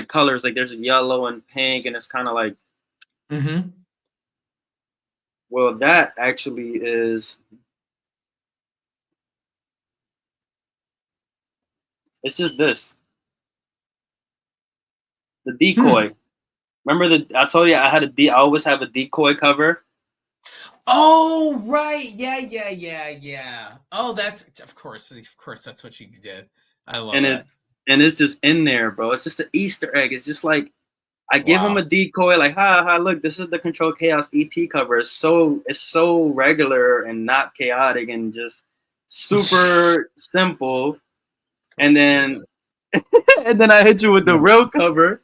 colors, like there's yellow and pink, and it's kind of like well, that actually is it's just this. The decoy. Remember I told you I had I always have a decoy cover. Oh right, yeah. Oh, that's of course that's what you did. I love that. It's just in there, bro. It's just an Easter egg. It's just like I give him a decoy, like ha, look, this is the Control Chaos EP cover. It's so regular and not chaotic and just super simple. And then and then I hit you with the real cover.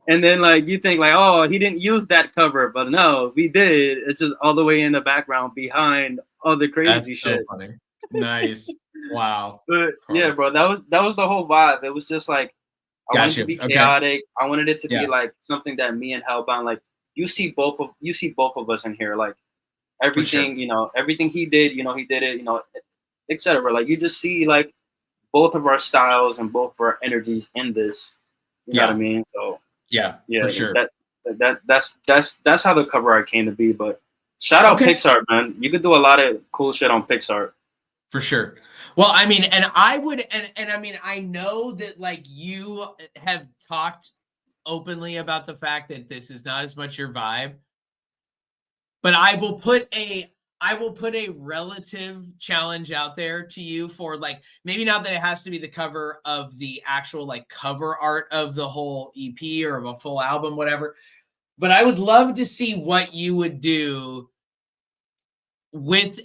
And then like you think like, oh, he didn't use that cover, but no, we did. It's just all the way in the background behind all the crazy shit. That's so funny. Nice. Wow. But yeah, bro, that was the whole vibe. It was just like I wanted it to be chaotic. I wanted it to be like something that me and Hellbound, like you see both of us in here. Like everything, you know, everything he did, you know, he did it, you know, etc. Like you just see like both of our styles and both of our energies in this. You know what I mean? So yeah, for sure. That's how the cover art came to be. But shout out Pixar, man. You could do a lot of cool shit on Pixar. For sure. Well, I mean, and I would, and I mean, I know that like you have talked openly about the fact that this is not as much your vibe, but I will put a relative challenge out there to you for like, maybe not that it has to be the cover of the actual like cover art of the whole EP or of a full album, whatever, but I would love to see what you would do with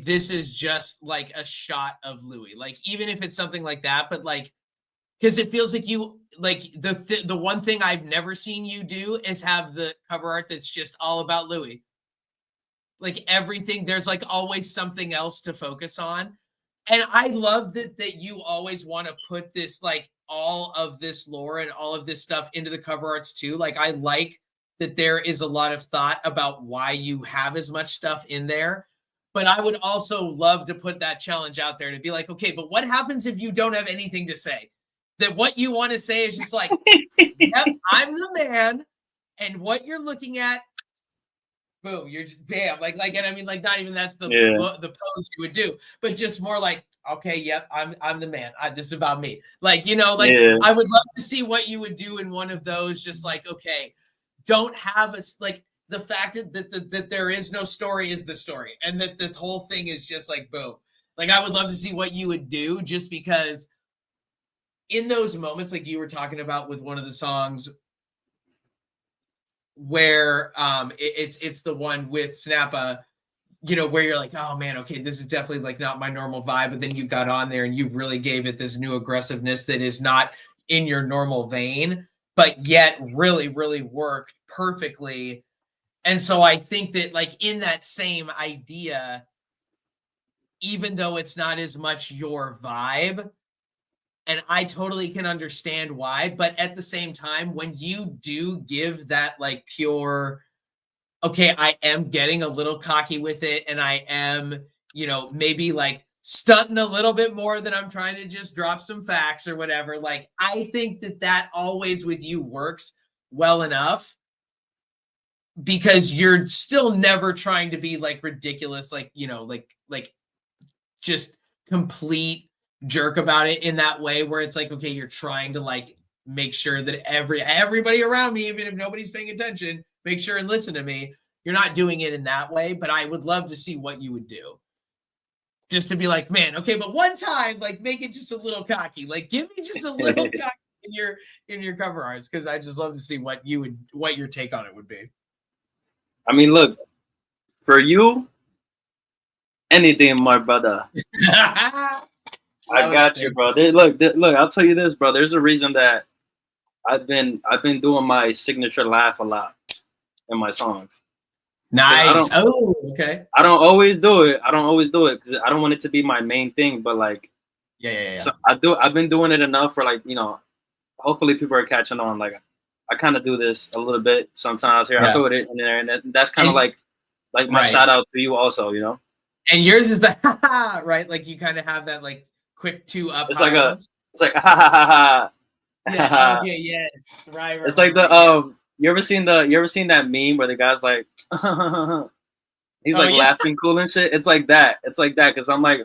this is just like a shot of Louis, like even if it's something like that, but like because it feels like you like the one thing I've never seen you do is have the cover art that's just all about Louis. Like everything, there's like always something else to focus on, and I love that you always want to put this like all of this lore and all of this stuff into the cover arts too. Like I like that there is a lot of thought about why you have as much stuff in there. But I would also love to put that challenge out there to be like, okay, but what happens if you don't have anything to say? That what you want to say is just like, yep, I'm the man, and what you're looking at, boom, you're just bam, like, and I mean, like, not even that's the pose you would do, but just more like, okay, yep, I'm the man. This is about me. Like, you know, like I would love to see what you would do in one of those. Just like, okay, don't have us like the fact that there is no story is the story, and that the whole thing is just like boom. Like, I would love to see what you would do, just because in those moments, like you were talking about with one of the songs, where it's the one with Snappa, you know, where you're like, oh man, okay, this is definitely like not my normal vibe, but then you got on there and you really gave it this new aggressiveness that is not in your normal vein, but yet really, really worked perfectly. And so I think that, like, in that same idea, even though it's not as much your vibe, and I totally can understand why, but at the same time, when you do give that like pure, okay, I am getting a little cocky with it, and I am, you know, maybe like stunting a little bit more than I'm trying to just drop some facts or whatever. Like, I think that always with you works well enough, because you're still never trying to be like ridiculous, like, you know, like just complete jerk about it in that way, where it's like, okay, you're trying to like make sure that everybody around me, even if nobody's paying attention, make sure and listen to me. You're not doing it in that way, but I would love to see what you would do. Just to be like, man, okay, but one time, like, make it just a little cocky. Like, give me just a little cocky in your cover arts, because I just love to see what your take on it would be. I mean, look, for you, anything, my brother. I got you, bro. Look, I'll tell you this, bro. There's a reason that I've been doing my signature laugh a lot in my songs. Nice. Oh, okay. I don't always do it because I don't want it to be my main thing. But like, yeah. So I've been doing it enough for, like, you know, hopefully people are catching on. Like, I kind of do this a little bit sometimes here. I throw it in there, and that's kind of like my shout out to you also, you know. And yours is the right, like you kind of have that like quick 2 up. It's like it's like ha ha ha ha. Yeah. Okay. Yes. Right. It's like the You ever seen that meme where the guy's like he's like laughing cool and shit? It's like that. Because I'm like,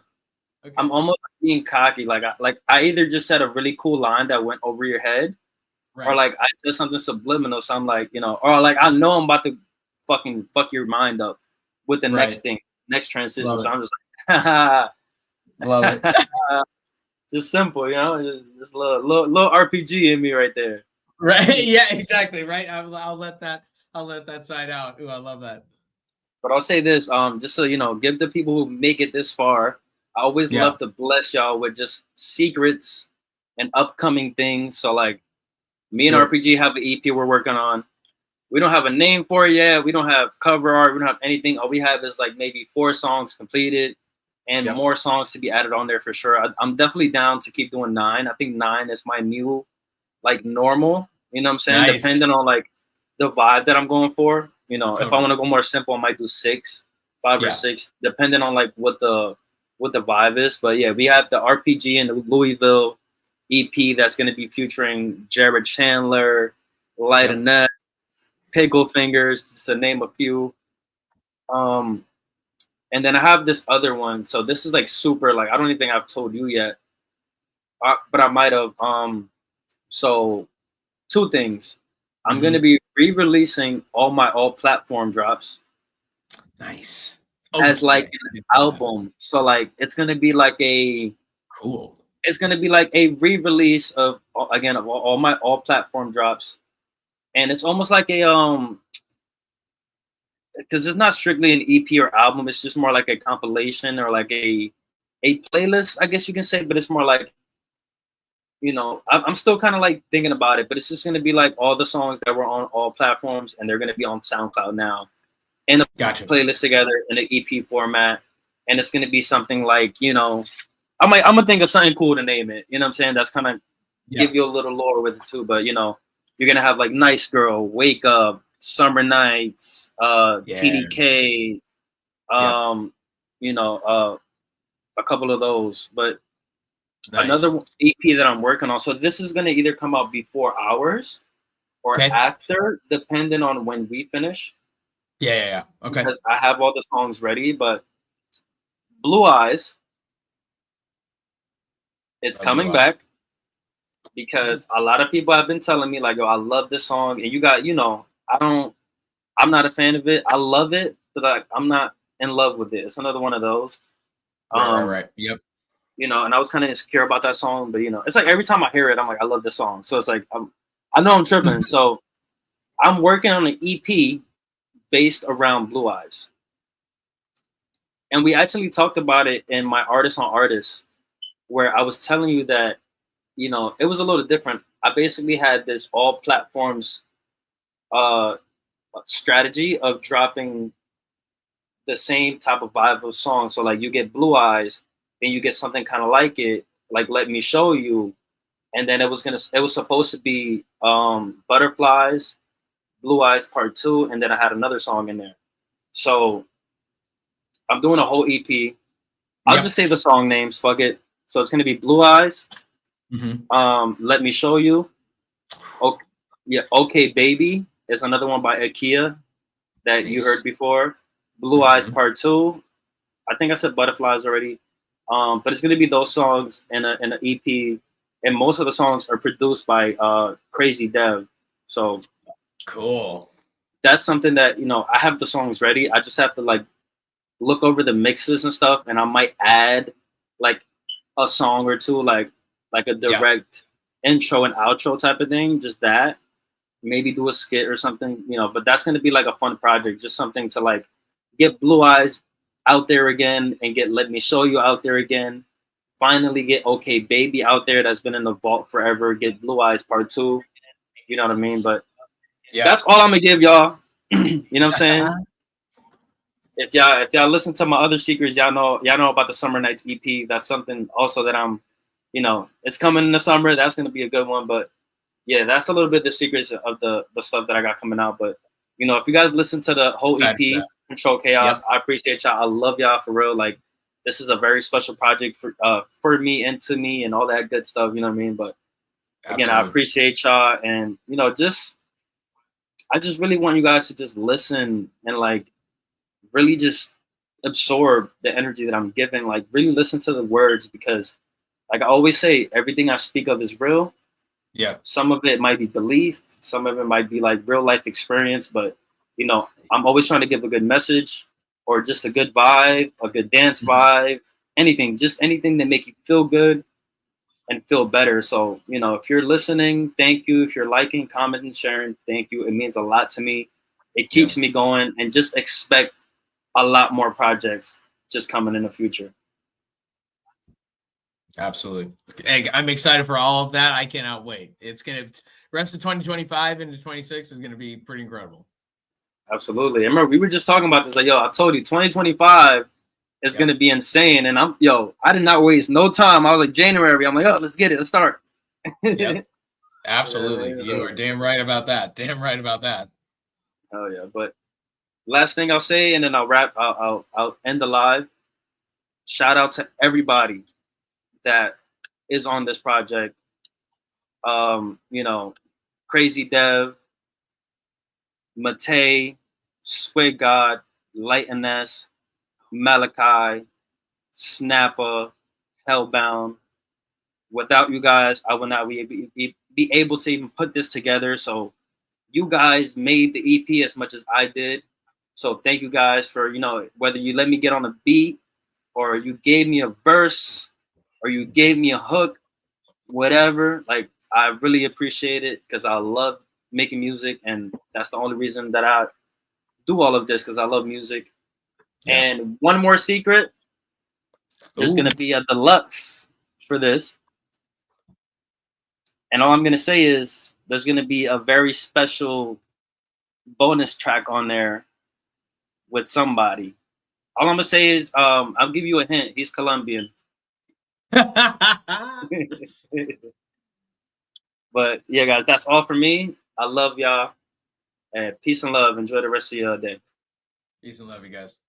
okay. I'm almost being cocky. Like I either just said a really cool line that went over your head, or like I said something subliminal. So I'm like, you know, or like I know I'm about to fucking fuck your mind up with the next thing, next transition. So I'm just like, love it. Just simple, you know, just a little RPG in me right there. Right. Yeah. Exactly. Right. I'll let that side out. Ooh, I love that. But I'll say this, just so you know, give the people who make it this far. I always love to bless y'all with just secrets and upcoming things. So like, me and RPG have an EP we're working on. We don't have a name for it yet. We don't have cover art. We don't have anything. All we have is like maybe 4 songs completed, and more songs to be added on there for sure. I'm definitely down to keep doing 9. I think 9 is my new like normal. You know what I'm saying? Nice. Depending on like the vibe that I'm going for. You know, if I want to go more simple, I might do 5 or 6, depending on like what the vibe is. But yeah, we have the RPG and the Lui Vill EP that's going to be featuring Jared Chandler, Light and Net, Pickle Fingers, just to name a few. And then I have this other one. So this is like super, like, I don't even think I've told you yet, but I might have. So 2 things. I'm going to be re-releasing all platform drops. Nice. As like an album. So like, it's going to be like it's going to be like a re-release of all my platform drops. And it's almost like a, because it's not strictly an EP or album. It's just more like a compilation or like a playlist, I guess you can say, but it's more like, you know, I'm still kind of like thinking about it, but it's just going to be like all the songs that were on all platforms, and they're going to be on SoundCloud now in a playlist together in an EP format. And it's going to be something like, you know, I'm going to think of something cool to name it. You know what I'm saying? That's kind of give you a little lore with it too. But, you know, you're going to have like Nice Girl, Wake Up, Summer Nights, TDK, you a couple of those. But Nice. another EP that I'm working on. So this is gonna either come out before ours or Okay. after, depending on when we finish. Yeah. Okay. Because I have all the songs ready, but Blue Eyes, it's coming Blue Eyes. back because a lot of people have been telling me like, "Yo, I love this song," and you got, I'm not a fan of it. I love it, but like, I'm not in love with it. It's another one of those. Right. Yep. And I was kind of insecure about that song, but it's like every time I hear it, I'm like, I love this song. So it's like I know I'm tripping. So I'm working on an EP based around Blue Eyes. And we actually talked about it in my Artist on Artist, where I was telling you that, it was a little different. I basically had this all platforms strategy of dropping the same type of vibe of song. So like you get Blue Eyes, then you get something kind of like it, like Let Me Show You. And then it was supposed to be Butterflies, Blue Eyes Part 2, and then I had another song in there. So I'm doing a whole EP. I'll just say the song names, fuck it. So it's gonna be Blue Eyes, Let Me Show You. Okay Baby is another one by IKEA that you heard before. Blue Eyes Part 2. I think I said Butterflies already. But it's gonna be those songs in an EP, and most of the songs are produced by Crazy Dev. So cool. That's something that I have the songs ready. I just have to like look over the mixes and stuff, and I might add like a song or two, like a direct intro and outro type of thing. Just that, maybe do a skit or something, But that's gonna be like a fun project, just something to like get Blue Eyes out there again and get Let Me Show You out there again. Finally get Okay Baby out there that's been in the vault forever. Get Blue Eyes Part 2. You know what I mean? But that's all I'm gonna give y'all. You know what I'm saying? If y'all listen to my other secrets, y'all know about the Summer Nights EP. That's something also that I'm, it's coming in the summer. That's gonna be a good one. But yeah, that's a little bit the secrets of the stuff that I got coming out. But if you guys listen to the whole EP, Control Chaos, I appreciate y'all. I love y'all for real. Like, this is a very special project for me and to me and all that good stuff. You know what I mean? But again, I appreciate y'all, and I just really want you guys to just listen and like really just absorb the energy that I'm giving. Like, really listen to the words, because like I always say, everything I speak of is real. Yeah. Some of it might be belief, some of it might be like real life experience, but I'm always trying to give a good message or just a good vibe, a good dance vibe, anything that make you feel good and feel better. So, if you're listening, thank you. If you're liking, commenting, sharing, thank you. It means a lot to me. It keeps me going, and just expect a lot more projects just coming in the future. Absolutely. I'm excited for all of that. I cannot wait. It's going to, rest of 2025 into 26 is going to be pretty incredible. Absolutely. I remember we were just talking about this. Like, I told you 2025 is going to be insane. And I did not waste no time. I was like, January. I'm like, let's get it. Let's start. Yep. Absolutely. You are damn right about that. Damn right about that. Oh yeah. But last thing I'll say, and then I'll wrap. I'll end the live. Shout out to everybody that is on this project. Crazy Dev, Matei, Squid God, Light and Ness, Malachi, Snapper, Hellbound. Without you guys, I would not be able to even put this together. So you guys made the EP as much as I did. So thank you guys for, whether you let me get on a beat or you gave me a verse or you gave me a hook, whatever. Like, I really appreciate it, because I love making music, and that's the only reason that I do all of this, because I love music. And one more secret, there's going to be a deluxe for this. And all I'm going to say is there's going to be a very special bonus track on there with somebody. All I'm going to say is I'll give you a hint. He's Colombian. But yeah, guys, that's all for me. I love y'all. And peace and love. Enjoy the rest of your day. Peace and love, you guys.